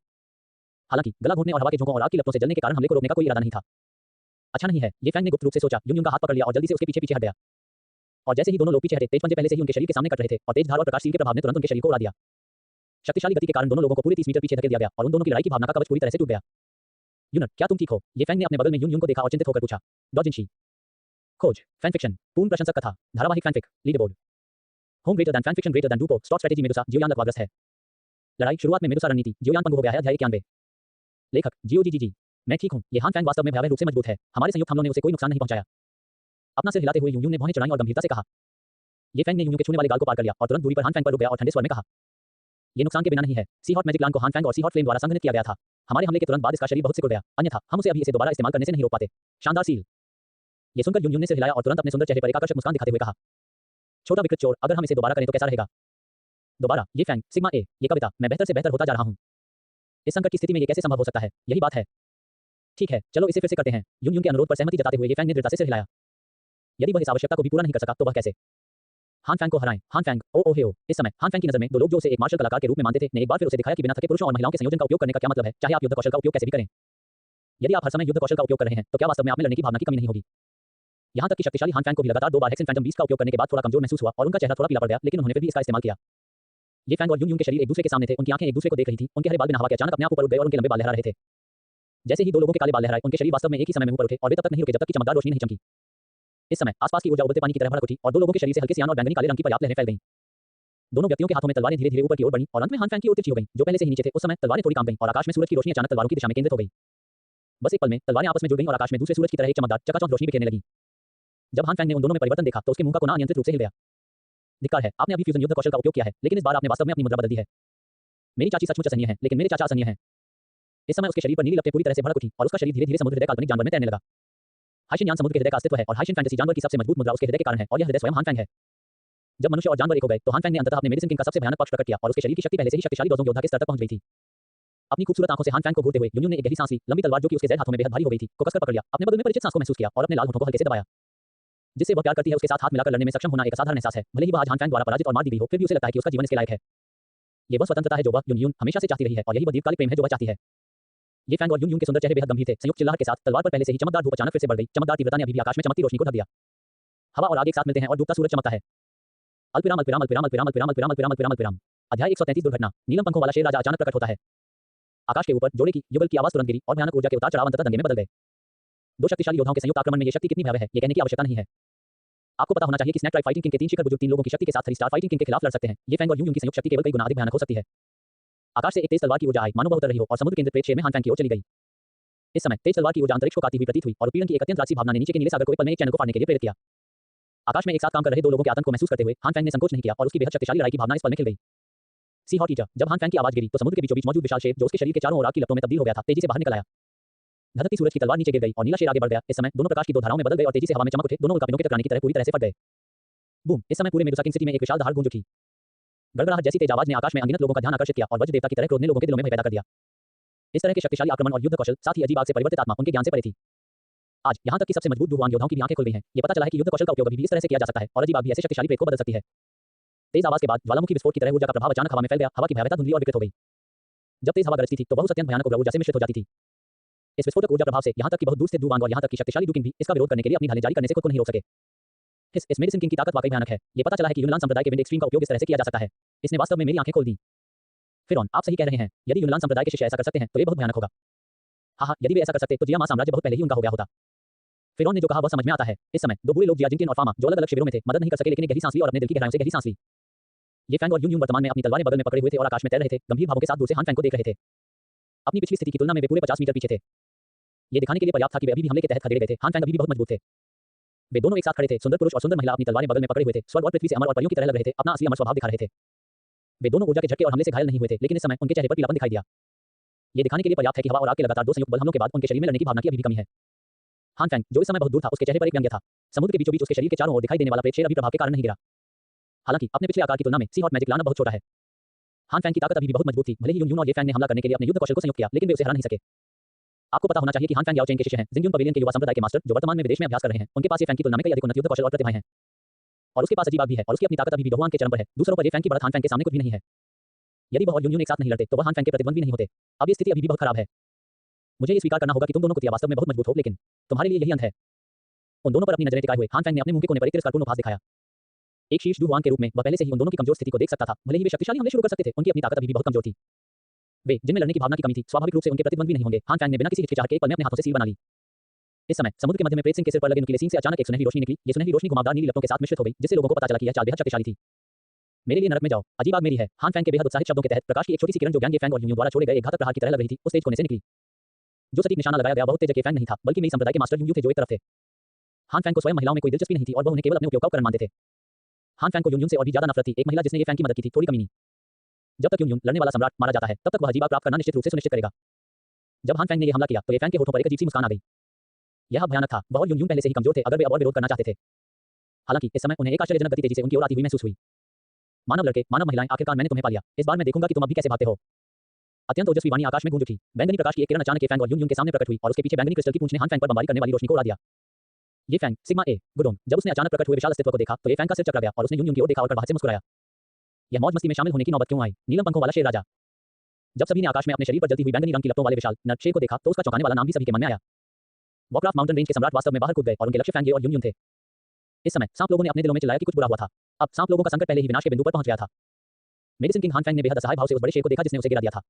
हालांकि गला घोटने और हवा के झोंकों और आग की लपटों से जलने के कारण हमले को रोकने का कोई इरादा नहीं था। अच्छा नहीं है, ये फैंग ने गुप्त रूप से सोचा। यूं का हाथ पकड़ लिया और जल्दी से उसके पीछे पीछे हट गया। और जैसे ही दोनों लोग पीछे हटे, तेज पंजे पहले से ही उनके शरीर के सामने कट रहे थे और तेज धार और प्रकाशशील के प्रभाव ने तुरंत उनके शरीर को उड़ा दिया। शक्तिशाली गति के कारण दोनों लोगों को पूरे 30 मीटर पीछे धकेल दिया गया और उन दोनों की लड़ाई की भावना का कवच पूरी तरह से टूट गया। यूनट, क्या तुम ठीक हो? ये फैंग ने अपने बगल में यूं को देखा और चिंतित होकर पूछा। डॉजिनशी। खोज, फैन फिक्शन, पूर्ण प्रशंसक कथा, धारावाहिक fanfic, leaderboard. Home greater than fan fiction greater than डूपो, स्टॉप स्ट्रेटेजी मेडुसा, जियोयान लकवाग्रस्त है। लड़ाई शुरुआत में मेडुसा रणनीति, जियोयान पंगु हो गया है। अध्याय 91। लेखक, जियो। मैं ठीक हूं। ये हान फैंग वास्तव में भयावह रूप से मजबूत है। हमारे संयुक्त हमलों ने उसे कोई नुकसान नहीं पहुंचाया। अपना सिर हिलाते हुए यूं ने भौहें चढ़ाई और गंभीरता से कहा। ये फैंग ने यूं के छूने वाले गाल को पार कर लिया और तुरंत दूरी पर हान फैंग पर रुक गया और ठंडे स्वर में कहा। ये नुकसान के बिना नहीं है। सी हॉट मैजिक लान को हान फैंग और सी हॉट फ्लेम द्वारा संघनित किया गया था। हमारे हमले के तुरंत बाद इसका शरीर बहुत सिकुड़ गया, अन्यथा हम उसे अभी इसे दोबारा इस्तेमाल करने से नहीं रोक पाते। शानदार सील। ये सुनकर यूं ने सिर हिलाया और तुरंत अपने सुंदर चेहरे पर एक आकर्षक मुस्कान दिखाते हुए कहा। छोटा विकृत चोर, अगर हम इसे दोबारा करें तो कैसा रहेगा? दोबारा, ये फैंग, सिग्मा ए, ये कविता, मैं बेहतर से बेहतर होता जा रहा हूं। इस संकट की स्थिति में ये कैसे संभव हो सकता है? यही बात है। ठीक है, चलो इसे फिर से करते हैं। यूं के अनुरोध पर सहमति जताते हुए ये फैंग ने दृढ़ता से सिर हिलाया। यदि वह इस आवश्यकता को भी पूरा नहीं कर सका तो वह कैसे? हान फैंग को हराएं। हान फैंग, ओहियो। इस समय हान फैंग की नजर में दो लोग जो उसे एक मार्शल कलाकार के रूप में मानते थे ने एक बार फिर उसे दिखाया कि बिना थके पुरुषों और महिलाओं के संयोजन का उपयोग करने का क्या मतलब है, चाहे आप युद्ध कौशल का उपयोग कैसे भी करें। यदि आप हर समय युद्ध कौशल का उपयोग कर रहे हैं तो क्या वास्तव में आप में लड़ने की भावना की कमी नहीं होगी? यहां तक कि शक्तिशाली हान फैंग को भी लगातार 2 बार हेक्सन फैंटम बीस्ट का उपयोग करने के बाद थोड़ा कमजोर महसूस हुआ और उनका चेहरा थोड़ा पीला पड़ गया, लेकिन उन्होंने फिर भी इसका इस्तेमाल किया। ये फैंग और यूं के शरीर एक दूसरे के सामने थे, उनकी आंखें एक दूसरे को देख रही थीं, उनके हरे बाल बिना हवा के अचानक अपने आप ऊपर उठ गए और उनके लंबे बाल लहरा रहे थे। जैसे ही दो लोगों के काले बाल लहराए, उनके शरीर वास्तव में एक ही समय में ऊपर उठे और वे तब तक नहीं रुके जब तक कि चमकदार रोशनी नहीं चमकी। इस समय आसपास की ऊर्जा उबलते पानी की तरह भड़क उठी और दो लोगों के शरीर से हल्के सियान और बैंगनी काले रंग की पर्याप्त लहरें फैल गईं। दोनों व्यक्तियों के हाथों में तलवारें धीरे-धीरे ऊपर की ओर बढ़ीं और अंत में हान फैंग की ओर तिरछी हो गईं, जो पहले से ही नीचे थे। उस समय तलवारें थोड़ी काम गईं और आकाश में सूरज की रोशनी अचानक तलवारों की दिशा में केंद्रित हो गई। बस एक पल में तलवारें आपस में जुड़ गईं और आकाश में दूसरे सूरज की तरह एक चमकदार चकाचौंध रोशनी बिखेरने लगी। जब हान फैंग ने उन दोनों में परिवर्तन देखा तो उसके मुंह का कोना अनियंत्रित रूप से हिल गया। धिक्कार है, आपने अभी फ्यूजन युद्ध कौशल का उपयोग किया है, लेकिन इस बार आपने वास्तव में अपनी मुद्रा बदल दी है। मेरी चाची सचमुच असहनीय है, लेकिन मेरे चाचा असहनीय हैं। इस समय उसके शरीर पर नीली लपटें पूरी तरह से भड़क उठी और उसका शरीर धीरे-धीरे समुद्र हृदय काल्पनिक जानवर में तैरने लगा। हाइशिन यान समुद्र के हृदय का अस्तित्व है और हाइशिन फैंटेसी जानवर की सबसे मजबूत मुद्रा उसके हृदय के कारण है और यह हृदय स्वयं हान फैंग है। जब मनुष्य और जानवर एक हो गए तो हान फैंग ने अंततः अपने मेडिसिन किंग का सबसे भयानक पक्ष प्रकट किया और उसके शरीर की शक्ति पहले से ही शक्तिशाली डोजोंग योद्धा के स्तर तक पहुंच गई थी। अपनी खूबसूरत आंखों से हान फैंग को घूरते हुए यून यून ने एक गहरी सांस ली, लंबी तलवार जो कि उसके ज़ेड हाथों में बेहद भारी हो गई थी को कसकर पकड़ लिया, अपने बगल में परिचित सांस को महसूस किया और अपने लाल होठों को हल्के से दबाया। जिससे वह प्यार करती है उसके साथ हाथ मिलाकर लड़ने में सक्षम होना एक असाधारण एहसास है। भले ही वह आज हान फैंग द्वारा पराजित और मार दी गई हो, फिर भी उसे लगता है कि उसका जीवन इसके लायक है। ये वह स्वतंत्रता है जो वह यून यून हमेशा से चाहती रही है और यही वह दीर्घकालिक प्रेम है जो वह चाहती है। ये फैंग और यून यून के सुंदर चेहरे बेहद गंभीर थे। संयुक्त चिल्लाहट के साथ तलवार पर पहले से ही चमकदार धूप अचानक फिर से बढ़ गई। चमकदार तीव्रता ने अभी भी आकाश में चमकती रोशनी को ढक दिया। हवा और आग एक साथ मिलते हैं और डूबता सूरज चमकता है। अल्पविराम अल्पविराम अल्पविराम अल्पविराम अल्पविराम अल्पविराम अल्पविराम अल्पविराम अल्पविराम। अध्याय 133 दुर्घटना। नीलम पंखों वाला शेर राजा अचानक प्रकट होता है। आकाश के ऊपर जोड़े की युगल की आवाज तुरंत गिरी और भयानक ऊर्जा के उतार चढ़ाव अंततः दंगे में बदल गए। दो शक्तिशाली योद्धाओं के संयुक्त आक्रमण में ये शक्ति कितनी भयावह है, ये कहने की आवश्यकता नहीं है। आपको पता होना चाहिए कि स्नैक ट्राइब फाइटिंग किंग के 3 शिखर बुजुर्ग 3 लोगों की शक्ति के साथ 3 स्टार फाइटिंग किंग के खिलाफ लड़ सकते हैं। ये फैंग और यून यून की संयुक्त शक्ति केवल कई गुना अधिक भयानक हो सकती है। आकाश से एक तेज तलवार की ऊर्जा आई, मानो वह उतर रही हो और समुद्र केंद्रित प्रेत शेर में हान फैंग की ओर चली गई। इस समय तेज तलवार की ऊर्जा अंतरिक्ष को काटती हुई प्रतीत हुई और उत्पीड़न की एक अत्यंत राक्षसी भावना ने नीचे के नीले सागर को एक पल में एक चैनल को फाड़ने के लिए प्रेरित किया। आकाश में एक साथ काम कर रहे दो लोगों के आतंक को महसूस करते हुए हान फैंग ने संकोच नहीं किया और उसकी बेहद शक्तिशाली लड़ाई की भावना इस पल में खिल गई। सी हॉट टीचर। जब हान फैंग की आवाज गिरी तो समुद्र के बीचों बीच मौजूद विशाल शेर जो उसके शरीर के चारों ओर आग की लपटों में तब्दील हो गया था, तेजी से बाहर निकल आया। धधकती सूरज की तलवार नीचे गिर गई और नीला शेर आगे बढ़ गया। इस समय दोनों प्रकाश की दो धाराओं में बदल गए और तेजी से हवा में चमक उठे। दोनों उल्कापिंडों के टकराने की तरह पूरी तरह से फट गए। बूम! इस समय पूरे मेडुसा किंग सिटी में एक विशाल दहाड़ गूंज उठी। गड़गड़ाहट जैसी तेज आवाज ने आकाश में अनगिनत लोगों का ध्यान आकर्षित किया और वज्र देवता की तरह क्रोध ने लोगों के दिलों में भय पैदा कर दिया। इस तरह के शक्तिशाली आक्रमण और युद्ध कौशल, साथ ही अजीब आग से परिवर्तित आत्मा उनके ज्ञान से परे थी। आज यहाँ तक कि सबसे मजबूत दुहुआंग योद्धाओं की भी आंखें खुल गई हैं। ये पता चला है कि युद्ध कौशल का उपयोग अभी भी इस तरह से किया जा सकता है और अजीब आग भी ऐसे शक्तिशाली प्रेत को बदल सकती है। तेज आवाज के बाद ज्वालामुखी विस्फोट की तरह ऊर्जा का प्रभाव अचानक हवा में फैल गया। हवा की भयावहता धुंधली और विकृत हो गई। जब तेज हवा गरजती थी तो बहुत अत्यंत भयानक उग्र ऊर्जा से मिश्रित हो जाती थी। इस विस्फोटक ऊर्जा प्रभाव से यहाँ तक कि बहुत दूर स्थित दुहुआंग और यहाँ तक कि शक्तिशाली डू किंग भी इसका विरोध करने के लिए अपनी ढालें जारी करने से खुद को नहीं रोक सके। इस मेडिसिन किंग की ताकत वाकई भयानक है। ये पता चला है कि यूनान संप्रदाय के विंड एक्सट्रीम का उपयोग इस तरह से किया जा सकता है। इसने वास्तव में मेरी आंखें खोल दी। फिरौन, आप सही कह रहे हैं। यदि यूनान संप्रदाय के शिष्य ऐसा कर सकते हैं तो ये बहुत भयानक होगा। हाँ, यदि वे ऐसा कर सकते तो जिया मा साम्राज्य बहुत पहले ही उनका हो गया होता। फिरौन ने जो कहा वह समझ में आता है। इस समय दो बुरे लोग जिया जिनकिन और फामा जो अलग अलग शिविरों में थे मदद नहीं कर सके, लेकिन एक गहरी सांस ली और अपने दिल की गहराइयों से गहरी सांस ली। ये फैंग और यून यून वर्तमान में अपनी तलवारें बगल में पकड़े हुए थे और आकाश में तैर रहे थे, गंभीर भावों के साथ दूर से हान फैंग को देख रहे थे। अपनी पिछली स्थिति की तुलना में वे पूरे 50 मीटर पीछे थे। ये दिखाने के लिए पर्याप्त था कि वे अभी भी हमले के तहत खदेड़े गए थे। हान फैंग अभी भी बहुत मजबूत थे। वे दोनों एक साथ खड़े थे, सुंदर पुरुष और सुंदर महिला अपनी तलवारें बगल में पकड़े हुए थे, स्वर्ग और पृथ्वी से अमर और परियों की तरह लग रहे थे, अपना असली अमर स्वभाव दिखा रहे थे। वे दोनों ऊर्जा के झटके और हमले से घायल नहीं हुए थे, लेकिन इस समय उनके चेहरे पर पीलापन दिखाई दिया। ये दिखाने के लिए पर्याप्त है कि हवा और आग के लगातार 2 संयुक्त बल हमलों के बाद उनके शरीर में लड़ने की भावना की अभी भी कमी है। हान फैंग, जो इस समय बहुत दूर था, उसके चेहरे पर एक व्यंग्य था। समुद्र के बीचों बीच उसके शरीर के चारों ओर दिखाई देने वाला प्रेत शेर अभी प्रभाव के कारण नहीं गिरा। हालांकि अपने पिछले आकार की तुलना में सी हॉट मैजिक लाना बहुत छोटा है। हान फैंग की ताकत अभी भी बहुत मजबूत थी। भले ही यून यून और ये फैंग ने हमला करने के लिए अपने युद्ध कौशल को संयुक्त किया, लेकिन वे उसे हरा नहीं सके। आपको पता होना चाहिए कि हान फैंग याओ चेंग के शिष्य हैं, जिंगयुन पवेलियन के युवा संप्रदाय के मास्टर जो वर्तमान में विदेश में अभ्यास कर रहे हैं। उनके पास ये फैंग की तुलना में कई अधिक उन्नत युद्ध कौशल और प्रतिभाएं हैं। और उसके पास अजीब आग भी है और उसकी अपनी ताकत अभी भी दोहुआंग के चरम पर है। दूसरों पर ये फैंग की बढ़त हान फैंग के सामने कुछ भी नहीं है। यदि वह और यून यून एक साथ नहीं लड़ते तो वह हान फैंग के प्रतिद्वंदी नहीं होते। अब ये स्थिति अभी भी बहुत खराब है। मुझे ये स्वीकार करना होगा कि तुम दोनों कुतिया वास्तव में बहुत मजबूत हो, लेकिन तुम्हारे लिए यही अंत है। उन दोनों पर अपनी नजरें टिकाए हुए हान फैंग ने अपने मुंह के कोने पर एक तिरस्कारपूर्ण उपहास दिखाया। एक शीर्ष दुहुआंग के रूप में वह पहले से ही उन दोनों की कमजोर स्थिति को देख सकता था। भले ही वे शक्तिशाली हमले शुरू कर सकते थे, उनकी अपनी ताकत अभी भी बहुत कमजोर थी। वे जिनमें लड़ने की भावना की कमी थी, स्वाभाविक रूप से उनके प्रतिद्वंदी नहीं होंगे। हान फैंग ने बिना किसी हिचकिचाहट के एक पल में अपने हाथों से सील बना ली। इस समय समुद्र के मध्य में प्रेत सिंह के सिर पर लगे नुकीले सींग से अचानक एक सुनहरी रोशनी निकली। ये सुनहरी रोशनी घुमावदार नीली लपटों के साथ मिश्रित हो गई, जिससे लोगों को पता चला कि यह चाल बेहद शक्तिशाली थी। मेरे लिए नरक में जाओ, अजीब आग मेरी है। हान फैंग के बेहद उत्साहित शब्दों के तहत प्रकाश की एक छोटी सी किरण जो ग्यांग ये फैंग और यून यून द्वारा छोड़े गए एक घातक प्रहार की तरह लग रही थी, उस तेज कोने से निकली। जो सटीक निशाना लगाया गया बहुत तेज के फैंग नहीं था, बल्कि मेरी संप्रदाय के मास्टर यून यून थे जो एक तरफ थे। हान फैंग को स्वयं महिलाओं में कोई दिलचस्पी नहीं थी और वह उन्हें केवल अपने उपयोग का उपकरण मानते थे। हान फैंग को यून यून से और भी ज्यादा नफरत थी। एक महिला जिसने ये फैंग की मदद की थी, थोड़ी कमी नहीं। जब तक यून यून लड़ने वाला सम्राट मारा जाता है, तब तक वह अजीब आग प्राप्त करना निश्चित रूप से सुनिश्चित करेगा। जब हान फैंग ने ये हमला किया तो ये फैंग के होठों पर एक अजीब सी मुस्कान आ गई। यह भयानक था। वह और यून यून पहले से ही कमजोर थे, अगर वे अब और विरोध करना चाहते थे। हालांकि इस समय उन्हें एक आश्चर्यजनक गति तेजी से उनकी ओर आती हुई महसूस हुई। मानव लड़के, मानव महिलाएं, आखिरकार मैंने तुम्हें पा लिया। इस बार मैं देखूंगा कि तुम अभी कैसे भागते हो। अत्यंत ओजस्वी वाणी आकाश में गूंज उठी। बैंगनी प्रकाश की एक किरण अचानक फैंग और यून यून के सामने प्रकट हुई और उसके पीछे बैंगनी क्रिस्टल की पूंछ ने हान फैंग पर बमबारी करने वाली रोशनी को उड़ा दिया। ये फैंग सिग्मा ए गुडोंग, जब उसने अचानक प्रकट हुए विशाल अस्तित्व को देखा तो ये फैंग का सिर चकरा गया और उसने यून यून की ओर देखा और कड़वाहट से मुस्कुराया। यह मौज मस्ती में शामिल होने की नौबत क्यों आई? नीलम पंखों वाला शेर राजा। जब सभी ने आकाश में अपने शरीर पर जलती हुई बैंगनी रंग की लपटों वाले विशाल नर शेर को देखा तो उसका चौंकाने वाला नाम भी सभी के मन में आया। वॉरक्राफ्ट माउंटेन रेंज के सम्राट वास्तव में बाहर कूद गए और उनके लक्ष्य फैंग और यून यून थे। इस समय सांप लोगों ने अपने दिलों में चिल्लाया कि कुछ बुरा हुआ था। अब सांप लोगों का संकट पहले ही विनाश के बिंदु पर पहुंच गया था। मेडिसिन किंग हान फैंग ने बेहद असहाय भाव से उस बड़े शेर को देखा जिसने उसे गिरा दिया था।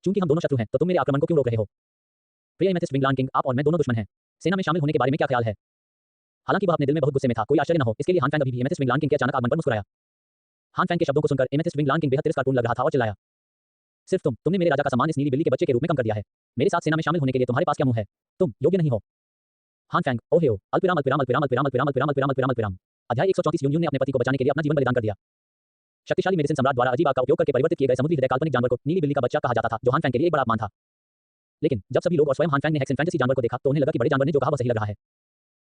चूंकि हम दोनों शत्रु हैं तो तुम मेरे आक्रमण को क्यों रोक रहे हो? प्रिय एमेथिस्ट विंगलान किंग, आप और मैं दोनों दुश्मन हैं। सेना में शामिल होने के बारे में क्या ख्याल है? हालांकि वह अपने दिल में बहुत गुस्से में था, कोई आश्चर्य न हो, इसके लिए हान फैंग अभी भी एमेथिस्ट विंगलान किंग के अचानक आगमन पर मुस्कुराया। हान फैंग के शब्दों को सुनकर एमेथिस्ट विंगलान किंग बेहद तिरस्कारपूर्ण लग रहा था और चिल्लाया, सिर्फ तुमने मेरे राजा का सम्मान इस नीली बिल्ली के बच्चे के रूप में कम कर दिया है। मेरे साथ सेना में शामिल होने के लिए तुम्हारे पास क्या मुंह है? तुम योग्य नहीं हो। हान फैंग, ओहे ओ, अल्पविराम अल्पविराम अल्पविराम अल्पविराम अल्पविराम अल्पविराम अल्पविराम अल्पविराम अल्पविराम। अध्याय 134 यून यून ने अपने पति को बचाने के लिए अपना जीवन बलिदान कर दिया। शक्तिशाली मेडिसिन सम्राट द्वारा अजीब आग का उपयोग करके परिवर्तित किए गए समुद्री हृदय काल्पनिक जानवर को नीली बिल्ली का बच्चा कहा जाता था, जो हान फैंग के लिए एक बड़ा अपमान था। लेकिन जब सभी लोग और स्वयं हान फैंग ने हेक्सन फैंटेसी जानवर को देखा तो उन्हें लगा कि बड़े जानवर ने जो कहा वह सही लग रहा है।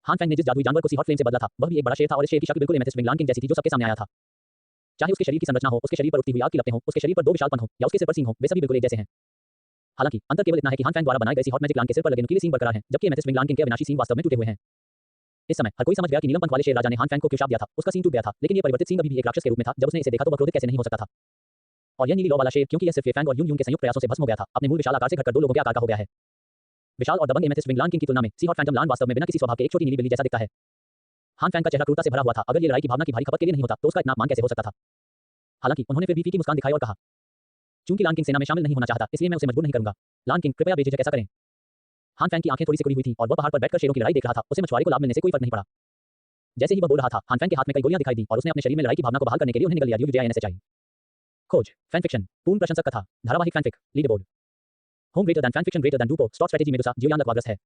हान फेंग ने जिस जादुई जानवर को सी हॉट फ्लेम से बदला था वह भी एक बड़ा शेर था और इस शेर की शक्ल बिल्कुल एमेथिस्ट विंग लांकिंग जैसी थी जो सबके सामने आया था। चाहे उसके शरीर की संरचना हो, उसके शरीर पर उठती हुई आग की लपटें हो, उसके शरीर पर दो विशाल पंख हो या उसके सिर पर सींग हो, वे सभी बिल्कुल एक जैसे हैं। हालांकि अंतर केवल इतना है कि हान फेंग द्वारा बनाए गए सी हॉट मैजिक लांग के सिर पर लगे नुकीले सींग बरकरार हैं, जबकि एमेथिस्ट विंग लांकिंग के अविनाशी सींग वास्तव में टूटे हुए हैं। इस समय हर कोई समझ गया कि नीलम पंख वाले शेर राजा ने हान फेंग को क्यों शाप दिया था। उसका सींग टूट गया था, लेकिन ये परिवर्तित सींग अभी भी एक राक्षस के रूप में था। जब उसने इसे देखा तो वह क्रोधित कैसे नहीं हो सकता था। और यह नीली लौ वाला शेर, क्योंकि यह सिर्फ ये फैंग और यूं यूं के संयुक्त प्रयासों से भस्म हो गया था, अपने मूल विशाल आकार से घटकर दो लोगों के आकार का हो गया है। विशाल और दबंग एमेथिस्ट विंग लांकिंग की तुलना में सी हॉट फैंटम लांड वास्तव में बिना किसी स्वभाव के एक छोटी नीली बिल्ली जैसा दिखता है। हान फेंग का चेहरा क्रूरता से भरा हुआ था। अगर ये लड़ाई की भावना की भारी खपत के लिए नहीं होता तो उसका इतना अपमान कैसे हो सकता था। हालांकि उन्होंने फिर भी फीकी मुस्कान दिखाई और कहा, चूंकि लान किंग सेना में शामिल नहीं होना चाहता इसलिए मैं उसे मजबूर नहीं करूंगा। लान किंग कृपया बेझिझक ऐसा करें। हान फेंग की आंखें थोड़ी सिकुड़ी हुई थी और वह पहाड़ पर बैठकर शेरों की लड़ाई देख रहा था। उसे मछुआरे को लाभ मिलने से कोई फर्क नहीं पड़ा। जैसे ही वह बोल रहा था हान फेंग के हाथ में कई गोलियां दिखाई दी और उसने अपने शरीर में लड़ाई की भावना को बहाल करने के लिए उन्हें निगल लिया। UJINSHI खोज फैन फिक्शन पूर्ण प्रशंसक कथा धारावाहिक fanfic lead board home greater than fan fiction greater than डूपो स्टॉक स्ट्रेटेजी मेडुसा जियोयान लकवाग्रस्त है।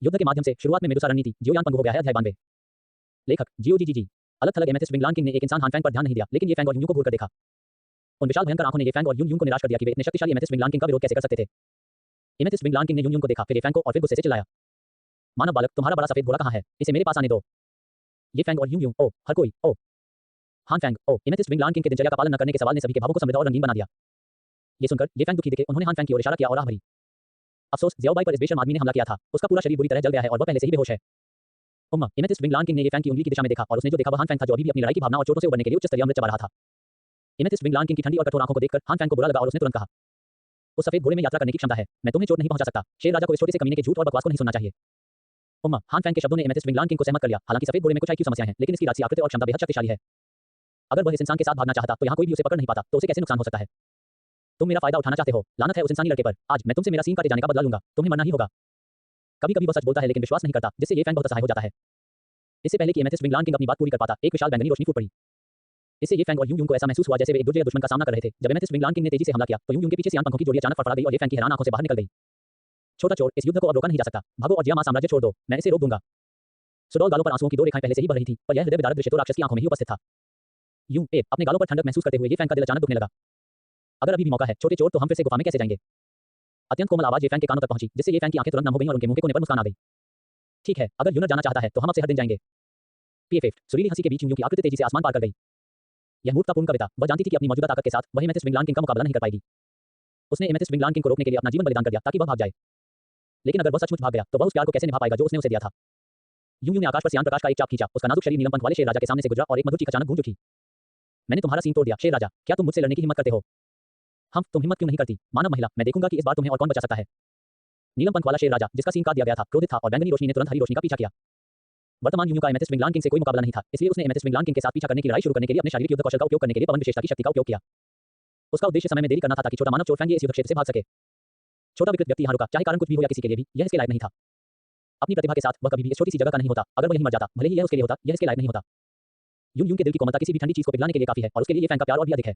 युद्ध के माध्यम से शुरुआत में मेडुसा रणनीति जियोयान पंगु हो गया है। अध्याय 92 लेखक GOGGG अलग थलग एमेथिस्ट विंग लांकिंग ने एक इंसान हान फेंग पर ध्यान नहीं दिया, लेकिन ये फैंग और यूं को घूर कर देखा। उन विशाल भयंकर आंखों ने ये फैंग और यूं को निराश कर दिया कि वे इतने शक्तिशाली एमेथिस्ट विंग लांकिंग का विरोध कैसे कर सकते थे। एमेथिस्ट विंग लांकिंग ने यूं को देखा, फिर ये फैंग को और फिर गुस्से से चिल्लाया, मानव बालक तुम्हारा बड़ा सफेद घोड़ा कहां है, इसे मेरे पास आने दो। ये फैंग और यूं ओ हर कोई ओ हान फेंग ओ एमेथिस्ट विंग लांकिंग के दिनचर्या का पालन न करने के सवाल ने सभी के भावों को समृद्ध और रंगीन बना दिया। ये सुनकर ये फैंग दुखी दिखे, उन्होंने हान फेंग की ओर इशारा किया और आह भरी। अफसोस ज़ियाओबाई पर इस बेशर्म आदमी ने हमला किया था। उसका पूरा शरीर बुरी तरह जल गया है और वह पहले से ही बेहोश है। उम्मा एमेथिस्ट विंग लांकिंग ने ये फैंग की उंगली की दिशा में देखा और उसने जो देखा वह हान फेंग था, जो अभी भी अपनी लड़ाई की भावना और चोटों से उबरने के लिए उच्च स्तरीय अमृत चबा रहा था। एमेथिस्ट विंग लांकिंग की ठंडी और कठोर आंखों को देखकर हान फेंग को बुरा लगा और उसने तुरंत कहा, उस सफेद घोड़े में यात्रा करने की क्षमता है, मैं तुम्हें चोट नहीं पहुंचा सकता। शेर राजा को इस छोटे से कमीने के झूठ और बकवास को नहीं सुनना चाहिए। उम्मा हान फेंग के शब्दों ने एमेथिस्ट विंग लांकिंग को सहमत कर लिया। हालांकि सफेद घोड़े में कुछ IQ समस्याएं हैं, लेकिन इसकी राजसी आकृति और क्षमता बेहद शक्तिशाली है। अगर वह इस इंसान के साथ भागना चाहता तो यहाँ कोई भी उसे पकड़ नहीं पाता, तो उसे कैसे नुकसान हो सकता है। तुम मेरा फायदा उठाना चाहते हो, लानत है उस इंसानी लड़के पर। आज मैं तुमसे मेरा सींग काटे जाने का बदला लूंगा, तुम्हें मरना ही होगा। कभी कभी वह सच बोलता है लेकिन विश्वास नहीं करता, जिससे ये फैंग बहुत असहाय हो जाता है। इससे पहले कि एमेथिस्ट विंग लांकिंग अपनी बात पूरी कर पाता, एक विशाल बैंगनी रोशनी फूट पड़ी। इससे ये फैंग और यूं को ऐसा महसूस हुआ जैसे वे एक दुर्जय दुश्मन का सामना कर रहे थे। जब एमेथिस्ट विंग लांकिंग ने तेजी से हमला किया तो यूं के पीछे सियान पंखों की जोड़ी अचानक फड़फड़ा गई और ये फैंग की हैरान आंखों से बाहर निकल गई। छोटा चोर, इस युद्ध को अब रोका नहीं जा सकता। भागो और जियामा साम्राज्य छोड़ दो, मैं इसे रोक दूंगा। सुडौल गालों पर आंसुओं की दो रेखाएं पहले से ही बह रही थी, पर यह हृदय विदारक दृश्य तो राक्षस की आंखों में ही उपस्थित था। यूं अपने गालों पर ठंडक महसूस करते हुए ये फैंग का दिल अचानक दुखने लगा। अगर अभी भी मौका है छोटे चोर, तो हम फिर से गुफा में कैसे जाएंगे। अत्यंत कोमल आवाज ये फैंग के कानों तक पहुंची, जिससे ये फैंग की आंखें तुरंत नम हो गईं और उनके मुंह के कोने पर मुस्कान आ गई। ठीक है, अगर यूनर जाना चाहता है तो हम अब से हर दिन जाएंगे। PFF सुरीली हंसी के बीच यूं की आकृति तेजी से आसमान पार कर गई। यह मूर्खतापूर्ण कविता, वह जानती थी कि अपनी मौजूदा ताकत के साथ वह एमेथिस्ट विंग लांकिंग का मुकाबला नहीं कर पाएगी। उसने एमेथिस्ट विंग लांकिंग को रोकने के लिए अपना जीवन बलिदान कर दिया ताकि वह भाग जाए। लेकिन अगर वह सचमुच भाग गया तो वह उस प्यार को कैसे निभा पाएगा जो उसने उसे दिया था। यूं ने आकाश पर सियान प्रकाश का एक चाप खींचा, उसका नाजुक शरीर नीलम पंख वाले शेर राजा के सामने से गुजरा और एक मधुर चीख अचानक गूंज उठी। मैंने तुम्हारा सींग तोड़ दिया शेर राजा, क्या तुम मुझसे लड़ने की हिम्मत करते हो। तुम हिम्मत क्यों नहीं करती मानव महिला, मैं देखूंगा कि इस बार तुम्हें और कौन बचा सकता है। नीलम पंख वाला शेर राजा, जिसका सींग काट दिया गया था, क्रोधित था और बैंगनी रोशनी ने तुरंत हरी रोशनी का पीछा किया। वर्तमान यूं का एमेथिस्ट विंग लांकिंग से कोई मुकाबला नहीं था, इसलिए उसने एमेथिस्ट विंग लांकिंग के साथ पीछा करने की लड़ाई शुरू करने के लिए अपने शारीरिक युद्ध कौशल का उपयोग करने के लिए पवन विशेषता की शक्ति का उपयोग किया। उसका उद्देश्य समय में देरी करना था ताकि छोटा मानव चोर फैंग इस युद्ध क्षेत्र से भाग सके। छोटा विकृत व्यक्ति यहाँ रुका, चाहे कारण कुछ भी हो या किसी के लिए भी, यह इसके लायक नहीं था। अपनी प्रतिभा के साथ वह कभी भी इस छोटी सी जगह का नहीं होता। अगर वह यहीं मर जाता, भले ही यह उसके लिए होता, यह इसके लायक नहीं होता। यूं के दिल की कोमलता किसी भी ठंडी चीज को पिघलाने के लिए काफी है और उसके लिए ये फैंग का प्यार और भी अधिक है।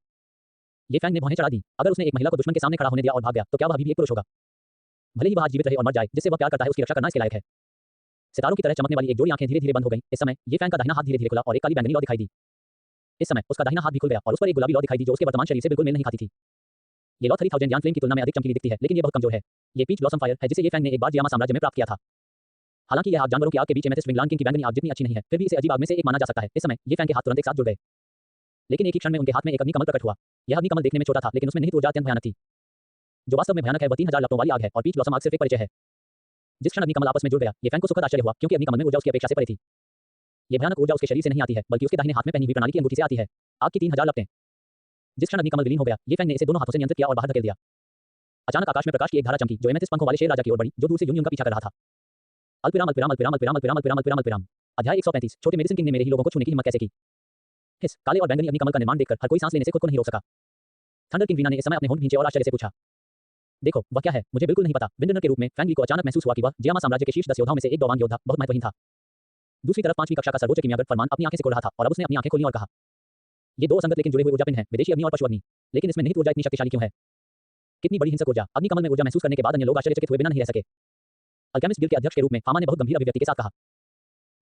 ये फैंग ने भौहें चढ़ा दी। अगर उसने एक महिला को दुश्मन के सामने खड़ा होने दिया और भाग गया तो क्या वह अभी भी एक पुरुष होगा। भले ही वह आज जीवित रहे और मर जाए, जिससे वह प्यार करता है उसकी रक्षा करना इसके लायक है। सितारों की तरह चमकने वाली एक जोड़ी आंखें धीरे धीरे बंद हो गईं। इस समय ये फैंग का दाहिना हाथ धीरे धीरे खुला और एक काली बैंगनी लौ दिखाई दी। इस समय उसका दाहिना हाथ भी खुल गया और उस पर एक गुलाबी लौ दिखाई दी जो उसके वर्तमान शरीर से बिल्कुल मेल नहीं खाती थी। ये लौ 3000 यान फ्लेम की तुलना में अधिक चमकीली दिखती है, लेकिन ये बहुत कमजोर है। ये पीच ब्लॉसम फायर है जिसे ये फैंग ने एक बार जियामा साम्राज्य में प्राप्त किया था। हालांकि यह आग जानवरों की आग के बीच एमेथिस्ट विंग लांकिंग की बैंगनी आग जितनी अच्छी नहीं है, फिर भी इसे अजीब आग में से एक माना जा सकता है। इस समय ये फैंग के हाथ तुरंत एक साथ जुड़ गए, लेकिन एक ही क्षण में उनके हाथ में एक अग्नि कमल प्रकट हुआ। यह अग्नि कमल देखने में छोटा था, लेकिन उसमें निहित ऊर्जा अत्यंत भयानक थी। जो वास्तव में भयानक है वह 3000 लपटों वाली आग है और पीच ब्लॉसम आग सिर्फ एक परिचय है। जिस क्षण अग्नि कमल आपस में जुड़ गया, ये फैंग को सुखद आश्चर्य हुआ, क्योंकि अग्नि कमल में ऊर्जा उसकी अपेक्षा से परे थी। ये भयानक ऊर्जा उसके शरीर से नहीं आती है, बल्कि उसके दाहिने हाथ में पहनी हुई प्रणाली की अंगूठी से आती है। आग की 3000 लपटें। जिस क्षण अग्नि कमल विलीन हो गया, ये फैंग ने इसे दोनों हाथों से नियंत्रित किया और बाहर धकेल दिया। अचानक आकाश में प्रकाश की एक धारा चमकी, जो एमेथिस्ट पंखों वाले शेर राजा की ओर बढ़ी, जो दूर से यूं का पीछा कर रहा था। अल्पविराम अल्पविराम अल्पविराम अल्पविराम अल्पविराम अल्पविराम अल्पविराम अल्पविराम। अध्याय 135। छोटे मेडिसिन किंग ने मेरे ही लोगों को छूने की हिम्मत कैसे की। हिस काले और बैंगनी अग्नि कमल का निर्माण देखकर हर कोई सांस लेने से खुद को नहीं रोक सका। थंडर किंग वीना ने इस समय अपने होंठ भींचे और आश्चर्य से पूछा, देखो वह क्या है, मुझे बिल्कुल नहीं पता। विंडनर के रूप में फैंग ली को अचानक महसूस हुआ कि वह जियामा साम्राज्य के शीर्ष 10 योद्धाओं में से एक दौवान योद्धा बहुत महत्वहीन था। दूसरी तरफ 5वीं कक्षा का सर्वोच्च कीमियागर फरमान अपनी आंखें सिकोड़ रहा था और अब उसने अपनी आंखें खोली और कहा, ये दो असंगत लेकिन जुड़े हुए ऊर्जा पिंड हैं, विदेशी अग्नि और पशु अग्नि, लेकिन इसमें निहित ऊर्जा इतनी शक्तिशाली क्यों है। कितनी बड़ी हिंसक ऊर्जा। अग्नि कमल में ऊर्जा महसूस करने के बाद अन्य लोग आश्चर्यचकित हुए बिना नहीं रह सके। अल्केमिस्ट गिल्ड के अध्यक्ष के रूप में फामा ने बहुत गंभीर अभिव्यक्ति के साथ कहा,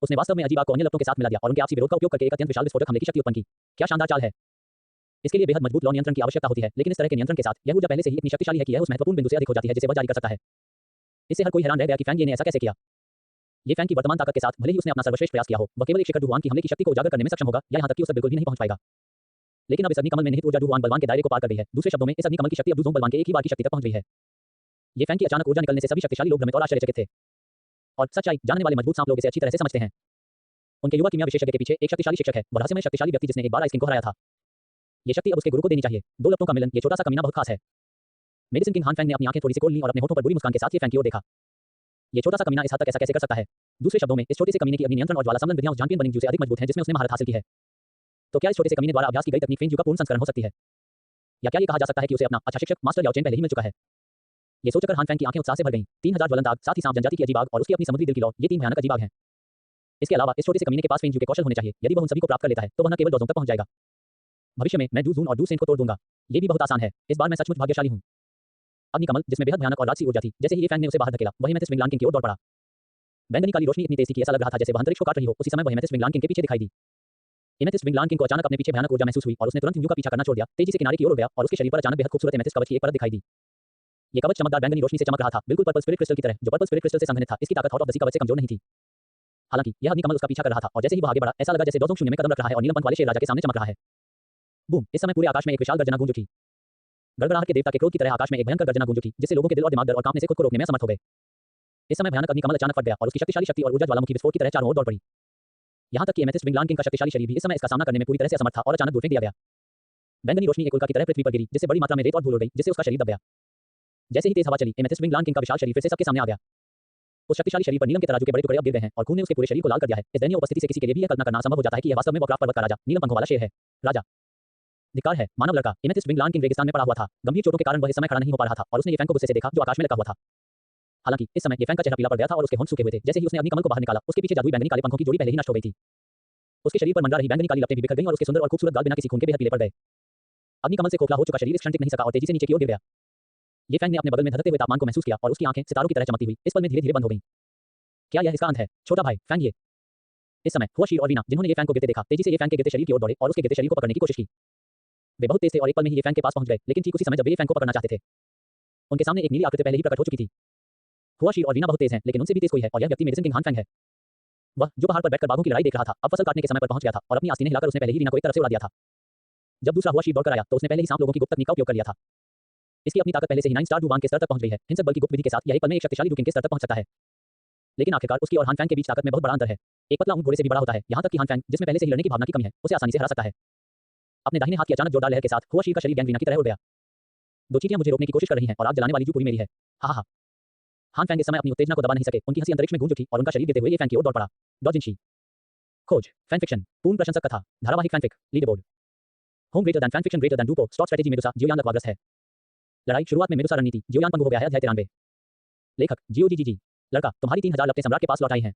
उसने वास्तव में अजीब आग को अन्य लपटों के साथ मिला दिया और उनके आपसी विरोध का उपयोग करके एक अत्यंत विशाल विस्फोटक हमले की शक्ति उत्पन्न की। क्या शानदार चाल है। इसके लिए बेहद मजबूत लौ नियंत्रण की आवश्यकता होती है, लेकिन इस तरह के नियंत्रण के साथ यह ऊर्जा पहले से ही इतनी शक्तिशाली है कि यह उस महत्वपूर्ण बिंदु से अधिक हो जाती है जिसे वह जारी कर सकता है। इससे हर कोई हैरान रह गया कि फैंग ये ने ऐसा कैसे किया। ये फैंग की वर्तमान ताकत के साथ भले ही उसने अपना सर्वश्रेष्ठ प्रयास किया हो, वह केवल एक शिखर डुहुआन की हमले की शक्ति को उजागर करने में सक्षम होगा या यहां तक कि उस तक बिल्कुल भी नहीं पहुंच पाएगा। लेकिन अब इस अग्निकमल में निहित ऊर्जा डुहुआन बलवान के दायरे को पार कर गई है। दूसरे शब्दों में इस अग्निकमल की शक्ति अब डुज़ोंग बलवान के एक ही बार की शक्ति तक पहुंच गई है। ये फैंग की अचानक ऊर्जा निकलने से सभी शक्तिशाली लोग भ्रमित और आश्चर्यचकित थे। और सच्चाई जानने वाले मजबूत सांप लोग इसे अच्छी तरह से समझते हैं। उनके युवा कीमिया विशेषज्ञ के पीछे एक शक्तिशाली शिक्षक है, वह रहस्यमय शक्तिशाली व्यक्ति जिसने एक बार आइसकिंग को हराया था। ये शक्ति अब उसके गुरु को देनी चाहिए। दो लपटों का मिलन, ये छोटा सा कमीना बहुत खास है। मेडिसिन किंग हान फैंग ने अपनी आंखें थोड़ी सी खोल लीं और अपने होठों पर बुरी मुस्कान के साथ ये फैंग की ओर देखा। ये छोटा सा कमीना इस हद तक ऐसा कैसे कर सकता है? दूसरे शब्दों में इस छोटे से कमीने की अग्नि नियंत्रण और ज्वाला संबंध विधियां उस जान बनिंग जू से अधिक मजबूत हैं जिसमें उसने महारत हासिल की है। तो क्या इस छोटे से कमीने द्वारा अभ्यास की गई तकनीक फेंग जू का पूर्ण संस्करण हो सकती है? या क्या ये कहा जा सकता है कि उसे अपना अच्छा शिक्षक मास्टर याओ चेन पहले ही मिल चुका है? ये सोचकर हान फैंग की आंखें उत्साह से भर गईं। 3000 ज्वलंत आग, साथ ही सांप जनजाति की अजीब आग और उसकी अपनी समुद्री दिल की लौ, ये तीन भयानक अजीब आग हैं। इसके अलावा इस छोटे से कमीने के पास फेंग जू के कौशल होने चाहिए। यदि वह उन सभी को प्राप्त कर लेता है तो वह न केवल डोजोंग तक पहुंच जाएगा, भविष्य में मैं डू जून और डू सेंट को तोड़ दूंगा। ये भी बहुत आसान है। इस बार मैं सचमुच भाग्यशाली हूं। अग्निकमल जिसमें बेहद भयानक और राजसी ऊर्जा थी, जैसे ही ये फैंग ने उसे बाहर धकेला, वह हेमेथिस्ट विंगलान किंग की ओर दौड़ पड़ा। बैंगनी काली रोशनी इतनी तेज थी कि ऐसा लग रहा था जैसे वह अंतरिक्ष को काट रही हो। उसी समय वह हेमेथिस्ट विंगलान किंग के पीछे दिखाई दी। हेमेथिस्ट विंगलान किंग को अचानक अपने पीछे भयानक ऊर्जा महसूस हुई और उसने तुरंत यू का पीछा करना छोड़ दिया, तेजी से किनारे की ओर उड़ गया और उसके शरीर पर अचानक बेहद खूबसूरत हेमेथिस्ट कवच की एक परत दिखाई दी। ये कवच चमकदार बैंगनी रोशनी से चमक रहा था, बिल्कुल पर्पल स्पिरिट क्रिस्टल की तरह, जो पर्पल स्पिरिट क्रिस्टल से संघनित था। इसकी ताकत हॉट ऑफ द सी कवच से कमजोर नहीं थी। हालांकि यह अग्निकमल उसका पीछा कर रहा था और जैसे ही वह आगे बढ़ा, ऐसा लगा जैसे डोजोंग शून्य में कदम रख रहा है और नीलम पंख वाले शेर राजा के सामने चमक रहा है। बूम! इस समय पूरे आकाश में एक विशाल गर्जना गूंज उठी। गड़गड़ाहट के देवता के क्रोध की तरह आकाश में एक भयंकर गर्जना गूंज उठी, जिससे लोगों के दिल और दिमाग डर और कांपने से खुद को रोकने में असमर्थ हो गए। इस समय भयानक अग्निकमल अचानक फट गया और उसकी शक्तिशाली शक्ति और ऊर्जा ज्वालामुखी विस्फोट की तरह चारों ओर दौड़ पड़ी। यहां तक कि एमेथिस्ट विंगलान किंग का शक्तिशाली शरीर भी इस समय इसका सामना करने में पूरी तरह से असमर्थ था और अचानक दूर फेंक दिया गया। बैंगनी रोशनी एक उल्का की तरह पृथ्वी पर गिरी, जिससे बड़ी मात्रा में रेत और धूल उड़ गई, जिससे उसका शरीर दब गया। जैसे ही तेज हवा चली, एमेथिस्ट विंगलान किंग का विशाल शरीर फिर से सबके सामने आ गया। उस शक्तिशाली शरीर पर नीलम के तराजू के बड़े टुकड़े अब गिर गए हैं और खून ने उसके पूरे शरीर को लाल कर दिया है। इस दयनीय उपस्थिति से किसी के लिए भी यह कल्पना करना असंभव हो जाता है कि यह वास्तव में वक्राफ पर्वत का राजा, नीलम पंखों वाला शेर है। राजा धिक्कार है, मानव लड़का। एमेथिस्ट विंगलान किंग रेगिस्तान में पड़ा हुआ था। गंभीर चोटों के कारण वह इस समय खड़ा नहीं हो पा रहा था और उसने ये फैंग को गुस्से से देखा जो आकाश में लगा हुआ था। हालांकि इस समय ये फैंग का चेहरा पीला पड़ गया था और उसके होंठ सूखे हुए थे। जैसे ही उसने अग्निकमल को बाहर निकाला, उसके पीछे जादुई बैंगनी काले पंखों की जोड़ी पहले ही नष्ट हो गई थी। उसके शरीर पर मंडरा रही बैंगनी काली लपटें भी बिखर गईं और उसके सुंदर और खूबसूरत गाल बिना किसी खून के बेहद पीले पड़ गए। अग्निकमल से खोखला हो चुका शरीर इस क्षण टिक नहीं सका और तेजी से नीचे की ओर गिर गया। ये फैंग ने अपने बगल में धधकते हुए तापमान को महसूस किया और उसकी आंखें सितारों की तरह चमकती हुई इस पल में धीरे-धीरे बंद हो गईं। क्या यह इसका अंत है? छोटा भाई, फैंग ये। इस समय हुआशी और वीना, जिन्होंने ये फैंग को गिरते देखा, तेजी से ये फैंग के गिरते शरीर की ओर दौड़े और उसके गिरते शरीर को पकड़ने की कोशिश की। वे बहुत तेज थे और एक पल में ही ये फैंग के पास पहुंच गए, लेकिन ठीक उसी समय जब वे ये फैंग को पकड़ना चाहते थे, उनके सामने एक नीली आकृति पहले ही प्रकट हो चुकी थी। हुआशी और वीना बहुत तेज हैं, लेकिन उनसे भी तेज कोई है और यह व्यक्ति मेडिसिन किंग हान फैंग है। वह जो पहाड़ पर बैठकर बाघों की लड़ाई देख रहा था, अब फसल काटने के समय पर पहुंच गया था और अपनी आस्तीनें हिलाकर उसने पहले ही वीना को एक तरफ से उड़ा दिया था। जब दूसरा हुआशी दौड़कर आया तो उसने पहले ही सांप लोगों की गुप्त तकनीक का उपयोग कर लिया था। इसकी अपनी ताकत पहले से ही 9 स्टार डू वांग के स्तर तक पहुंच गई है। हिंसक बल की गुप्त विधि के साथ यह एक पल में एक शक्तिशाली डू किंग के स्तर तक पहुंच सकता है। लेकिन आखिरकार उसकी और हान फैंग के बीच ताकत में बहुत बड़ा अंतर है। एक पतला ऊंट घोड़े से भी बड़ा होता है, यहां तक कि हान फैंग, जिसमें पहले से ही लड़ने की भावना की कमी है, उसे आसानी से हरा सकता है। अपने दाहिने हाथ की अचानक जोरदार लहर के साथ हुआशी का शरीर गैंग वीना की तरह उड़ गया। दो चींटियां मुझे रोकने की कोशिश कर रही हैं और आग जलाने वाली जू पूरी मेरी है। हा हा। हान फैंग इस समय अपनी उत्तेजना को दबा नहीं सके। उनकी हंसी अंतरिक्ष में गूंज उठी और उनका शरीर गिरते हुए ये फैंग की ओर दौड़ पड़ा। डॉजिंशी खोज फैन फिक्शन पूर्ण प्रशंसक कथा धारावाहिक fanfic leaderboard home greater than fan fiction greater than डूपो स्टॉप स्ट्रेटेजी मेडुसा जियोयान लकवाग्रस्त है। लड़ाई शुरुआत में मेडुसा रणनीति जियोयान पंगु हो गया है। अध्याय 93। लेखक जियो जी। लड़का तुम्हारी 3000 लपटें सम्राट के पास लौट आई हैं।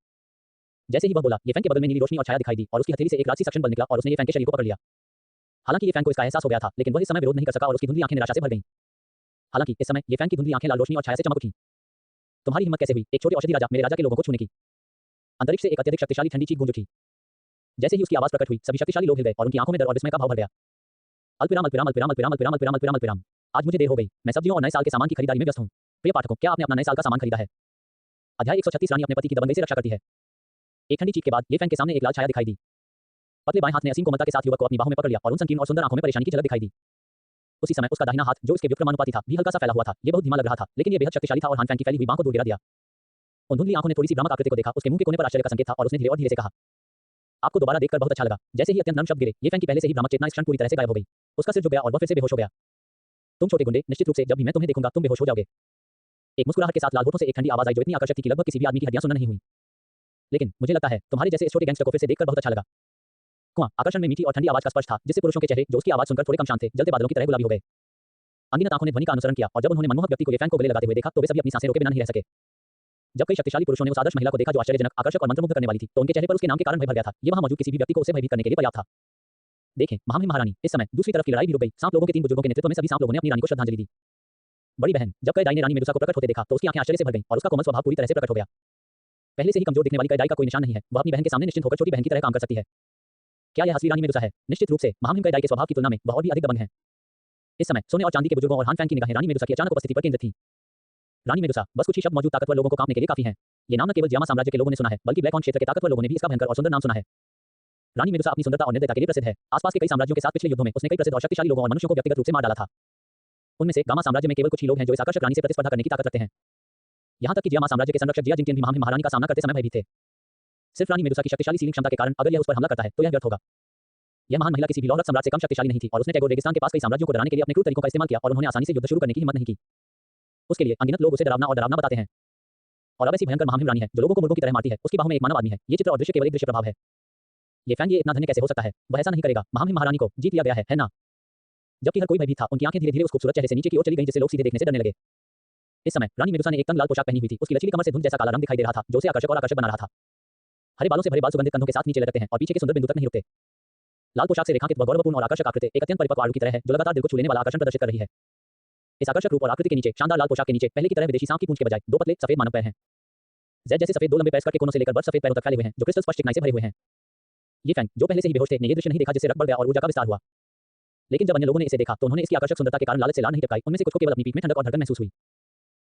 जैसे ही वह बोला, ये फैंग के बगल में नीली रोशनी और छाया दिखाई दी और उसकी हथेली से एक राजसी सक्शन बल निकला और उसने ये फैंग के शरीर को पकड़ लिया। हालांकि ये फैंग को इसका एहसास हो गया था, लेकिन वह इस समय विरोध नहीं कर सका और उसकी धुंधली आंखें निराशा से भर गईं। हालांकि इस समय ये फैंग की धुंधली आंखें लाल रोशनी और छाया से चमक उठीं। तुम्हारी हिम्मत कैसे हुई एक छोटे औषधि राजा मेरे राजा के लोगों को छूने की? अंतरिक्ष से एक अत्यधिक शक्तिशाली ठंडी चीख गूंज उठी। जैसे ही उसकी आवाज प्रकट हुई, सभी शक्तिशाली लोग हिल गए और उनकी आंखों में डर और विस्मय का भाव भर गया। अल्पविराम अल्पविराम अल्पविराम अल्पविराम अल्पविराम अल्पविराम अल्पविराम अल्पविराम। आज मुझे देर हो गई। मैं सब्जियों और नए साल के सामान की खरीदारी में व्यस्त हूं। प्रिय पाठकों, क्या आपने अपना नए साल का सामान खरीदा है? अध्याय 136 रानी अपने पति की दबंगई से रक्षा करती है। एक ठंडी चीख के बाद ये फैंग के सामने एक लाल छाया दिखाई दी। पतले बाएं हाथ ने असीम कोमलता के साथ युवक को अपनी बाहों में पकड़ लिया और उन संकीर्ण और सुंदर आंखों में परेशानी की झलक दिखाई दी। उसी समय उसका दाहिना हाथ, जो उसके व्युत्क्रमानुपाती था, भी हल्का सा फैला हुआ था। ये बहुत धीमा लग रहा था, लेकिन ये बेहद शक्तिशाली था और हान फैंग की फैली हुई बांह को दूर गिरा दिया। उन धुंधली आंखों ने थोड़ी सी भ्रामक आकृति को देखा, उसके मुंह के कोने पर आश्चर्य का संकेत था और उसने धीरे और धीरे से कहा, आपको दोबारा देखकर बहुत अच्छा लगा। जैसे ही अत्यंत नर्म शब्द गिरे, ये फैंग की पहले से ही भ्रामक चेतना इस क्षण पूरी तरह से गायब हो गई। उसका सिर झुक गया और वह फिर से बेहोश हो गया। तुम छोटे गुंडे, निश्चित रूप से जब भी मैं तुम्हें देखूंगा तुम बेहोश हो जाओगे। एक मुस्कुराहट के साथ लाल होठों से एक ठंडी आवाज आई जो इतनी आकर्षक थी कि लगभग किसी भी आदमी की हड्डियां सुन्न नहीं हुई। लेकिन मुझे लगता है तुम्हारे जैसे इस छोटे गैंगस्टर को फिर से देखकर बहुत अच्छा लगा। कुआं आकर्षण में मीठी और ठंडी आवाज का स्पर्श था, जिससे पुरुषों के चेहरे, जो उसकी आवाज सुनकर थोड़े कम शांत थे, जलते बादलों की तरह गुलाबी हो गए। अनगिनत आंखों ने ध्वनि का अनुसरण किया और जब उन्होंने मनमोहक व्यक्ति को ये फैंग को गले लगाते हुए देखा, तो वे सभी अपनी सांसें रोके बिना नहीं रह सके। जब कई शक्तिशाली पुरुषों ने उस आदर्श महिला को देखा जो आश्चर्यजनक, आकर्षक और मंत्रमुग्ध करने वाली थी, तो उनके चेहरे पर उसके नाम के कारण भय भर गया था। ये वहां मौजूद किसी भी व्यक्ति को उसे भयभीत करने के लिए पर्याप्त था। देखें महामहिम महारानी। इस समय दूसरी तरफ की लड़ाई भी रुक गई। सांप लोगों के 3 बुजुर्गों के नेतृत्व में सभी सांप लोगों ने अपनी रानी को श्रद्धांजलि दी। बड़ी बहन, जब कई डाई ने रानी मेडुसा को प्रकट होते देखा, तो उसकी आंखें आश्चर्य से भर गईं और उसका कोमल स्वभाव पूरी तरह से प्रकट हो गया। पहले से ही कमजोर दिखने वाली कई डाई का कोई निशान नहीं है। वह अपनी बहन के सामने निश्चिंत होकर छोटी बहन की तरह काम कर सकती है। क्या यह असली रानी मेडुसा है? निश्चित रूप से महामहिम कई डाई के स्वभाव की तुलना में वह और भी अधिक दबंग है। इस समय सोने और चांदी के बुजुर्गों और हान फैंग की निगाहें रानी मेडुसा की अचानक उपस्थिति पर केंद्रित थीं। रानी मेडुसा, बस कुछ ही शब्द मौजूद ताकतवर लोगों को कांपने के लिए काफी हैं। ये नाम न केवल जियामा साम्राज्य के लोगों ने सुना है, बल्कि ब्लैक हॉर्न क्षेत्र के ताकतवर लोगों ने भी इसका भयंकर और सुंदर नाम सुना है। रानी मेडुसा अपनी सुंदरता और निर्दयता के लिए प्रसिद्ध है। आसपास के कई साम्राज्यों के साथ पिछले युद्धों में उसने कई प्रसिद्ध और शक्तिशाली लोगों और मनुष्यों को व्यक्तिगत रूप से मार डाला था। उनमें से गामा साम्राज्य में केवल कुछ ही लोग हैं जो इस आकर्षक रानी से प्रतिस्पर्धा करने की ताकत रखते हैं। यहाँ तक कि जियामा साम्राज्य के संरक्षक जिया जिनकेन भी महारानी का सामना करते समय भयभीत थे। सिर्फ रानी मेडुसा की शक्तिशाली सीलिंग क्षमता के कारण अगर यह उस पर हमला करता है तो यह व्यर्थ होगा। यह महान महिला किसी भी लौहरत सम्राट से कम शक्तिशाली नहीं थी और उसने टैगोर रेगिस्तान के पास कई साम्राज्यों को डराने के लिए अपने क्रूर तरीकों का इस्तेमाल किया और उन्होंने आसानी से युद्ध शुरू करने की हिम्मत नहीं की। उसके लिए अनगिनत लोग उसे डरावना बताते हैं। और अब ऐसी भयंकर महामहिम रानी है जो लोगों को मुर्गों की तरह मारती है, उसकी बाहों में एक मानव आदमी है। ये चित्र और दृश्य केवल एक दृश्य प्रभाव है। ये फैंग ये इतना धन्य कैसे हो सकता है? वह ऐसा नहीं करेगा। महामहिम महारानी को जीत लिया गया है ना? जबकि हर कोई भयभीत था, उनकी आंखें धीरे-धीरे उस खूबसूरत चेहरे से नीचे की ओर चली गईं जिससे लोग सीधे देखने से डरने लगे। इस समय रानी मेडुसा ने एक तंग लाल पोशाक पहनी हुई थी। उसकी लचीली कमर से धुंध जैसा काला रंग दिखाई दे रहा था जो उसे आकर्षक बना रहा था। हरे बालों से भरे बाल सुगंधित कंधों के साथ नीचे लटकते हैं और पीछे के सुंदर बिंदु तक नहीं रुकते। लाल पोशाक से रेखांकित गौरवपूर्ण और आकर्षक आकृति एक अत्यंत परिपक्व आड़ू की तरह है जो लगातार दिल को छू लेने वाला आकर्षण प्रदर्शित कर रही है। इस आकर्षक रूप और आकृति के नीचे शानदार लाल पोशाक के नीचे पहले की तरह विदेशी सांप की पूंछ के बजाय दो पतले सफेद मानव पैर हैं। जेड जैसे सफेद दो लंबे पैर स्कर्ट के कोनों से लेकर बर्फ सफेद पैरों तक फैले हुए हैं जो क्रिस्टल स्पष्ट चिकनाई से भरे हुए हैं। ये फैंग जो पहले से ही बेहोश थे ने ये दृश्य नहीं देखा जिससे रक्त बढ़ गया और ऊर्जा का विस्तार हुआ। लेकिन जब अन्य लोगों ने इसे देखा तो उन्होंने इसकी आकर्षक सुंदरता के कारण लालच से लार नहीं टपकाई। उनमें से कुछ को केवल अपनी पीठ में ठंडक और धड़कन महसूस हुई।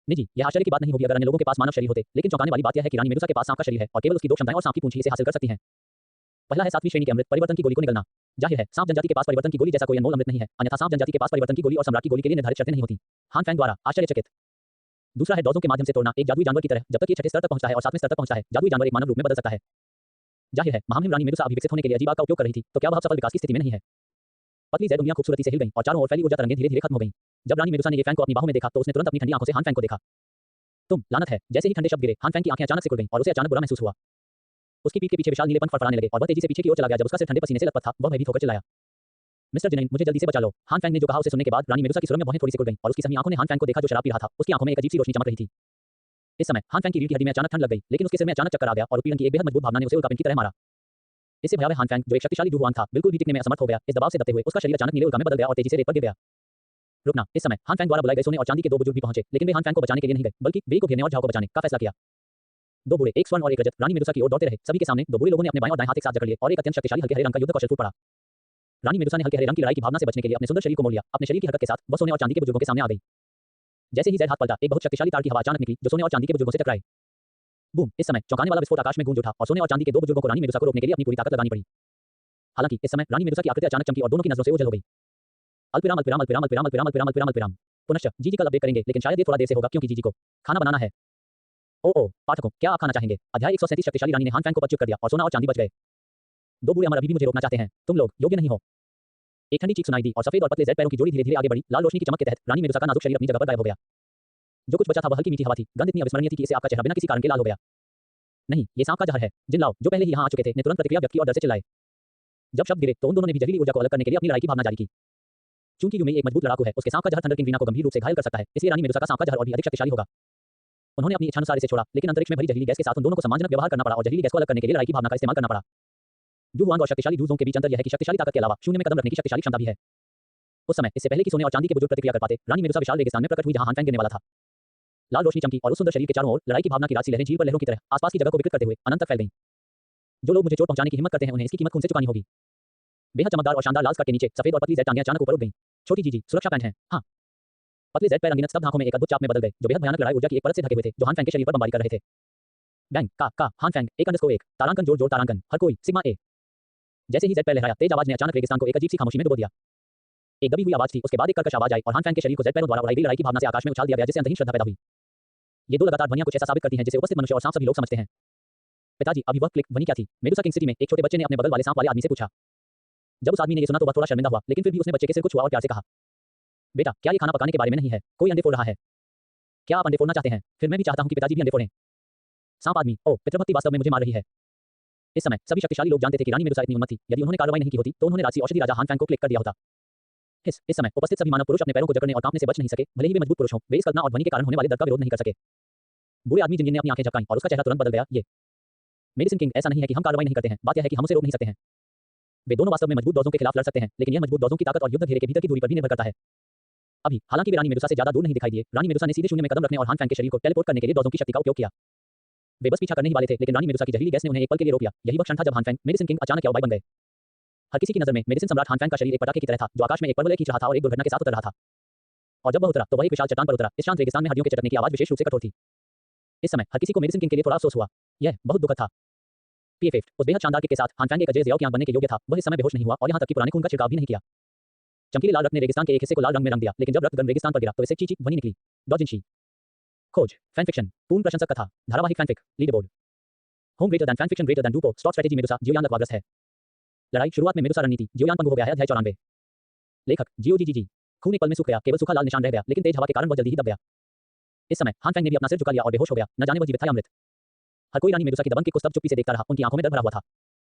निजी यह आश्चर्य की बात नहीं होगी अगर अन्य लोगों के पास मानव शरीर होते, लेकिन चौंकाने वाली बात यह है कि रानी मेडुसा के पास सांप का शरीर है और केवल उसकी दो क्षमताएं और सांप की पूंछ ही इसे हासिल कर सकती हैं। पहला है 7वीं श्रेणी के अमृत परिवर्तन की गोली को निगलना। जाहिर है सांप जनजाति के पास परिवर्तन की गोली जैसा कोई अनमोल अमृत नहीं है, अन्यथा सांप जनजाति के पास परिवर्तन की गोली और सम्राट की गोली के लिए निर्धारित शर्तें नहीं होती। हान फैंग द्वारा आश्चर्यचकित। दूसरा है डॉजों के माध्यम से तोड़ना, एक जादुई जानवर की तरह। जब तक ये छठे स्तर तक पहुंचता है और 7वें स्तर तक पहुंचता है, जादुई जानवर एक मानव रूप में बदल सकता है। जाहिर है महामहिम रानी मेडुसा अभी विकसित होने के लिए अजीब आग का उपयोग कर रही थी, तो क्या वह सफल विकास की स्थिति में नहीं है? पतली जेड उंगलियां खूबसूरती से हिल गईं और चारों ओर फैली ऊर्जा तरंगें धीरे-धीरे खत्म हो गईं। जब रानी मेडुसा ने ये फैंग को अपनी बाहों में देखा तो उसने तुरंत अपनी ठंडी आंखों से हान फैंग को देखा। तुम लानत है। जैसे ही ठंडे शब्द गिरे, हान फैंग की आंखें अचानक सिकुड़ गईं और उसे अचानक बुरा महसूस हुआ। उसकी पीठ के पीछे विशाल नीले पंख फड़फड़ाने लगे और वह तेजी से पीछे की ओर चला गया। जब उसका सिर ठंडे पसीने से लथपथ था, वह भयभीत होकर चिल्लाया, मिस्टर जिनेन, मुझे जल्दी से बचा लो। हान फैंग ने जो कहा उसे सुनने के बाद रानी मेडुसा की सुरंग में भौहें थोड़ी सिकुड़ गईं और उसकी समी आंखों ने हान फैंग को देखा जो शराब पी रहा था। उसकी आंखों में एक अजीब सी रोशनी चमक रही थी। इस समय हान फैंग की रीढ़ की हड्डी में अचानक ठंड लग गई, लेकिन उसके सिर में अचानक चक्कर आ गया और उत्पीड़न की एक बेहद मजबूत भावना ने उसे उल्कापिंड की तरह मारा। इससे भयावह हान फैंग जो एक शक्तिशाली दूहवान था, बिल्कुल भी टिकने में असमर्थ हो गया। इस दबाव से दबते हुए उसका शरीर अचानक नीले उल्का में बदल गया और तेजी से रेत पर गिर गया। रुकना। इस समय हान फैंग द्वारा बुलाए गए सोने और चांदी के दो बुजुर्ग भी पहुंचे, लेकिन वे हान फैंग को बचाने के लिए नहीं गए, बल्कि वेई को घेरने और झाओ को बचाने का फैसला किया। दो बूढ़े, एक स्वर्ण और एक रजत, रानी मेडुसा की ओर दौड़ते रहे। सभी के सामने दो बूढ़े लोगों ने अपने बाएं और दाएं हाथ एक साथ जकड़ लिए और एक अत्यंत शक्तिशाली हल्के हरे रंग का युद्ध कौशल फूट पड़ा। रानी मेडुसा ने हल्के हरे रंग की लड़ाई की भावना से बचने के लिए अपने सुंदर शरीर को मोड़ लिया। अपने शरीर की हरकत के साथ वह सोने और चांदी के बुजुर्गों के सामने आ गई। जैसे ही जेड हाथ पलटा, एक बहुत शक्तिशाली तार की हवा अचानक निकली जो सोने और चांदी के बुजुर्गों से टकराई। बूम! इस समय चौंकाने वाला विस्फोट आकाश में गूंज उठा और सोने और चांदी के दो बुजुर्गों को रानी मेडुसा को रोकने के लिए अपनी पूरी ताकत लगानी पड़ी। हालांकि इस समय रानी मेडुसा की आकृति अचानक चमकी और दोनों की नजरों से ओझल हो गई। अल्पविराम अल्पविराम अल्पविराम अल्पविराम अल्पविराम अल्पविराम अल्पविराम अल्पविराम। पुनश्च जीजी कल अपडेट करेंगे, लेकिन शायद ये थोड़ा देर से होगा क्योंकि जीजी को खाना बनाना है। ओ पाठकों, क्या आप खाना चाहेंगे? अध्याय 137 शक्तिशाली रानी ने हान फैंग को पदच्युत कर दिया और सोना और चांदी बच गए। दो बूढ़े अमर अभी भी मुझे रोकना चाहते हैं। तुम लोग योग्य नहीं हो। एक ठंडी चीख सुनाई दी और सफेद और पतले जेड पैरों की जोड़ी धीरे-धीरे आगे बढ़ी। लाल रोशनी की चमक के तहत रानी मेडुसा का नाजुक शरीर अपनी जगह पर गायब हो गया। जो कुछ बचा था वह हल्की मीठी हवा थी। गंध इतनी अविस्मरणीय थी कि इससे आपका चेहरा बिना किसी कारण के लाल हो गया। नहीं, ये सांप का जहर है। जिन लाओ, जो पहले ही यहाँ आ चुके थे, ने तुरंत प्रतिक्रिया व्यक्त की और डर से चिल्लाए। जब शब्द गिरे तो उन दोनों ने भी जहरीली ऊर्जा को अलग करने के लिए अपनी लड़ाई की भावना जारी की। चूंकि यूमी एक मजबूत लड़ाकू है, उसके सांप का जहर थंडर किंग वीना को गंभीर रूप से घायल कर सकता है, इसलिए रानी मेडुसा का सांप का जहर और भी अधिक शक्तिशाली होगा। उन्होंने अपनी इच्छानुसार इसे छोड़ा, लेकिन अंतरिक्ष में भरी जहरीली गैस के साथ उन दोनों को सम्मानजनक व्यवहार करना पड़ा और जहरीली गैस को अलग करने के लिए लड़ाई की भावना का इस्तेमाल करना पड़ा। जुहुआंग और शक्तिशाली जूजों के बीच अंतर यह है कि शक्तिशाली ताकत के अलावा शून्य में कदम रखने की शक्तिशाली क्षमता भी है। उस समय इससे पहले कि सोने और चांदी के बुजुर्ग प्रतिक्रिया कर पाते, रानी मेडुसा विशाल रेगिस्तान में प्रकट हुई जहां हान फैंग गिरने वाला था। लाल रोशनी चमकी और उस सुंदर शरीर के चारों ओर लड़ाई की भावना की राशि लहरें झील पर लहरों की तरह आसपास की जगह को विकृत करते हुए अनंत तक फैल गईं। जो लोग मुझे चोट पहुंचाने की हिम्मत करते हैं उन्हें इसकी कीमत खून से चुकानी होगी। बेहद चमकदार और शानदार लाल स्कर्ट के नीचे सफेद और पतली जेड टांगियां अचानक ऊपर उठ गईं। छोटी जीजी सुरक्षा पैंट है। हाँ। पतले जेड पैर रंगीन स्तब्ध आंखों में एक अद्भुत चाप में बदल गए जो बेहद भयानक लड़ाई ऊर्जा की एक परत से ढके हुए थे जो हान फैंग के शरीर पर बमबारी कर रहे थे। बैंग का हान फैंग 1_1 तारांकन जोड़ तारांकन हर कोई सिग्मा ए। जैसे ही जेड पैर लहराया, तेज आवाज ने अचानक रेगिस्तान को एक अजीब सी खामोशी में डुबो दिया। एक दबी हुई आवाज थी, उसके बाद एक कर्कश आवाज आई और हान फैंग के शरीर को जेड पैरों द्वारा उड़ाई गई लड़ाई की भावना से आकाश में उछाल दिया गया जिससे अंतहीन श्रद्धा पैदा हुई। ये दो लगातार ध्वनियां कुछ ऐसा साबित करती हैं जिसे उपस्थित मनुष्य और सांप सभी लोग समझते हैं। पिताजी, अभी वह क्लिक ध्वनि क्या थी? मेडुसा किंग सिटी में एक छोटे बच्चे ने अपने बगल वाले सांप वाले आदमी से पूछा। जब उस आदमी ने ये सुना तो वह थोड़ा शर्मिंदा हुआ, लेकिन फिर भी उसने बच्चे के सिर को छुआ और प्यार से कहा, बेटा, क्या ये खाना पकाने के बारे में नहीं है? कोई अंडे फोड़ रहा है। क्या आप अंडे फोड़ना चाहते हैं? फिर मैं भी चाहता हूं कि पिताजी भी अंडे फोड़ें। सांप आदमी, ओ पितृभक्ति वास्तव में मुझे मार रही है। इस समय सभी शक्तिशाली लोग जानते थे कि रानी मेडुसा इतनी उन्मत्त थी। यदि उन्होंने कार्रवाई नहीं की होती तो उन्होंने राजसी औषधि राजा हान फैंग को क्लिक कर दिया होता। इस समय उपस्थित सभी मानव पुरुष अपने पैरों को जकड़ने और कांपने से बच नहीं सके, भले ही वे मजबूत पुरुष हों। वे इस कल्पना और ध्वनि के कारण होने वाले दर्द का विरोध नहीं कर सके। बूढ़े आदमी जिन ने अपनी आंखें झपकाईं और उसका चेहरा तुरंत बदल गया। ये मेडिसिन किंग, ऐसा नहीं है कि हम कार्रवाई नहीं करते हैं, बात यह है कि हम उसे रोक नहीं सकते हैं। वे दोनों वास्तव में मजबूत डॉजों के खिलाफ लड़ सकते हैं, लेकिन यह मजबूत डॉजों की ताकत और युद्ध घेरे के भीतर की दूरी पर भी निर्भर करता है। अभी हालांकि वे रानी मेडुसा से ज्यादा दूर नहीं दिखाई दिए, रानी मेडुसा ने सीधे शून्य में कदम रखने और हान फैंग के शरीर को टेलीपोर्ट करने के लिए डॉजों की शक्ति का उपयोग किया। वे बस पीछा करने ही वाले थे, लेकिन रानी मेडुसा की जहरीली गैस ने उन्हें एक पल के लिए रोक लिया। यही वह क्षण था जब हान फैंग मेडिसिन किंग अचानक याओबाई बन गए। हर किसी की नजर में मेडिसिन सम्राट हान फैंग का शरीर एक पटाखे की तरह था जो आकाश में एक परवलय खींच रहा था और एक दुर्घटना के साथ उतर रहा था। और जब वह उतरा तो वह एक विशाल चट्टान पर उतरा। इस शांत रेगिस्तान में हड्डियों के चटकने की आवाज विशेष रूप से कठोर थी। इस समय हर किसी को मेडिसिन किंग के लिए थोड़ा अफसोस हुआ। यह बहुत दुखद था। पीएफ उस बेहद शानदार किक के साथ हान फैंग एक अजय ज़ियाओ की आंख बनने के योग्य था। वह इस समय बेहोश नहीं हुआ और यहां तक कि पुराने खून का छिड़काव भी नहीं किया। चमकीले लाल रक्त ने रेगिस्तान के एक हिस्से को लाल रंग में रंग दिया, लेकिन जब रक्त गन रेगिस्तान पर गिरा तो इससे चीख ध्वनि निकली। डॉजिंशी खोज फैन फिक्शन पूर्ण प्रशंसक कथा धारावाहिक fanfic leader board home greater than fan fiction greater than डूपो स्टॉप स्ट्रेटेजी मेडुसा जियोयांग लकवाग्रस्त है। लड़ाई शुरुआत में मेडुसा रणनीति जियोयांग पंगु हो गया है। अध्याय 94 लेखक जियो जी खून एक पल में सूख गया, केवल सूखा लाल निशान रह गया, लेकिन तेज हवा के कारण वह जल्दी ही दब गया। इस समय हान फैंग ने भी अपना सिर झुका लिया और बेहोश हो गया, न जाने वह जीवित था या मृत। हर कोई रानी मेडुसा की दबंग किक को स्तब्ध चुप्पी से देखता रहा, उनकी आंखों में डर भरा हुआ था।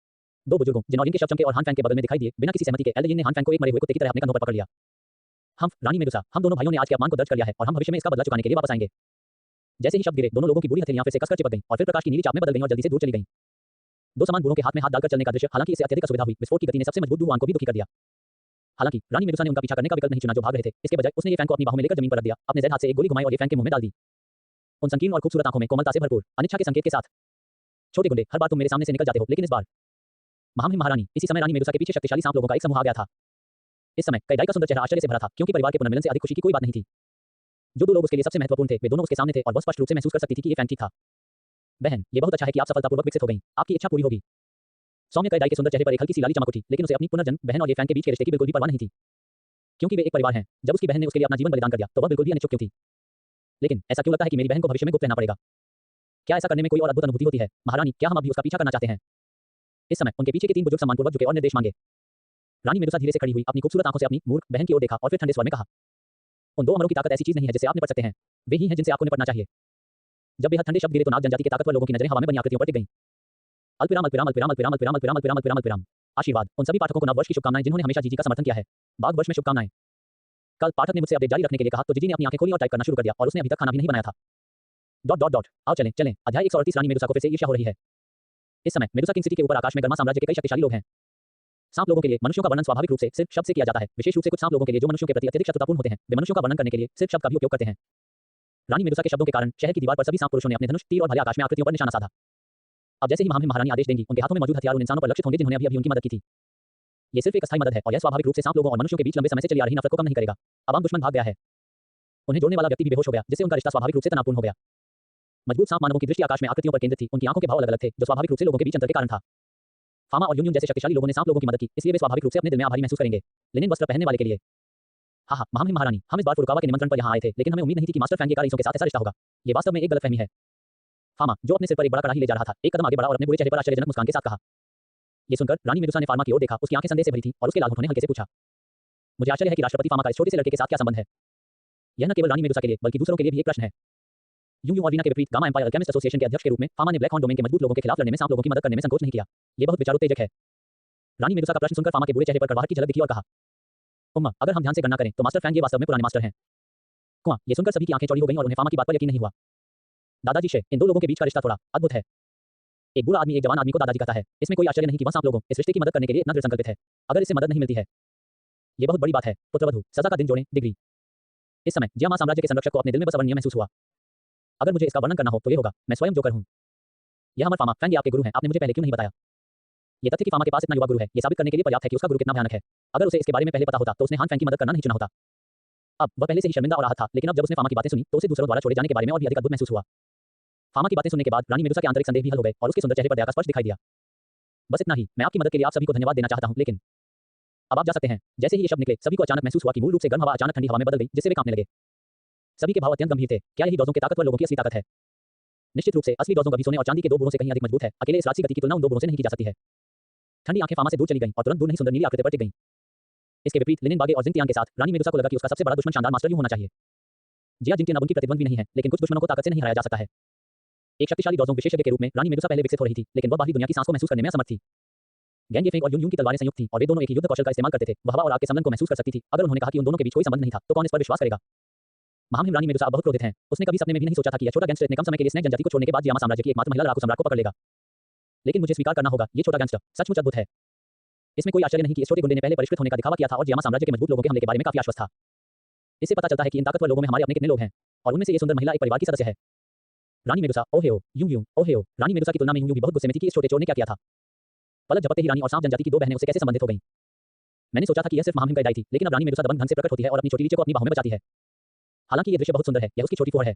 दो बुजुर्गों जिनके शव चमके और हान फैंग के बगल में दिखाई दिए, बिना किसी सहमति के एल्डरयिन ने हान फैंग को एक मरे हुए कुत्ते की तरह अपने कंधों पर पकड़ लिया। हम रानी मेडुसा, हम दोनों भाइयों ने आज के अपमान को दर्ज कर लिया है और हम भविष्य में इसका बदला चुकाने के लिए वापस आएंगे। जैसे ही शब्द गिरे, दोनों लोगों की बुरी हथेलियां फिर से कसकर चिपक गईं और फिर प्रकाश की नीली चाप में बदल गईं और जल्दी से दूर चली गईं। दो समान बूढ़ों के हाथ में हाथ डालकर चलने का दृश्य, हालांकि इससे अत्यधिक असुविधा हुई, विस्फोट की गति ने सबसे मजबूत डुआन को भी दुखी कर दिया। हालांकि रानी मेडुसा ने उनका पीछा करने का विकल्प नहीं चुना जो भाग रहे थे। इसके बजाय उसने ये फैंग को अपनी बाहों में लेकर जमीन पर रख दिया, अपने ज़ेड हाथ से एक गोली घुमाई और ये फैंग के मुंह में डाल दी। उन संकीर्ण और खूबसूरत आंखों में कोमलता से भरपूर, अनिच्छा के संकेत के साथ। छोटे गुंडे, हर बार तुम मेरे सामने से निकल जाते हो, लेकिन इस बार महामहिम महारानी। इसी समय रानी मेडुसा के पीछे शक्तिशाली सांप लोगों का एक समूह आ गया था। इस समय कैडाई का सुंदर चेहरा आश्चर्य से भरा था, क्योंकि परिवार के पुनर्मिलन से अधिक खुशी की कोई बात नहीं थी। जो दो लोग उसके लिए सबसे महत्वपूर्ण थे, वे दोनों उसके सामने थे और वह स्पष्ट रूप से महसूस कर सकती थी कि ये फैंग ठीक था। बहन, ये बहुत अच्छा है कि आप सफलतापूर्वक विकसित हो गई। आपकी इच्छा पूरी होगी। सौम्य कैडाई के सुंदर चेहरे पर एक हल्की सी लाली चमक उठी, लेकिन उसे अपनी पुनर्जन्म बहन और ये फैंग के बीच के रिश्ते की बिल्कुल भी परवाह नहीं थी, क्योंकि वे एक परिवार हैं। जब उसकी बहन ने उसके लिए अपना जीवन बलिदान कर दिया, तो वह बिल्कुल भी अनिच्छुक क्यों थी। लेकिन ऐसा क्यों लगता है कि मेरी बहन को भविष्य में गुप्त रहना पड़ेगा? क्या ऐसा करने में कोई और अद्भुत अनुभूति होती है? महारानी, क्या हम अभी उसका पीछा करना चाहते हैं? इस समय उनके पीछे के तीन बुजुर्ग सम्मानपूर्वक झुके और निर्देश मांगे। रानी मेडुसा धीरे से खड़ी हुई, अपनी खूबसूरत आंखों से अपनी मूर्ख बहन की ओर देखा और फिर ठंडे स्वर में कहा, उन दो अमरों की ताकत ऐसी चीज नहीं है जिससे आप निपट सकते हैं। वे ही हैं जिनसे आपको निपटना चाहिए। जब बेहद ठंडे शब्द गिरे तो नाग जनजाति के ताकतवर लोगों की नजरें हवा में बनी आकृतियों पर टिक गईं। अल्पविराम अल्पविराम अल्पविराम अल्पविराम अल्पविराम अल्पविराम अल्पविराम अल्पविराम अल्पविराम। आशीर्वाद उन सभी पाठकों को नव वर्ष की शुभकामनाएं जिन्होंने हमेशा जीजी का समर्थन किया है। बाघ वर्ष में शुभकामनाएं। कल पाठक ने मुझसे अपडेट जारी रखने के लिए कहा तो जीजी ने अपनी आंखें खोली और टाइप करना शुरू कर दिया और उसने अभी तक खाना भी नहीं बनाया था। डॉट डॉट डॉट आओ चलें चलें। अध्याय 138 रानी मेडुसा को फिर से ईर्ष्या हो रही है। इस समय मेडुसा किंग सिटी के ऊपर आकाश में गर्मा साम्राज्य के कई शक्तिशाली लोग हैं। सांप लोगों के लिए मनुष्यों का वर्णन स्वाभाविक रूप से सिर्फ शब्द से किया जाता है, विशेष रूप से कुछ सांप लोगों के लिए जो मनुष्यों के प्रति अत्यधिक शत्रुतापूर्ण होते हैं। वे मनुष्यों का वर्णन करने के लिए सिर्फ शब्द का भी उपयोग करते हैं। रानी मेडुसा के शब्दों के कारण शहर की दीवार पर सभी सांप पुरुषों ने अपने धनुष, तीर और भाले आकाश में आकृतियों पर निशाना साधा। अब जैसे ही महामहिम महारानी आदेश देंगी, उनके हाथों में मौजूद हथियार उन इंसानों पर लक्षित होंगे जिन्होंने अभी उनकी मदद की थी। ये सिर्फ एक अस्थायी मदद है और यह स्वाभाविक रूप से सांप लोगों और मनुष्यों के बीच लंबे समय से चली आ रही नफरत को कम नहीं करेगा। अब आम दुश्मन भाग गया है। उन्हें जोड़ने वाला व्यक्ति भी बेहोश हो गया, जिससे उनका रिश्ता स्वाभाविक रूप से तनावपूर्ण हो गया। मजबूत सांप मानवों की दृष्टि आकाश में आकृतियों पर केंद्रित थी, उनकी आंखों के भाव अलग अलग थे, जो स्वाभाविक रूप से लोगों के बीच अंतर के कारण था। फामा और यूनियन जैसे शक्तिशाली लोगों ने सांप लोगों की मदद की, इसलिए वे स्वाभाविक रूप से अपने दिल में आभारी महसूस करेंगे। लिनेन वस्त्र पहनने वाले के लिए हाँ महामहिम महारानी, हम इस बार फुरुकावा के निमंत्रण पर यहाँ आए थे, लेकिन हमें उम्मीद नहीं थी कि मास्टर फैंग के रईसों के साथ ऐसा रिश्ता होगा। ये वास्तव में एक गलतफहमी है। फामा, जो अपने सिर पर एक बड़ा कड़ाही ले जा रहा था, एक कदम आगे बढ़ा और अपने बुरे चेहरे पर आश्चर्यजनक मुस्कान के साथ कहा। ये सुनकर रानी मेडुसा ने फामा की ओर देखा, उसकी आंखें संदेह से भरी थी और उसके लाल होठों ने हल्के से पूछा, मुझे आश्चर्य है कि राष्ट्रपति फामा का इस छोटे से लड़के के साथ क्या संबंध है? यह न केवल रानी मेडुसा के लिए बल्कि दूसरों के लिए भी एक प्रश्न है। यूयू और वीना के विपरीत गामा एम्पायर अल्केमिस्ट एसोसिएशन के अध्यक्ष के रूप में फामा ने ब्लैक हॉर्न डोमेन के मजबूत लोगों के खिलाफ लड़ने में सांप लोगों की मदद करने में संकोच नहीं किया। ये बहुत विचारोत्तेजक है। रानी मेडुसा का प्रश्न सुनकर फामा के बुरे चेहरे पर कड़वाहट की झलक दिखी और कहा, उम्मा, अगर हम ध्यान से गणना करें तो मास्टर फैंग ये वास्तव में पुराने मास्टर हैं। कुआं, ये सुनकर सभी की आंखें चौड़ी हो गईं और उन्हें फामा की बात पर यकीन नहीं हुआ। दादाजी शे, इन दो लोगों के बीच का रिश्ता थोड़ा अद्भुत है। एक बूढ़ा आदमी एक जवान आदमी को दादाजी कहता है। इसमें कोई आश्चर्य नहीं कि वह सांप लोगों इस रिश्ते की मदद करने के लिए इतना दृढ़ संकल्पित है। अगर इससे मदद नहीं मिलती है, ये बहुत बड़ी बात है। पुत्रवधू, सजा का दिन जोड़ें, डिग्री। इस समय जियामा साम्राज्य के संरक्षक को अपने दिल में बस अवर्णनीय महसूस हुआ। अगर मुझे इसका वर्णन करना हो तो ये होगा, मैं स्वयं जोकर हूँ। यह अमर फामा, फैंग आपके गुरु हैं, आपने मुझे पहले क्यों नहीं बताया? ये तथ्य कि फामा के पास इतना युवा गुरु है, ये साबित करने के लिए पर्याप्त है कि उसका गुरु कितना भयानक है। अगर उसे इसके बारे में पहले पता होता तो उसने हान फैंग की मदद करना नहीं चुना होता। अब वह पहले से ही शर्मिंदा और आहत था, लेकिन अब जब उसने फामा की बातें सुनी तो उसे दूसरों द्वारा छोड़े जाने के बारे में और भी अधिक अद्भुत महसूस हुआ। फामा की बातें सुनने के बाद रानी मेडुसा के आंतरिक संदेह भी हल हो गए और उसके सुंदर चेहरे पर दया का स्पर्श दिखाई दिया। बस इतना ही, मैं आपकी मदद के लिए आप सभी को धन्यवाद देना चाहता हूँ, लेकिन अब आप जा सकते हैं। जैसे ही ये शब्द निकले, सभी को अचानक महसूस हुआ कि मूल रूप से गर्म हवा अचानक ठंडी हवा में बदल गई, जिससे वे कांपने लगे। सभी के भाव अत्यंत गंभीर थे। क्या यही डॉजों के ताकतवर लोगों की असली ताकत है? निश्चित रूप से असली डॉजों भी सोने और चांदी के दो बूढ़ों से कहीं अधिक मजबूत है। अकेले इस राशि गति की तुलना उन दो बूढ़ों से नहीं की जा सकती है। ठंडी आंखें फामा से दूर चली गईं और तुरंत दूर नहीं सुंदर नीली आकृति पर टिक गईं। इसके विपरीत लिनेन बागे और जिंग तियांग के साथ रानी मेडुसा को लगा कि उसका सबसे बड़ा दुश्मन शानदार मास्टर यूं होना चाहिए। जिया जिंग के नब उनकी प्रतिद्वंद भी नहीं है, लेकिन कुछ दुश्मनों को ताकत से नहीं हराया जा सकता है। एक शक्तिशाली डॉजों विशेषज्ञ के रूप में रानी मेडुसा पहले विकसित हो रही थी, लेकिन वह बाहरी दुनिया की सांस को महसूस करने में असमर्थ थी। गैंग येफेंग और यून की तलवारें संयुक्त थीं और वे दोनों एक ही युद्ध कौशल का इस्तेमाल करते थे। वह हवा और आग के संबंध को महसूस कर सकती थी। अगर उन्होंने कहा कि उन दोनों के बीच कोई संबंध नहीं था, तो कौन इस पर विश्वास करेगा? महामहिम रानी मेडुसा अब बहुत क्रोधित हैं। उसने कभी सपने में भी नहीं सोचा था कि यह छोटा गैंगस्टर इतने कम समय के लिए स्नेक जनजाति को छोड़ने के बाद जियामा साम्राज्य की एकमात्र महिला लड़ाकू सम्राट को पकड़ लेगा। लेकिन मुझे स्वीकार करना होगा, ये छोटा गैंगस्टर सचमुच अद्भुत है। इसमें कोई आश्चर्य नहीं कि इस छोटे गुंडे ने पहले परिष्कृत होने का दिखावा किया था और जियामा साम्राज्य के मजबूत लोगों के हमले के बारे में काफी आश्वस्त था। इससे पता चलता है कि इन ताकतवर लोगों में हमारे अपने कितने लोग हैं और उनमें से ये सुंदर महिला एक परिवार की सदस्य है। रानी मेडुसा, ओहेओ, यूं ओहेओ। रानी मेडुसा की तुलना में यूं भी बहुत गुस्से में थी कि इस छोटे चोर ने क्या किया था। पलक झपकते ही रानी और सांप जनजाति की दो बहनें उससे कैसे संबंधित हो गईं। मैंने सोचा था कि यह सिर्फ महामहिम का इदाई थी, लेकिन अब रानी मेडुसा दबंग ढंग से प्रकट होती है और अपनी छोटी लीचे को अपनी बाहों में बचाती है। हालांकि ये दृश्य बहुत सुंदर है, यह उसकी छोटी फोड़ है।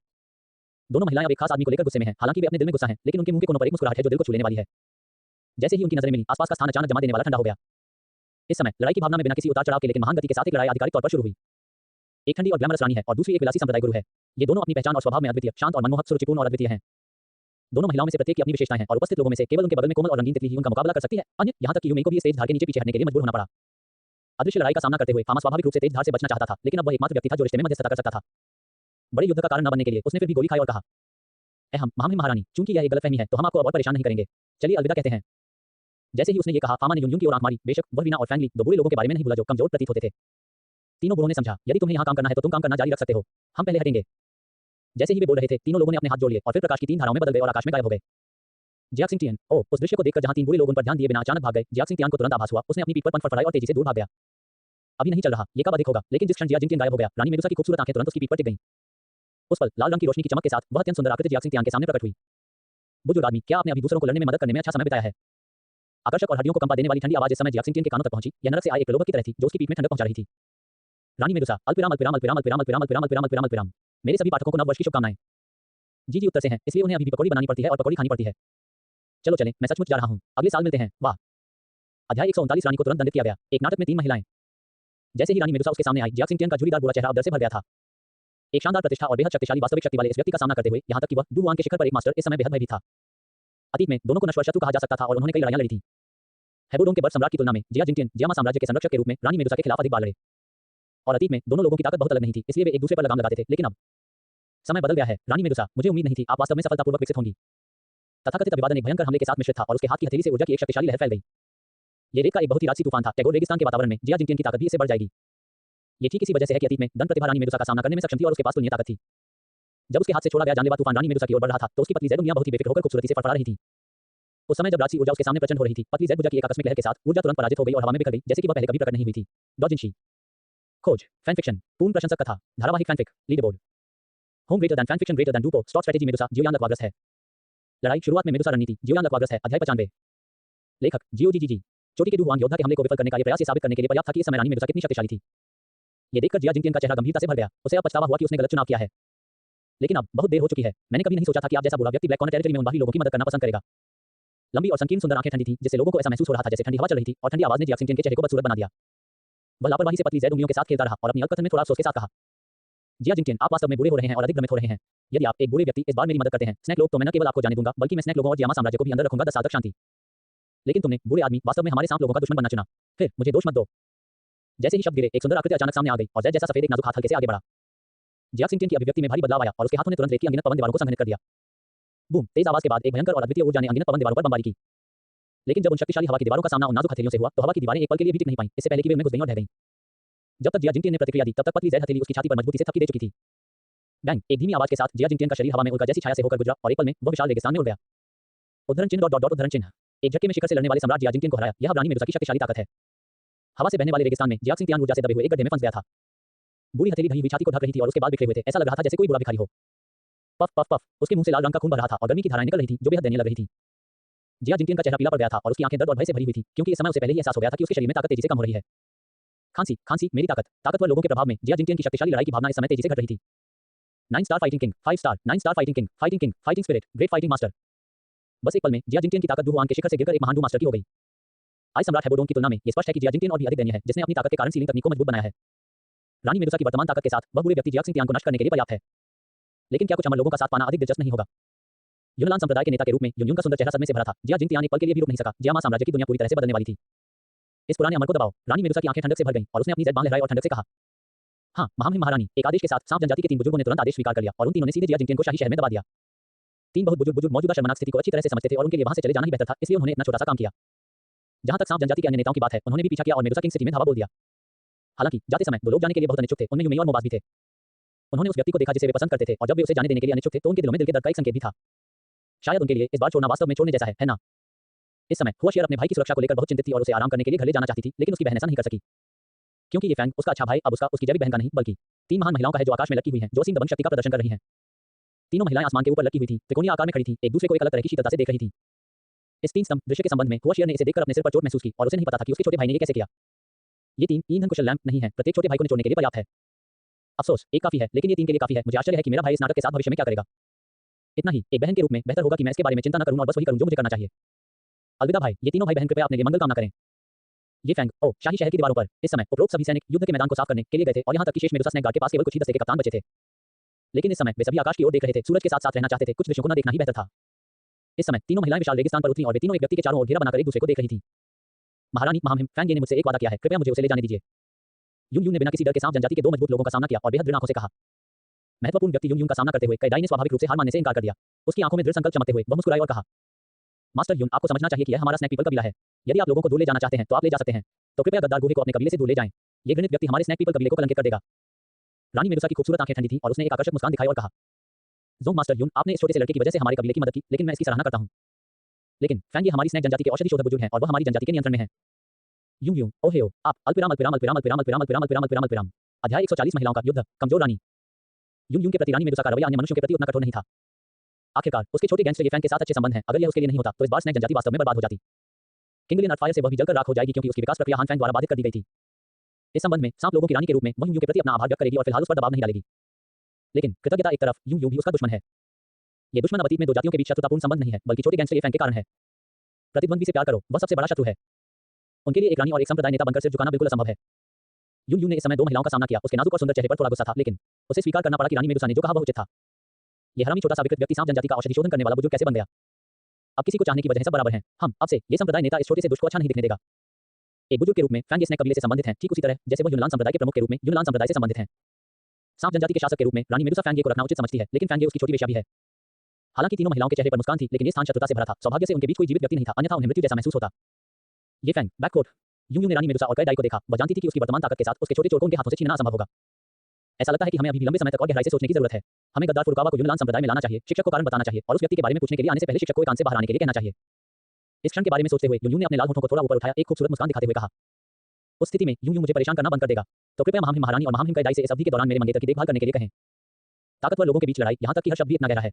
दोनों महिलाएं अब एक खास आदमी को लेकर गुस्से में हैं। हालांकि वे अपने दिल में गुस्सा हैं, लेकिन उनके मुंह के कोनों पर एक मुस्कुराहट है जो दिल को छू लेने वाली है। जैसे ही उनकी नजरें मिली, आसपास का स्थान अचानक जमा देने वाला ठंडा हो गया। इस समय लड़ाई की भावना में बिना किसी उतार चढ़ाव के लेकिन महान गति के साथ एक लड़ाई आधिकारिक तौर पर शुरू हुई। एक ठंडी और ग्लैमरस रानी है और दूसरी एक विलासी संप्रदाय गुरु है। ये दोनों अपनी पहचान और स्वभाव में अद्वितीय, शांत और मनमोहक, सुरुचिपूर्ण और अद्वितीय हैं। दोनों महिलाओं में से प्रत्येक की अपनी विशेषताएं हैं और उपस्थित लोगों में से केवल उनके बगल में कोमल और रंगीन तितली ही उनका मुकाबला कर सकती है। अन्य यहां तक कि यूमी को भी स्टेज धार के नीचे पीछे हटने के लिए मजबूर होना पड़ा। अदृश्य लड़ाई का सामना करते हुए फामा स्वाभाविक रूप से तेज धार से बचना चाहता था, लेकिन अब वह एकमात्र व्यक्ति था जो रिश्ते में मध्यस्थता कर सकता था। बड़े युद्ध का कारण न बनने के लिए उसने फिर भी गोली खाई और कहा, हम महामहिम महारानी, चूंकि यह एक गलतफहमी है तो हम आपको अब और परेशान नहीं करेंगे। चलिए अलविदा कहते हैं। जैसे ही उसने ये कहा, फामा ने यूं की ओर आंख मारी। बेशक वह वीना और फैंगली दो बुरे लोगों के बारे में नहीं भूला जो कमजोर प्रतीत होते थे। तीनों बुढ़ों ने समझा, यदि तुम्हें यहाँ काम करना है तो तुम काम करना जारी रख सकते हो, हम पहले हटेंगे। जैसे ही वे बोल रहे थे, तीनों लोगों ने अपने हाथ जोड़ लिए और फिर प्रकाश की तीन धाराओं में बदल गए और आकाश में गायब हो गए। जियाक सिंह टियन, ओह, उस दृश्य को देखकर जहां तीन बुरे लोग उन पर ध्यान दिए बिना अचानक भाग गए, जियाक सिंह टियान को तुरंत आभास हुआ। उसने अपनी पीठ पर पंख फड़फड़ाए और तेजी से दूर भाग गया। अभी नहीं चल रहा, ये कब अधिक होगा। लेकिन जिस क्षण जियाक सिंह गायब हो गया, रानी मेडुसा की खूबसूरत आंखें तुरंत उसकी पीठ पर टिक गईं। उस पल लाल रंग की रोशनी की चमक के साथ वह अत्यंत सुंदर आकृति जियाक सिंह टियान के सामने प्रकट हुई। बुजुर्ग आदमी, क्या आपने अभी दूसरों को लड़ने में मदद करने में अच्छा समय बिताया है। आकर्षक और हड्डियों को कंपा देने वाली ठंडी आवाज इस समय जियाक सिंह टियन के कानों तक पहुंची। यह नरक से आए एक प्रलोभक की तरह थी जो उसकी पीठ में ठंडक पहुंचा रही थी। रानी मेडुसा, अल्पविराम अल्पविराम अल्पविराम अल्पविराम अल्पविराम अल्पविराम अल्पविराम अल्पविराम अल्पविराम। मेरे सभी पाठकों को नव वर्ष की शुभकामनाएं। जी उत्तर से हैं, इसलिए उन्हें अभी भी पकौड़ी बनानी पड़ती है और पकौड़ी खानी पड़ती है। चलो चलें, मैं सचमुच जा रहा हूं, अगले साल मिलते हैं। वाह। अध्याय 139 रानी को तुरंत दंडित किया गया। एक नाटक में तीन महिलाएं। जैसे ही रानी मेडुसा उसके सामने आई, जियाक सिंह टियन का झुर्रीदार गोरा चेहरा अब डर से भर गया था। एक शानदार प्रतिष्ठा और बेहद शक्तिशाली वास्तविक शक्ति वाले इस व्यक्ति का सामना करते हुए, यहां तक कि वह डुहुआन के शिखर पर एक मास्टर, इस समय बेहद भयभीत था। अतीत में दोनों को नश्वर शत्रु कहा जा सकता था और उन्होंने कई लड़ाइयां लड़ी थीं। हेबोडोंग के बर्ड सम्राट की तुलना में जिया जिंगटियन जियामा साम्राज्य के संरक्षक के रूप में रानी मेडुसा के खिलाफ अधिक बार लड़े। और अतीत में दोनों लोगों की ताकत बहुत अलग नहीं थी, इसलिए वे एक दूसरे पर लगाम लगाते थे। लेकिन अब समय बदल गया है। रानी मेडुसा, मुझे उम्मीद नहीं थी आप वास्तव में सफलतापूर्वक विकसित होंगी। तथाकथित अभिवादन एक भयंकर हमले के साथ मिश्रित था और उसके हाथ की हथेली से ऊर्जा की एक शक्तिशाली लहर फैल गई। ये रेत का एक बहुत ही राजसी तूफान था। टैगोर रेगिस्तान के वातावरण में जिया जिंगटियन की ताकत भी इससे बढ़ जाएगी। ये ठीक इसी वजह से है कि अतीत में दंड प्रतिभा रानी मेडुसा का सामना करने में सक्षम थी और उसके पास तुलनीय ताकत थी। जब उसके हाथ से छोड़ा गया जानलेवा तूफान रानी मेडुसा की ओर बढ़ रहा था तो उसकी पतली ज़ैद उंगलियां बहुत ही बेफिक्र होकर खूबसूरती से फड़फड़ा रही थी। उस समय जब राजसी ऊर्जा उसके सामने प्रचंड हो रही थी, पतली ज़ैद भुजा की एक आकस्मिक लहर के साथ ऊर्जा तुरंत पराजित हो गई और हवा में बिखर गई, जैसे कि वह पहले कभी प्रकट नहीं हुई थी। डॉजिंशी खोज फैन फिक्शन पूर्ण प्रशंसक कथा धारावाहिक fanfic leaderboard home greater than fan fiction greater than डूपो स्टॉक स्ट्रेटेजी मेडुसा जियोयान लकवाग्रस्त है। लड़ाई शुरुआत में मेडुसा रणनीति जियोयान लकवाग्रस्त है। अध्याय 95। लेखक जियोजीजी चोटी के डुहुआन योद्धा के हमले को विफल करने का ये प्रयास साबित करने के लिए पर्याप्त था कि इस समय रानी मेडुसा कितनी शक्तिशाली थी। ये देखकर जिया जिंगटियन का चेहरा गंभीरता से भर गया। उसे अब पछतावा हुआ कि उसने गलत चुनाव किया है। लेकिन अब बहुत देर हो चुकी है। मैंने कभी नहीं सोचा था कि आप जैसा बुरा व्यक्ति ब्लैक कॉर्नर टेरिटरी में उन बाकी लोगों की मदद करना पसंद करेगा। लंबी और संकीर्ण सुंदर आंखें ठंडी थी, जिससे लोगों को ऐसा महसूस हो रहा था जैसे ठंडी हवा चल रही थी और ठंडी आवाज ने जिया सिंह के चेहरे को बदसूरत बना दिया। वह लापरवाही से पतली ज़ैद उंगलियों के साथ खेलता रहा और अपनी अल्पकथन में थोड़ा अफसोस के साथ कहा, जिया जिंगटियन, आप वास्तव में बुरे हो रहे हैं और अधिक भ्रमित हो रहे हैं। यदि आप एक बुरे व्यक्ति इस बार मेरी मदद करते हैं स्नैक लोग, तो मैं न केवल आपको जाने दूंगा बल्कि मैं स्नैक लोगों और जियामा साम्राज्य को भी अंदर रखूंगा 10 साल तक शांति। लेकिन तुमने बुरे आदमी वास्तव में हमारे सांप लोगों का दुश्मन बनना चुना। फिर मुझे दोष मत दो। जैसे ही शब्द गिरे, एक सुंदर आकृति अचानक सामने आ गई और ज़ैद जैसा सफेद एक नाजुक हाथ हल्के से आगे बढ़ा। जिया सिंह की अभिव्यक्ति में भारी बदलाव आया और उसके हाथों ने तुरंत रेत की अनगिनत पवन दीवारों को संघनित कर दिया। बूम, तेज आवाज के बाद एक भयंकर और अद्वितीय ऊर्जा ने अनगिनत पवन दीवारों पर बमबारी की। लेकिन जब उन शक्तिशाली हवा की दीवारों का सामना उन नाजुक हथेलियों से हुआ तो हवा की दीवारें एक पल के लिए भी टिक नहीं पाईं, इससे पहले कि वे उनमें घुस गईं और ढह गईं। जब तक जिया जिंगटियन ने प्रतिक्रिया दी, तब तक पतली ज़ैद हथेली उसकी छाती पर मजबूती से थपकी दे चुकी थी। बैंग, एक धीमी आवाज के साथ जिया जिंगटियन का शरीर हवा में उल्का जैसी छाया से होकर गुजरा और एक पल में वह विशाल रेगिस्तान में उड़ गया। उद्धरण चिन्ह उद्धरण चिन्ह। एक झटके में शिखर से लड़ने वाले सम्राट जिया जिंगटियन को हराया। यह रानी मेडुसा की शक्तिशाली ताकत है। हवा से बहने वाले रेगिस्तान में जिया सिंह ऊर्जा से दबे हुए एक गड्ढे में फंस गया था। बुरी हथेली ढही हुई छाती को ढक रही थी और उसके बाल बिखरे हुए थे। ऐसा लग रहा था जैसे कोई बुरा भिखारी हो। पफ पफ पफ, उसके मुंह से लाल रंग का खून बह रहा था और गर्मी की धाराएं निकल रही थी जो बेहद दयनीय लग रही थी। जिया जिंगटियन का चेहरा पीला पड़ गया था और उसकी आंखें दर्द और भय से भरी हुई थी, क्योंकि इस समय उसे पहले ही एहसास हो गया था कि उसके शरीर में ताकत तेजी से कम हो रही है। खांसी खांसी, मेरी ताकत। ताकतवर लोगों के प्रभाव में जिया जिंगटियन की शक्तिशाली लड़ाई की भावना इस समय तेजी से घट रही थी। 9 star fighting king, 5 star, 9 star fighting king, fighting spirit, great fighting master. बस एक पल में जिया जिंगटियन की ताकत डुहुआन के शिखर से गिरकर एक महान डू मास्टर की हो गई। आज सम्राट हेबोडोंग की तुलना में यह स्पष्ट है कि जिया जिंगटियन और भी अधिक दयनीय है, जिसने अपनी ताकत के कारण सीलिंग तकनीक को मजबूत बनाया है। रानी मेडुसा की वर्तमान ताकत के साथ वह बुरे व्यक्ति जिया सिंह को नष्ट करने के लिए पर्याप्त है। लेकिन क्या कुछ अमर लोगों का साथ पाना अधिक दिलचस्प नहीं होगा। यूनान संप्रदाय के नेता के रूप में यूंग का सुंदर चेहरा सदमे से भरा था। जिया जिंग एक पल के लिए भी रुक नहीं सका। जियामा साम्राज्य की दुनिया पूरी तरह से बदलने वाली थी। इस पुराने अमर को दबाओ। रानी मेडुसा की आंखें ठंडक से भर गईं और उसने अपनी ज़ैद बांध लहराई और ठंडक से कहा, हाँ महामहिम महारानी। एक आदेश के साथ सांप जनजाति के 3 बुजुर्गों ने तुरंत आदेश स्वीकार कर लिया और उन तीनों ने सीधे जिया जिंगटियन को शाही शहर में दबा दिया। 3 बहुत बुजुर्ग मौजूदा शर्मनाक स्थिति को अच्छी तरह से समझते थे और उनके लिए वहां से चले जाना ही बेहतर था, इसलिए उन्होंने इतना छोटा सा काम किया। जहां तक सांप जनजाति के अन्य नेताओं की बात है, उन्होंने भी पीछा किया और मेडुसा किंग सिटी में धावा बोल दिया। हालांकि जाते समय 2 लोग जाने के लिए बहुत अनिच्छुक थे। उनमें यूमेई और मोबास भी थे। उन्होंने उस व्यक्ति को देखा जिसे वे पसंद करते थे और जब वे उसे जाने देने के लिए अनिच्छुक थे तो उनके दिलों में दिल के दर्द का एक संकेत भी था। शायद उनके लिए इस बार छोड़ना वास्तव में छोड़ने जैसा है ना। इस समय हुआ शेयर अपने भाई की सुरक्षा को लेकर बहुत चिंतित थी और उसे आराम करने के लिए घर ले जाना चाहती थी, लेकिन उसकी बहन ऐसा नहीं कर सकी, क्योंकि ये फैंग उसका अच्छा भाई अब उसकी जैविक बहन का नहीं बल्कि 3 महान महिलाओं का है जो आकाश में लटकी हुई हैं, जो असीम दबंग शक्ति का प्रदर्शन कर रही हैं। तीनों महिलाएं आसमान के ऊपर लटकी हुई थी, त्रिकोणीय आकार में खड़ी थी, एक दूसरे को एक अलग तरह की शीतलता से देख रही थी। इस 3 स्तंभ दृश्य के संबंध में हुआ शेयर ने इसे देखकर अपने सिर पर चोट महसूस की और उसे नहीं पता था कि उसके छोटे भाई ने ये कैसे किया। ये 3 ईंधन कुशल लैंप नहीं है, प्रत्येक छोटे भाई को निचोड़ने के लिए पर्याप्त है। अफसोस, एक काफी है, लेकिन ये 3 के लिए काफी है। मुझे आश्चर्य है कि मेरा भाई इस नाटक के साथ भविष्य में क्या करेगा। इतना ही, एक बहन के रूप में बेहतर होगा कि मैं इसके बारे में चिंता न करूं और बस वही करूं जो मुझे करना चाहिए। अलविदा भाई, ये तीनों भाई बहन कृपया अपने लिए मंगल कामना करें। ये फैंग, ओ, शाही शहर की दीवारों पर इस समय उपरोक्त सभी सैनिक युद्ध के मैदान को साफ करने के लिए गए थे और यहाँ तक कि शेष मेडुसा स्नैक गार्ड के पास केवल कुछ ही दस्ते के कप्तान बचे थे। लेकिन इस समय वे सभी आकाश की ओर देख रहे थे, सूरज के साथ साथ रहना चाहते थे, कुछ दृश्यों को न देखना ही बेहतर था। इस समय तीनों महिलाएं विशाल रेगिस्तान पर उतरी और वे तीनों एक व्यक्ति के चारों ओर घेरा बनाकर एक दूसरे को देख रही थी। महारानी महामहिम फैंग ने मुझसे एक वादा किया है, कृपया मुझे उसे ले जाने दीजिए। यून यून ने बिना किसी डर के सांप जनजाति के दो मजबूत लोगों का सामना किया और बेहद दृढ़ आंखों से कहा। महत्वपूर्ण व्यक्ति यून यून का सामना करते हुए कैडाई ने स्वाभाविक रूप से हार मानने से इनकार कर दिया। उसकी आंखों में दृढ़ संकल्प चमकते हुए वह मुस्कुराई और कहा, मास्टर यून, आपको समझना चाहिए कि यह हमारा स्नैक पीपल कबीला है। यदि आप लोगों को दूर ले जाना चाहते हैं तो आप ले जा सकते हैं, तो कृपया गद्दार गुहे को अपने कबीले से दूर ले जाएं। ये घृणित व्यक्ति हमारे स्नैक पीपल कबीले को कलंकित कर देगा। रानी मेडुसा की खूबसूरत आंखें ठंडी थीं और उसने एक आकर्षक मुस्कान दिखाई और कहा, जोंग मास्टर यून, आपने इस छोटे से लड़के की वजह से हमारे कबीले की मदद की, लेकिन मैं इसकी सराहना करता हूं। लेकिन फैंग ये हमारी स्नैक जनजाति के औषधि शोधक बुजुर्ग हैं और वह हमारी जनजाति के नियंत्रण में है। यूं यूं, ओहेओ, आप अल्पविराम अल्पविराम अल्पविराम अल्पविराम अल्पविराम अल्पविराम अल्पविराम अल्पविराम अल्पविराम। अध्याय 140 महिलाओं का युद्ध, कमजोर रानी। यूं यूं के प्रति रानी मेडुसा का रवैया अन्य मनुष्यों के प्रति उतना कठोर नहीं था। आखिरकार उसके छोटे गैंगस्टर ये फैंग के साथ अच्छे संबंध हैं, अगर यह उसके लिए नहीं होता तो इस बार स्नैक जनजाति वास्तव में बर्बाद हो जाती। किंगलिन अर्थ फायर से वह भी जलकर राख हो जाएगी क्योंकि उसकी विकास प्रक्रिया हान फैंग द्वारा बाधित कर दी गई थी। इस संबंध में सांप लोगों की रानी के रूप में वह यूं के प्रति अपना आभार व्यक्त करेगी और फिलहाल उस पर दबाव नहीं डालेगी। लेकिन कृतज्ञता एक तरफ, यूं भी उसका दुश्मन है। ये दुश्मन अतीत में दो जातियों के बीच शत्रुतापूर्ण संबंध नहीं है, बल्कि छोटे गैंगस्टर ये फैंग के कारण है। प्रतिद्वंदी से प्यार करो, वह सबसे बड़ा शत्रु है। उनके लिए एक रानी और एक संप्रदाय नेता बनकर सिर झुकाना बिल्कुल असंभव है। यूं ने इस समय दो महिलाओं का सामना किया। उसके नाजुक और सुंदर चेहरे पर थोड़ा गुस्सा था, लेकिन उसे स्वीकार करना पड़ा कि रानी मेडुसा ने जो कहा वह उचित था। यह हरामी छोटा सा विकृत व्यक्ति सांप जनजाति का औषधि शोधन करने वाला बुजुर्ग कैसे बन गया? अब किसी को चाहने की वजह सब बराबर हैं। हम अब से ये संप्रदाय नेता इस छोटे से दुष्ट को अच्छा नहीं दिखने देगा। एक बुजुर्ग के रूप में फैंग ये स्नैक कबीले से संबंधित हैं, ठीक उसी तरह जैसे वह यूनलान संप्रदाय के प्रमुख के रूप में यूनलान संप्रदाय से संबंधित हैं। सांप जनजाति के शासक के रूप में रानी मेडुसा फैंग को रखना उचित समझती है, लेकिन फैंग उसकी छोटी वेश्या भी है। हालांकि तीनों महिलाओं के चेहरे पर मुस्कान थी, लेकिन ये स्थान शत्रुता से भरा था। सौभाग्य से उनके बीच कोई जीवित व्यक्ति नहीं था, अन्यथा उन्हें मृत्यु जैसा महसूस होता। ये फैंग बैककोट। यूं ने रानी मेडुसा और कैडाई को देखा। वह जानती थी कि उसकी वर्तमान ताकत के साथ उसके छोटे चोर को उनके हाथों से छीनना असंभव होगा। ऐसा लगता है कि हमें अभी भी लंबे समय तक और गहराई से सोचने की जरूरत है। हमें गद्दार फुरुकावा को यूनलान संप्रदाय में लाना चाहिए, शिक्षक को कारण बताना चाहिए और उस व्यक्ति के बारे में पूछने के लिए आने से पहले शिक्षक को एकांत से बाहर आने के लिए कहना चाहिए। इस क्षण के बारे में सोचते हुए यूं ने अपने लाल होठों को थोड़ा ऊपर उठाया, एक खूबसूरत मुस्कान दिखाते हुए कहा, उस स्थिति में यूं मुझे परेशान करना बंद कर देगा, तो कृपया महामहिम महारानी और महामहिम कैडाई से इस अवधि के दौरान मेरे मंगेतर की देखभाल करने के लिए कहें। ताकतवर लोगों के बीच लड़ाई, यहाँ तक कि हर शब्द भी इतना गहरा है।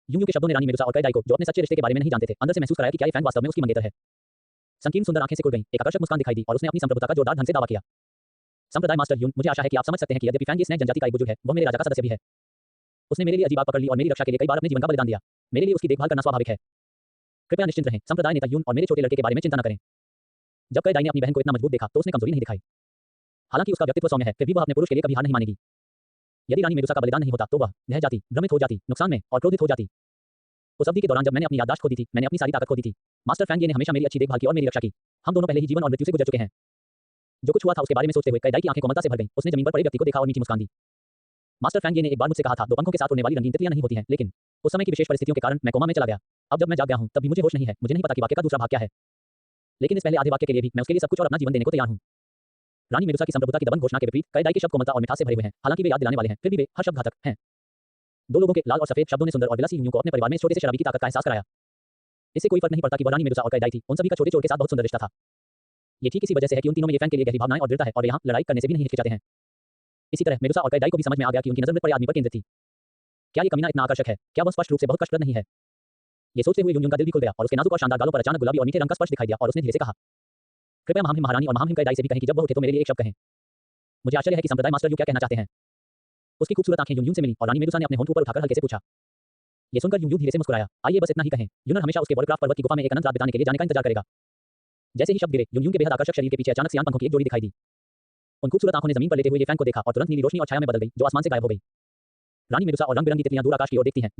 यूं के शब्दों ने रानी मेडुसा और कैडाई को, जो अपने सच्चे रिश्ते के बारे में नहीं जानते थे, अंदर से महसूस कराया कि क्या ये फैंग वास्तव में उसकी मंगेतर है। संकीर्ण सुंदर आंखें से खुल गईं, एक आकर्षक मुस्कान दिखाई दी और उसने अपनी संप्रभुता का जोरदार ढंग से दावा किया। संप्रदाय मास्टर यून, मुझे आशा है कि आप समझ सकते हैं कि यद्यपि फैंग ये स्नैक जनजाति का एक बुजुर्ग है, वह मेरे राजा का सदस्य भी है। उसने मेरे लिए अजीब आग पकड़ ली और मेरी रक्षा के लिए कई बार अपने जीवन का बलिदान दिया। मेरे लिए उसकी देखभाल करना स्वाभाविक है। कृपया निश्चिंत रहें, संप्रदाय नेता यून और मेरे छोटे लड़के के बारे में चिंता न करें। जब कैडाई ने अपनी बहन को इतना मजबूत देखा तो उसने कमजोरी नहीं दिखाई। हालांकि उसका व्यक्तित्व सौम्य है, फिर भी वह अपने पुरुष के लिए कभी हार नहीं मानेगी। यदि रानी मेडुसा का बलिदान नहीं होता तो वह बह जाती, भ्रमित हो जाती, नुकसान में और क्रोधित हो जाती। उस अवधि के दौरान जब मैंने अपनी याददाश्त खो दी थी, मैंने अपनी सारी ताकत खो दी थी। मास्टर फैंग ने हमेशा मेरी अच्छी देखभाल की और मेरी रक्षा की। हम दोनों पहले ही जीवन और मृत्यु से गुजर चुके हैं। जो कुछ हुआ था उसके बारे में सोचते हुए कैडाई की आंखें कोमलता से भर गईं। उसने जमीन पर पड़े व्यक्ति को देखा और मीठी मुस्कान दी। मास्टर फैंग ने एक बार मुझसे कहा था, दो पंखों के साथ उड़ने वाली रंगीन तितलियां नहीं होती हैं, लेकिन उस समय की विशेष परिस्थितियों के कारण मैं कोमा में चला गया। अब जब मैं जाग गया हूं तब भी मुझे होश नहीं है। मुझे नहीं पता कि वाक्य का दूसरा भाग क्या है, लेकिन इस पहले आधे वाक्य के लिए भी मैं उसके लिए सब कुछ और अपना जीवन देने को तैयार हूं। रानी मेडुसा की संप्रभुता की दबंग घोषणा के विपरीत कैडाई के शब्द कोमलता और मिठास से भरे हुए हैं। हालांकि वे याद दिलाने वाले हैं, फिर भी वे हर शब्द घातक हैं। दो लोगों के लाल और सफेद शब्दों ने सुंदर और विलासी यूं को अपने परिवार में छोटे से शराबी की ताकत का एहसास कराया। इससे कोई फर्क नहीं पड़ता कि वह रानी मेडुसा और कैडाई थी, उन सभी का छोटे चोर के साथ बहुत सुंदर रिश्ता था। ये ठीक इसी वजह से है कि उन तीनों में ये फैंग के लिए गहरी भावनाएं और दृढ़ता है और यहाँ लड़ाई करने से भी नहीं हिचकिचाते हैं। इसी तरह मेडुसा और कैडाई को भी समझ में आ गया कि उनकी नजर मृत पड़े आदमी पर केंद्रित थी। क्या ये कमीना इतना आकर्षक है? क्या वह स्पष्ट रूप से बहुत कष्टप्रद नहीं है? ये सोचते हुए यूं का दिल भी खुल गया और उसके नाजुक और शानदार गालों पर अचानक गुलाबी और मीठे रंग का स्पर्श दिखाई दिया और उसने धीरे से कहा, कृपया महामहिम महारानी और महामहिम कैडाई से भी कहें कि जब वह उठे तो मेरे लिए एक शब्द कहें। मुझे आश्चर्य है कि संप्रदाय मास्टर क्या कहना चाहते हैं। उसकी खूबसूरत आंखें यूं से मिली और रानी मेडुसा ने अपने होंठ ऊपर उठाकर हल्के से पूछा। ये सुनकर यूं धीरे से मुस्कुराया। आइए बस इतना ही कहें। यूनर हमेशा उसके वॉलक्राफ्ट पर्वत की गुफा में एक अनंत रात बिताने के लिए जाने का इंतजार करेगा। जैसे ही शब्द गिरे, यूं के बेहद आकर्षक शरीर के पीछे अचानक सियान पंखों की एक जोड़ी दिखाई दी। उन खूबसूरत आंखों ने जमीन पर लेटे हुए ये फैंग को देखा और तुरंत नीली रोशनी और छाया में बदल गई, जो आसमान से गायब हो गई। रानी मेडुसा और रंग बिरंगी तितलियां दूर आकाश की ओर देखती हैं।